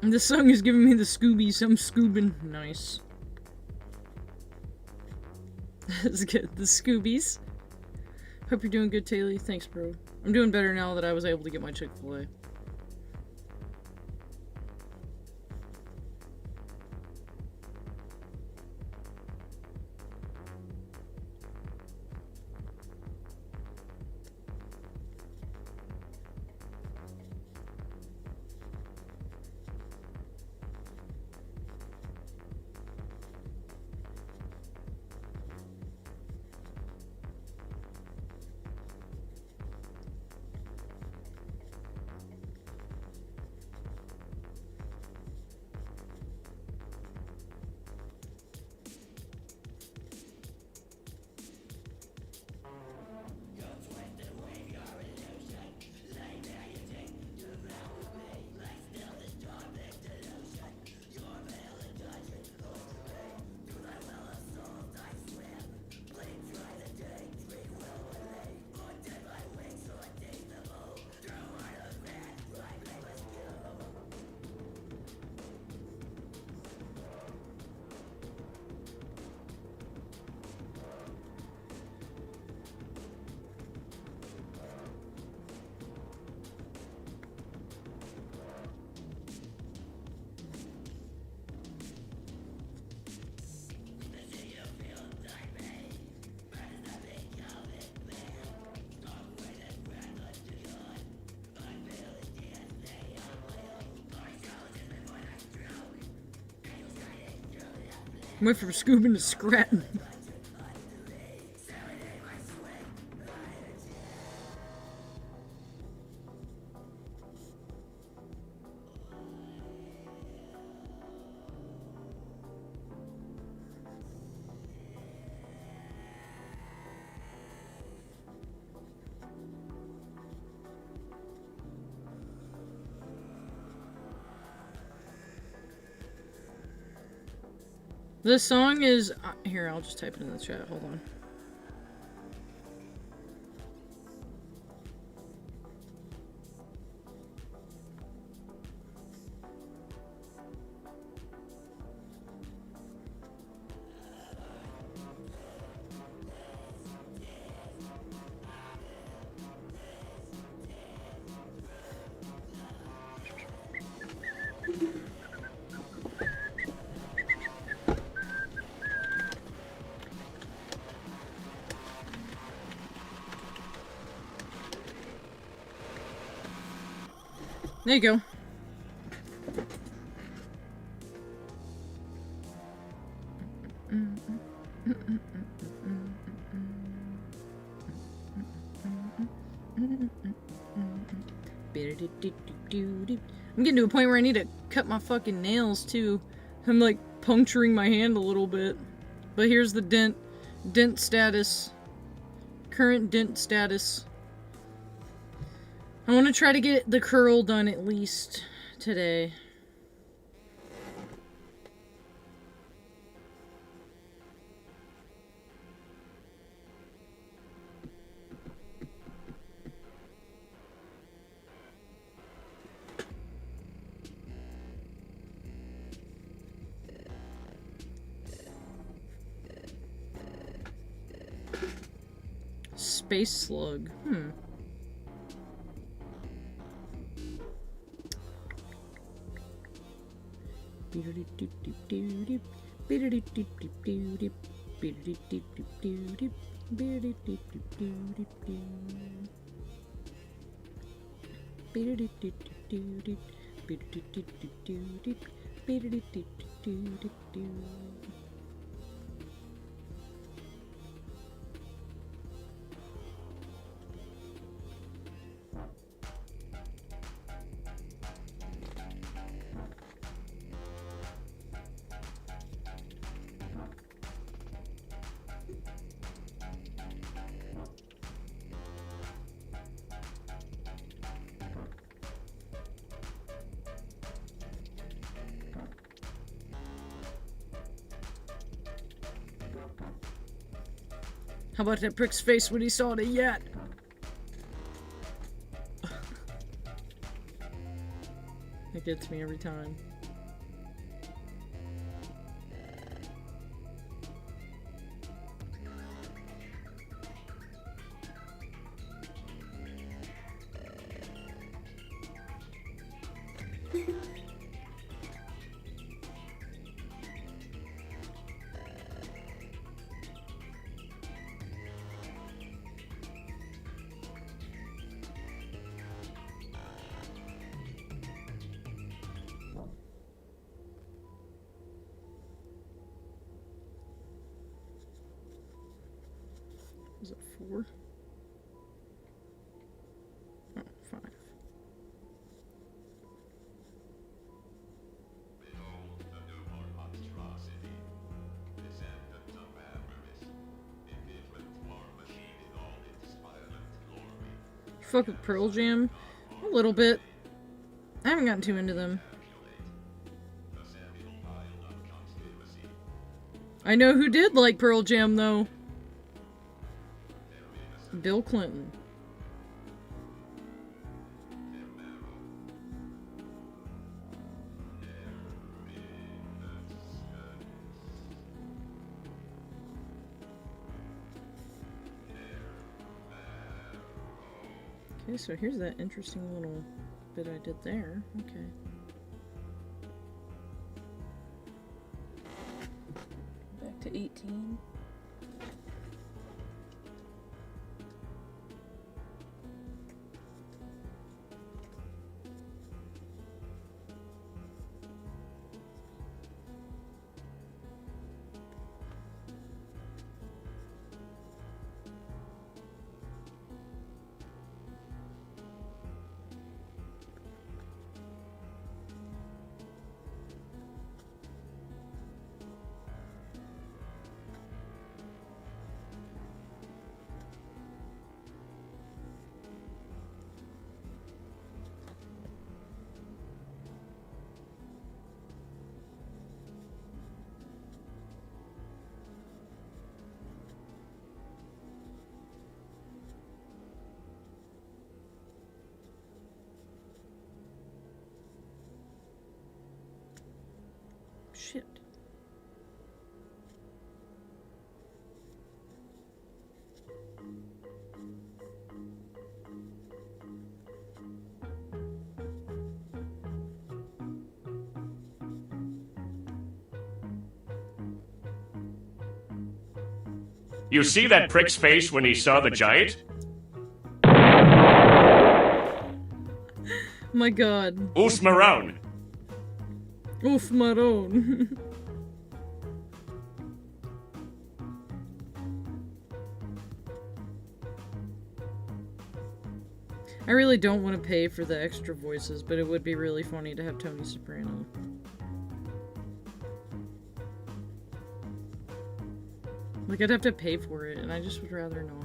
And this song is giving me the Scoobies. I'm scoobing. Nice. That's good. The Scoobies. Hope you're doing good, Taylor. Thanks, bro. I'm doing better now that I was able to get my Chick-fil-A. Went from scoobing to scratting. This song is... here, I'll just type it in the chat. Hold on. There you go. I'm getting to a point where I need to cut my fucking nails too. I'm like puncturing my hand a little bit. But here's the dent status. Current dent status. I want to try to get the curl done at least today. Space slug. How about that prick's face when he saw the yet? It gets me every time. Is it 4? Oh, 5. Fuck with Pearl Jam? A little bit. I haven't gotten too into them. I know who did like Pearl Jam, though. Bill Clinton. Okay, so here's that interesting little bit I did there. Okay. Back to 18. Shit. You see that prick's face when he saw the giant? My god. Oos Marone. Oof, Maroon. I really don't want to pay for the extra voices, but it would be really funny to have Tony Soprano. Like, I'd have to pay for it, and I just would rather not.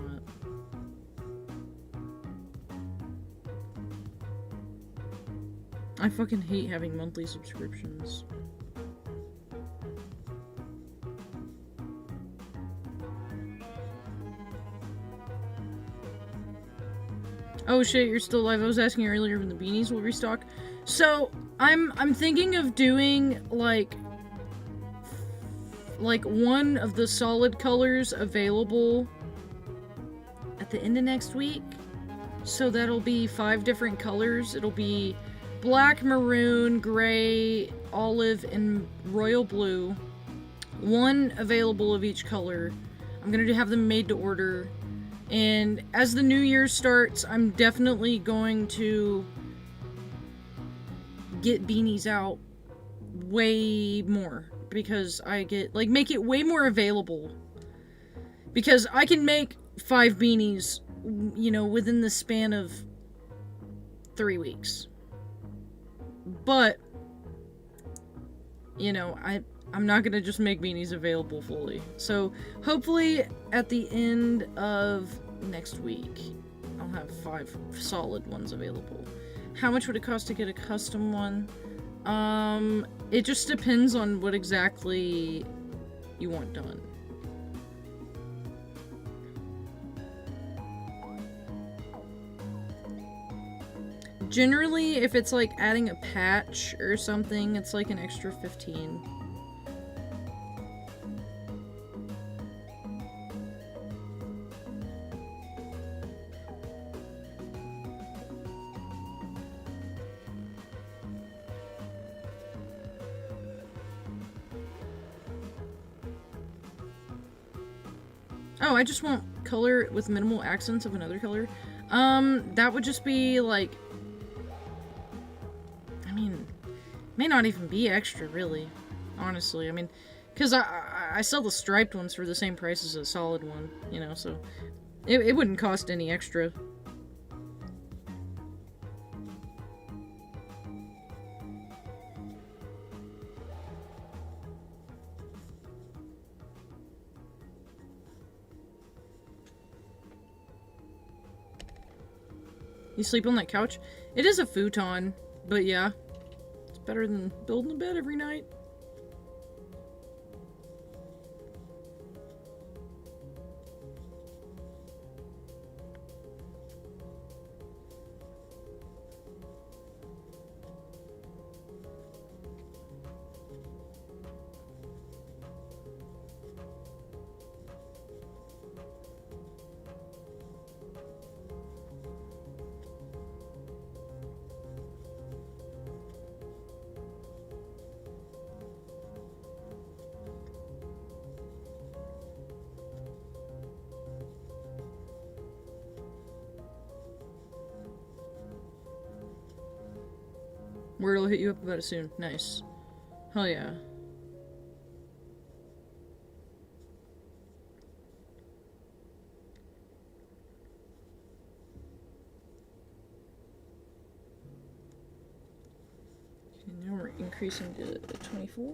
I fucking hate having monthly subscriptions. Oh shit, you're still live. I was asking earlier when the beanies will restock. So, I'm thinking of doing, like one of the solid colors available at the end of next week. So that'll be 5 different colors. It'll be black, maroon, gray, olive, and royal blue. 1 available of each color. I'm gonna have them made to order. And as the new year starts, I'm definitely going to get beanies out way more. Because I get, like, make it way more available. Because I can make 5 beanies, you know, within the span of 3 weeks. But, you know, I'm not gonna just make beanies available fully. So, hopefully, at the end of next week, I'll have 5 solid ones available. How much would it cost to get a custom one? It just depends on what exactly you want done. Generally, if it's like adding a patch or something, it's like an extra 15. Oh, I just want color with minimal accents of another color. That would just be like... I mean, may not even be extra, really. Honestly, I mean, because I sell the striped ones for the same price as a solid one, you know, so... It wouldn't cost any extra. You sleep on that couch? It is a futon, but yeah. It's better than building a bed every night. Word will hit you up about it soon. Nice. Hell yeah. Okay, now we're increasing to 24.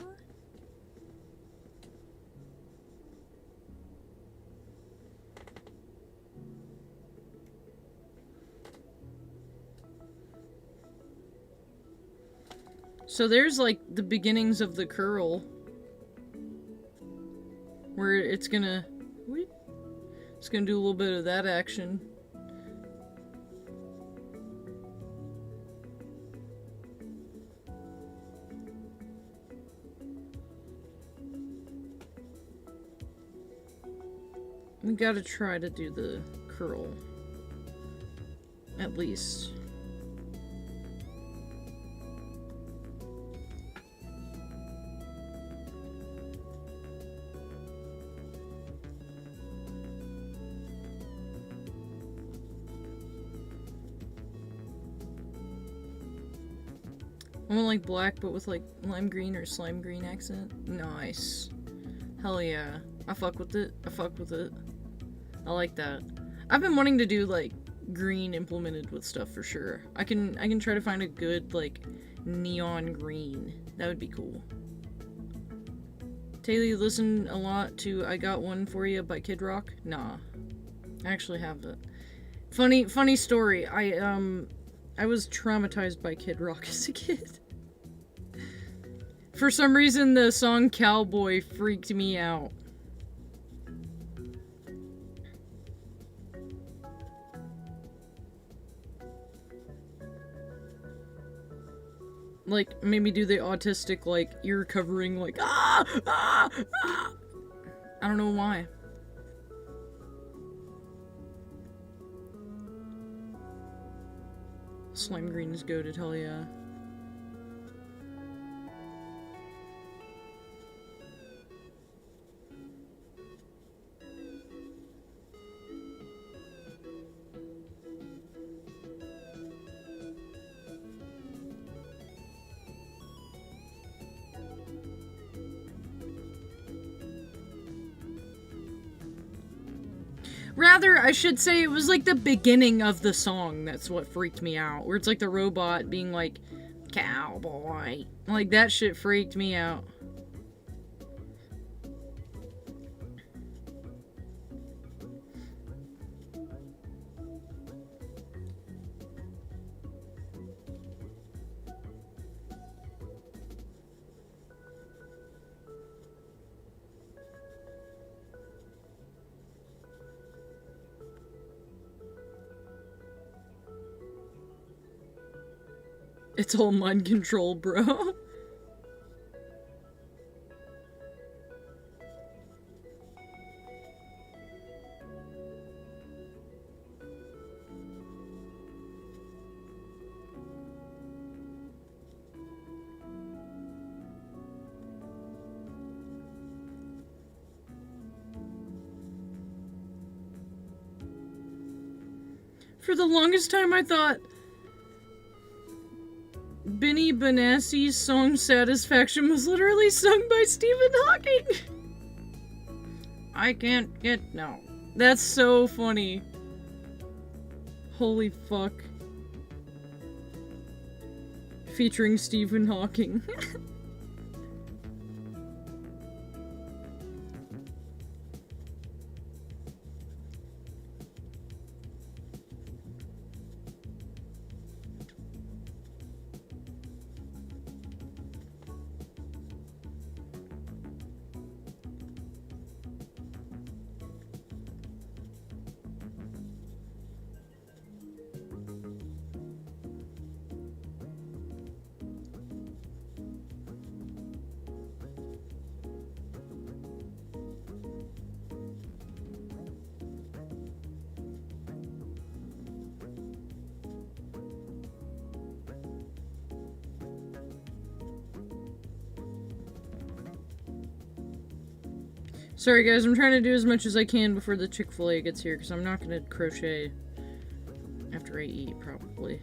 So there's like the beginnings of the curl where it's gonna do a little bit of that action. We gotta try to do the curl at least. I want like black, but with like lime green or slime green accent. Nice. Hell yeah. I fuck with it. I fuck with it. I like that. I've been wanting to do like green implemented with stuff for sure. I can try to find a good like neon green. That would be cool. Taylor, you listen a lot to I Got One For You by Kid Rock? Nah. I actually haven't. Funny story. I was traumatized by Kid Rock as a kid. For some reason, the song Cowboy freaked me out. Like, made me do the autistic, like, ear covering, like, ah! Ah! Ah! I don't know why. Slime green is goated, hell yeah. Rather, I should say it was like the beginning of the song that's what freaked me out. Where it's like the robot being like, cowboy. Like, that shit freaked me out. It's all mind control, bro. For the longest time, I thought Benny Benassi's song Satisfaction was literally sung by Stephen Hawking. I can't get... No. That's so funny. Holy fuck. Featuring Stephen Hawking. Sorry guys, I'm trying to do as much as I can before the Chick-fil-A gets here, because I'm not going to crochet after I eat, probably.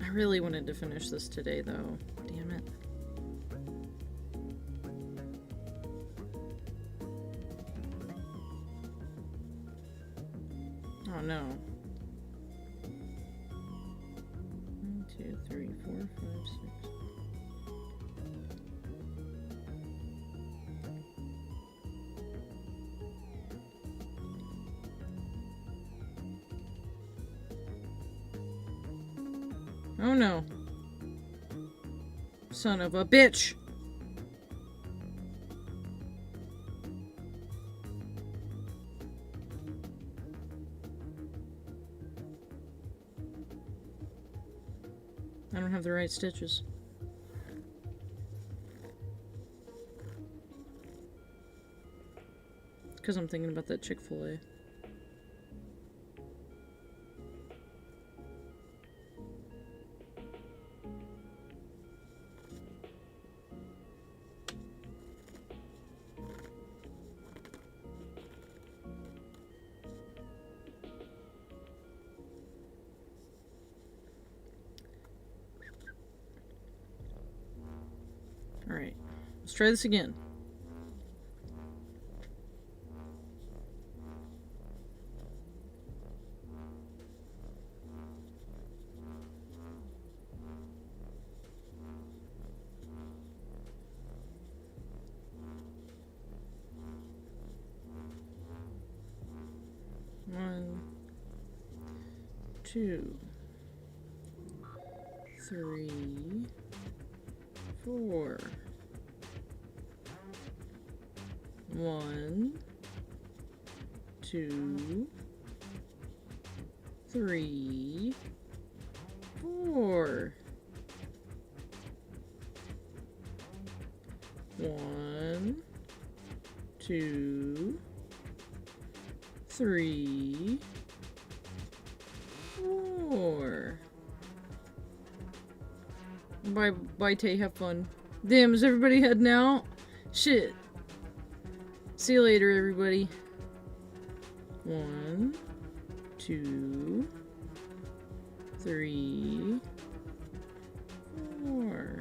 I really wanted to finish this today, though. Damn it. Oh no. 1, 2, 3, 4, 5, 6. Oh no. Son of a bitch! I don't have the right stitches. Because I'm thinking about that Chick-fil-A. Alright, let's try this again. One, 2, 3, 4. 1, 2, 3, 4. 1, 2, 3, 4. Bye, Tay. Have fun. Damn, is everybody heading out? Shit. See you later, everybody. 1, 2, 3, 4.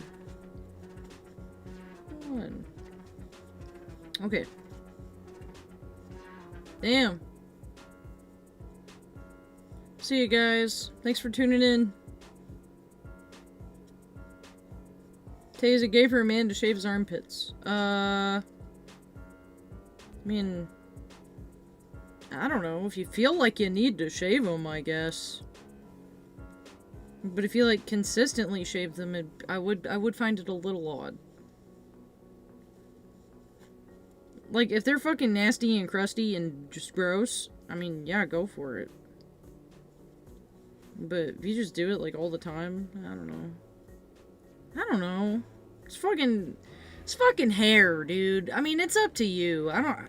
1. Okay. Damn. See you guys. Thanks for tuning in. Tay, is it gay for a man to shave his armpits? I mean, I don't know. If you feel like you need to shave them, I guess. But if you like consistently shave them, I would find it a little odd. Like, if they're fucking nasty and crusty and just gross, I mean, yeah, go for it. But if you just do it, like, all the time, I don't know. I don't know. It's fucking hair, dude. I mean, it's up to you. I don't...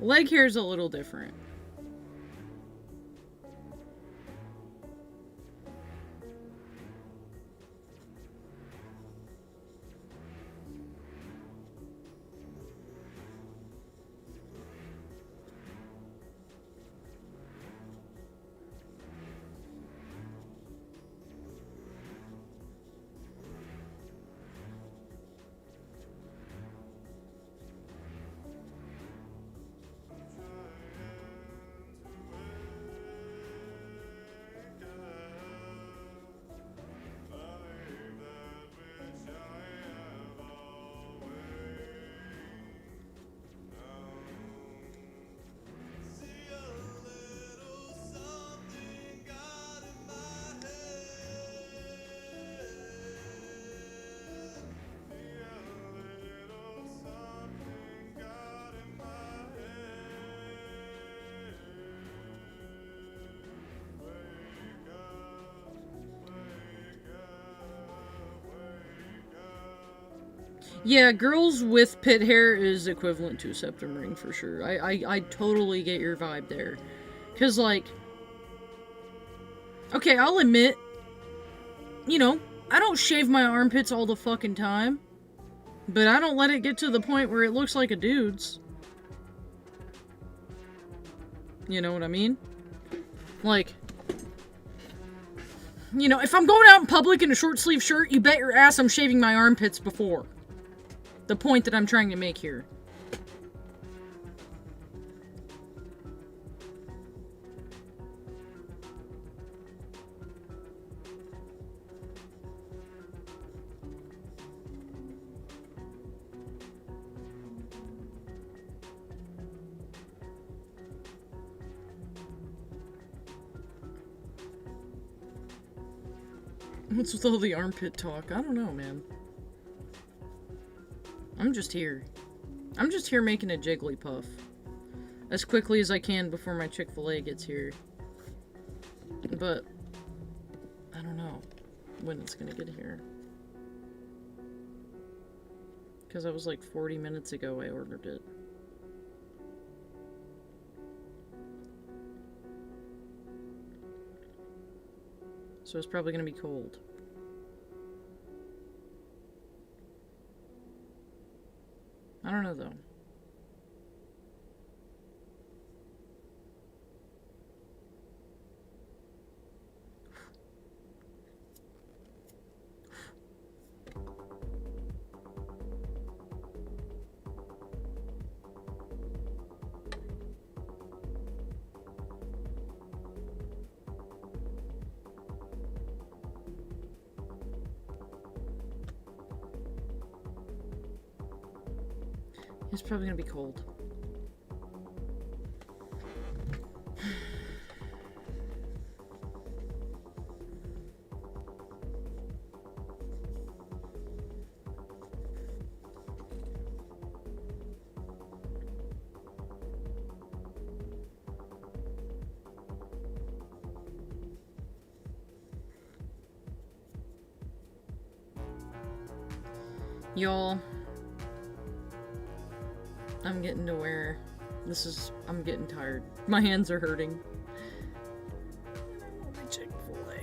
Leg hair is a little different. Yeah, girls with pit hair is equivalent to a septum ring for sure. I totally get your vibe there. Because, like, okay, I'll admit, you know, I don't shave my armpits all the fucking time. But I don't let it get to the point where it looks like a dude's. You know what I mean? Like, you know, if I'm going out in public in a short sleeve shirt, you bet your ass I'm shaving my armpits before. The point that I'm trying to make here. What's with all the armpit talk? I don't know, man. I'm just here. I'm just here making a Jigglypuff. As quickly as I can before my Chick-fil-A gets here. But, I don't know when it's gonna get here. Because that was like 40 minutes ago I ordered it. So it's probably gonna be cold. I don't know though. It's probably gonna be cold. Y'all, I'm getting to where I'm getting tired. My hands are hurting. I want my Chick-fil-A.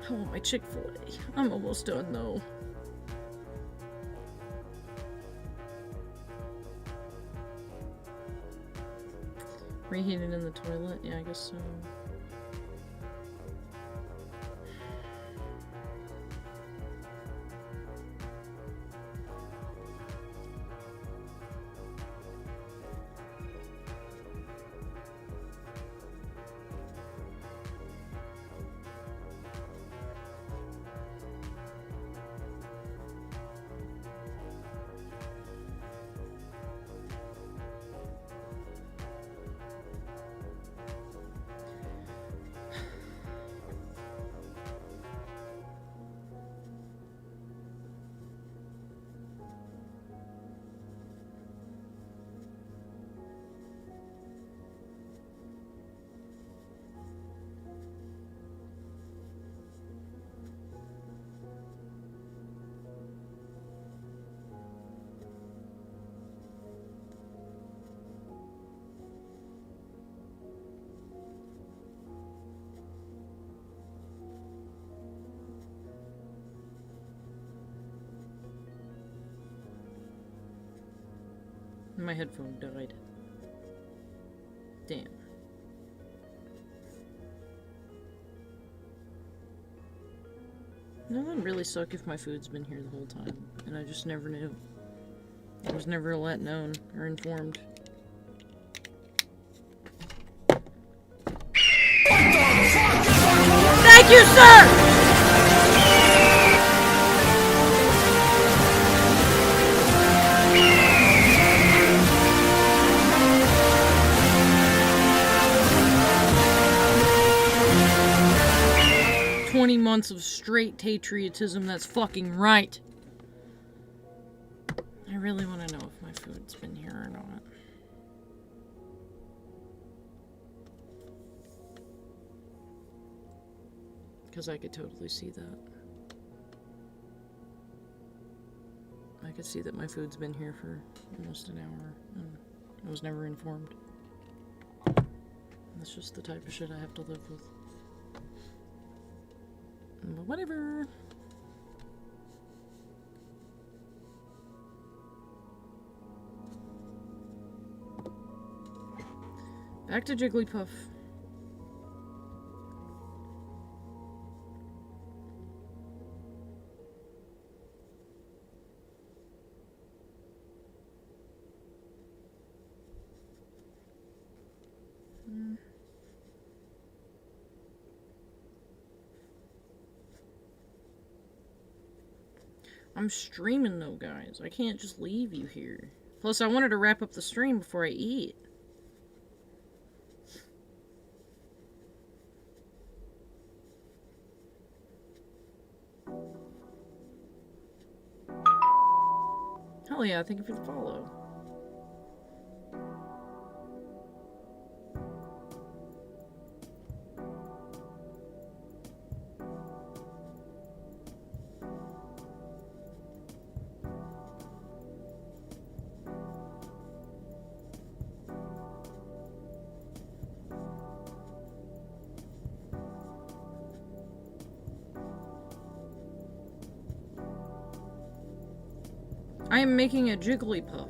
I want my Chick-fil-A. I'm almost done though. Reheat it in the toilet? Yeah, I guess so. My headphone died. Damn. No, it wouldn't really suck if my food's been here the whole time, and I just never knew. I was never let known or informed. Thank you, sir! 20 months of straight patriotism, that's fucking right. I really want to know if my food's been here or not. Because I could totally see that. could see that my food's been here for almost an hour, and I was never informed. That's just the type of shit I have to live with. But whatever. Back to Jigglypuff. I'm streaming though, guys. I can't just leave you here. Plus, I wanted to wrap up the stream before I eat. Hell yeah, thank you for the follow. I am making a Jigglypuff.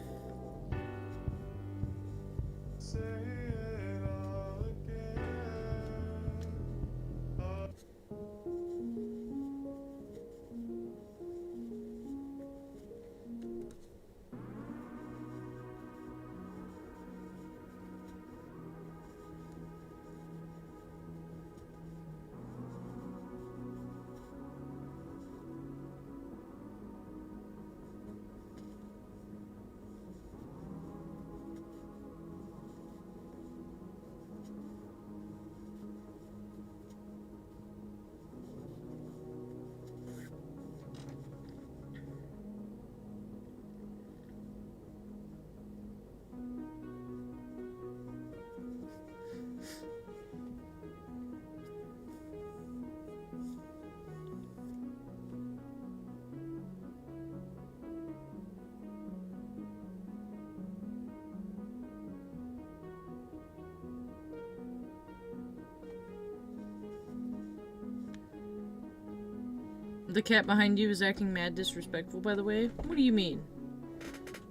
The cat behind you is acting mad disrespectful, by the way. What do you mean?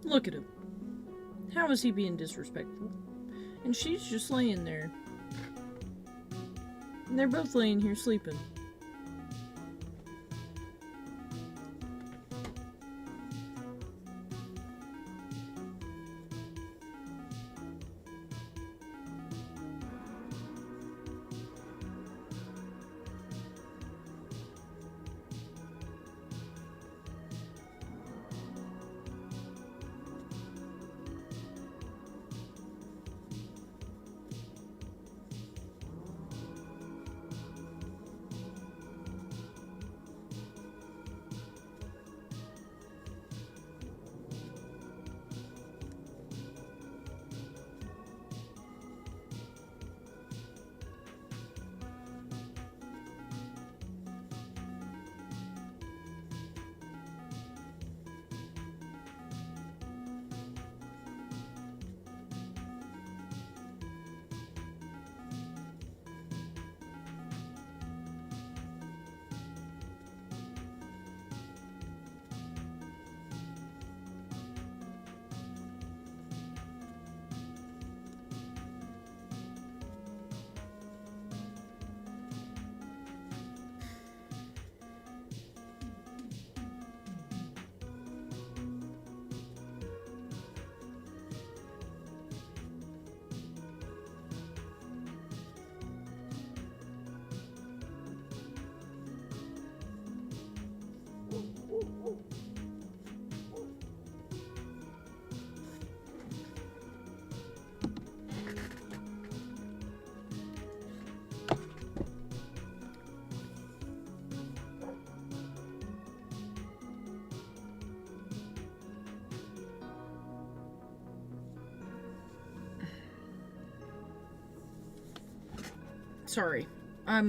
Look at him. How is he being disrespectful? And she's just laying there. And they're both laying here sleeping. Sorry. I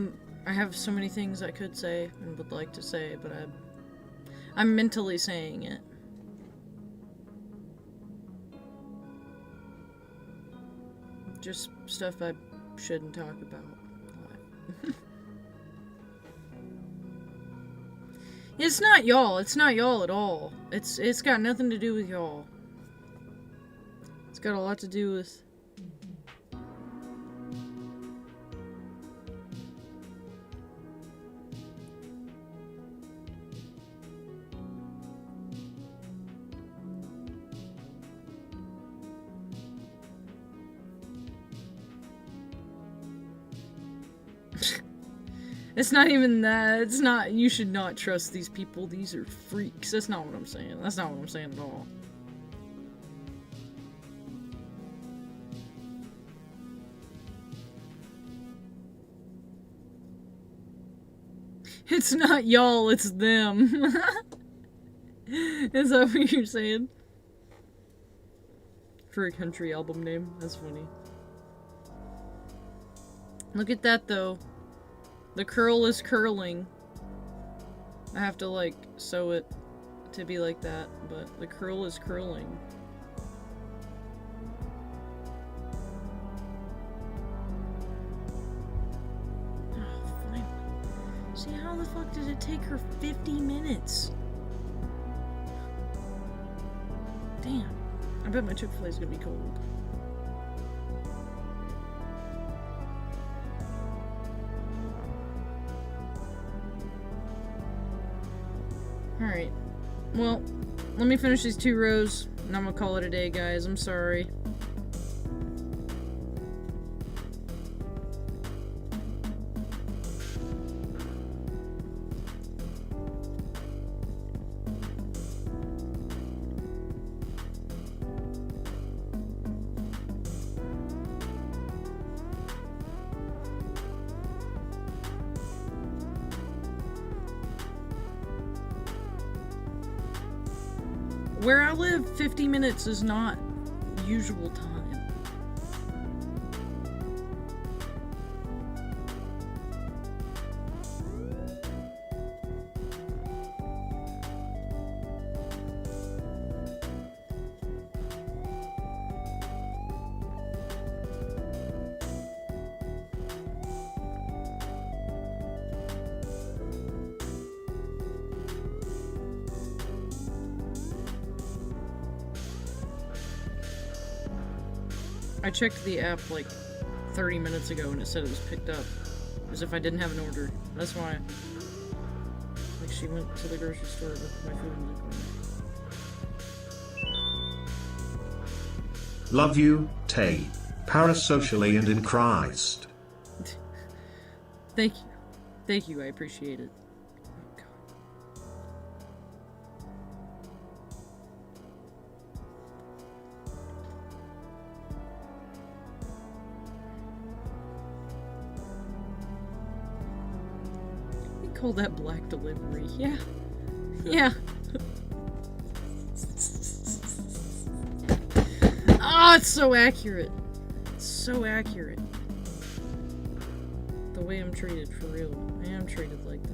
have so many things I could say and would like to say, but I'm mentally saying it. just stuff I shouldn't talk about. It's not y'all. It's not y'all at all. It's got nothing to do with y'all. It's got a lot to do with... It's not even that. It's not, you should not trust these people. These are freaks. That's not what I'm saying. That's not what I'm saying at all. It's not y'all, it's them. Is that what you're saying? For a country album name. That's funny. Look at that, though. The curl is curling. I have to, like, sew it to be like that, but the curl is curling. Oh, fine. See, how the fuck did it take her 50 minutes? Damn. I bet my Chick-fil-A is gonna be cold. Alright. Well, let me finish these 2 rows, and I'm gonna call it a day, guys. I'm sorry. Where I live, 50 minutes is not usual time. I checked the app like 30 minutes ago and it said it was picked up. As if I didn't have an order. That's why. Like she went to the grocery store with my food in the corner. Love you, Tay. Parasocially and in Christ. Thank you. Thank you, I appreciate it. Oh, God. Call that black delivery. Yeah. Yeah. Ah, it's so accurate. It's so accurate. The way I'm treated, for real. I am treated like that.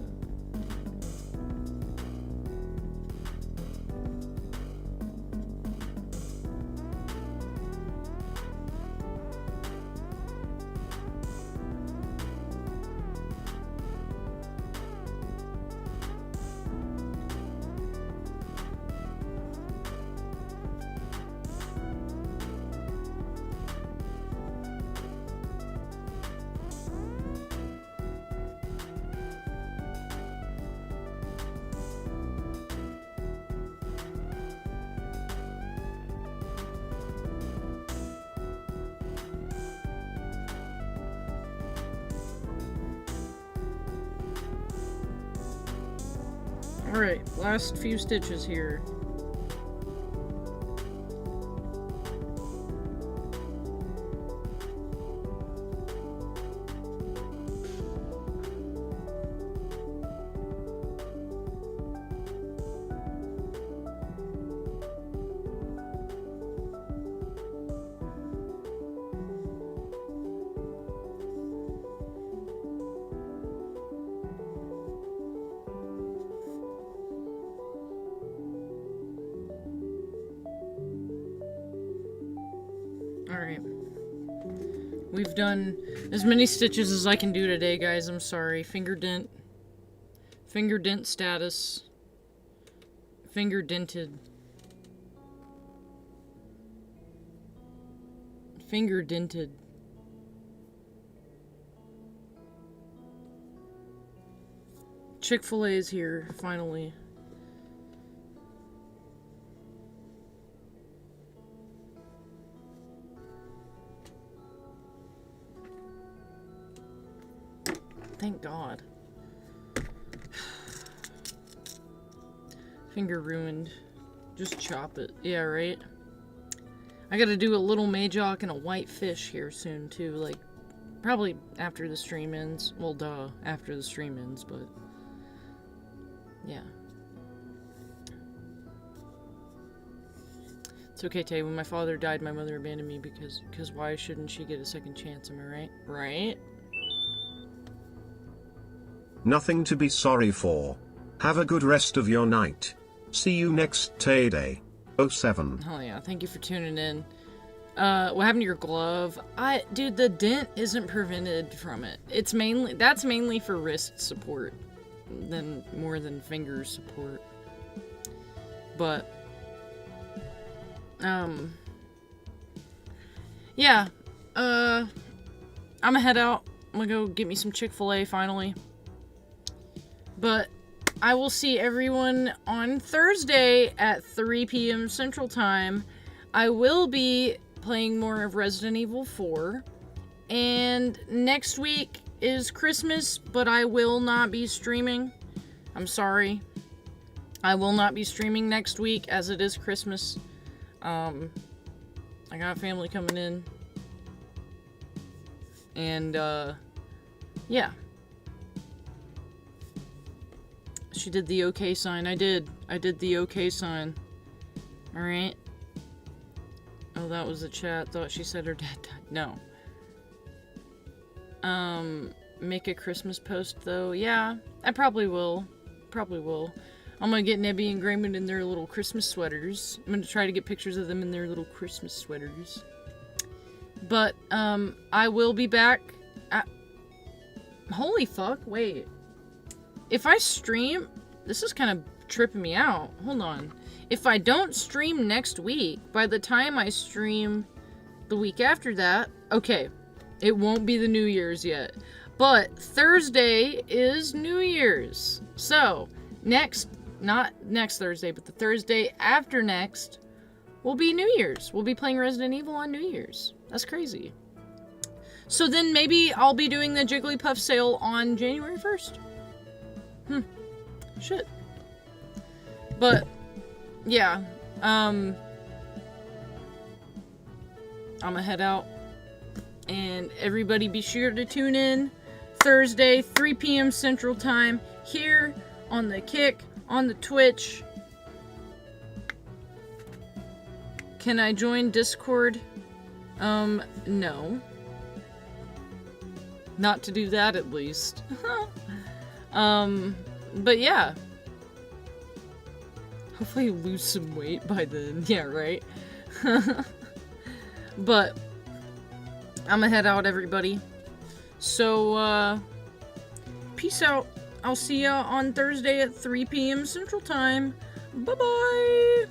Alright, last few stitches here. Alright. We've done as many stitches as I can do today, guys. I'm sorry. Finger dent. Finger dent status. Finger dented. Finger dented. Chick-fil-A is here, finally. Thank God. Finger ruined. Just chop it. Yeah, right? I gotta do a little Majock and a white fish here soon, too. Like, probably after the stream ends. Well, duh, after the stream ends, but... yeah. It's okay, Tay. When my father died, my mother abandoned me because why shouldn't she get a second chance? Am I right? Right? Nothing to be sorry for. Have a good rest of your night. See you next Tay Day. 07. Oh yeah, thank you for tuning in. What happened to your glove? Dude, the dent isn't prevented from it. That's mainly for wrist support. More than finger support. But yeah. I'm gonna head out. I'm gonna go get me some Chick-fil-A finally. But I will see everyone on Thursday at 3 p.m. Central Time. I will be playing more of Resident Evil 4. And next week is Christmas, but I will not be streaming. I'm sorry. I will not be streaming next week as it is Christmas. I got family coming in. And, yeah. She did the okay sign. I did the okay sign. Alright. Oh, that was the chat. Thought she said her dad died. No. Make a Christmas post, though. Yeah, I probably will. Probably will. I'm gonna get Nebby and Grayman in their little Christmas sweaters. I'm gonna try to get pictures of them in their little Christmas sweaters. But, I will be back. Holy fuck, wait. If I stream... This is kind of tripping me out. Hold on. If I don't stream next week, by the time I stream the week after that... Okay, it won't be the New Year's yet. But Thursday is New Year's. So, not next Thursday, but the Thursday after next will be New Year's. We'll be playing Resident Evil on New Year's. That's crazy. So then maybe I'll be doing the Jigglypuff sale on January 1st. Shit. But, yeah. I'm gonna head out. And everybody be sure to tune in Thursday, 3 p.m. Central Time, here on the Kick, on the Twitch. Can I join Discord? No. Not to do that, at least. But yeah. Hopefully lose some weight by then. Yeah, right? But I'm gonna head out, everybody. So, peace out. I'll see ya on Thursday at 3 p.m. Central Time. Bye-bye!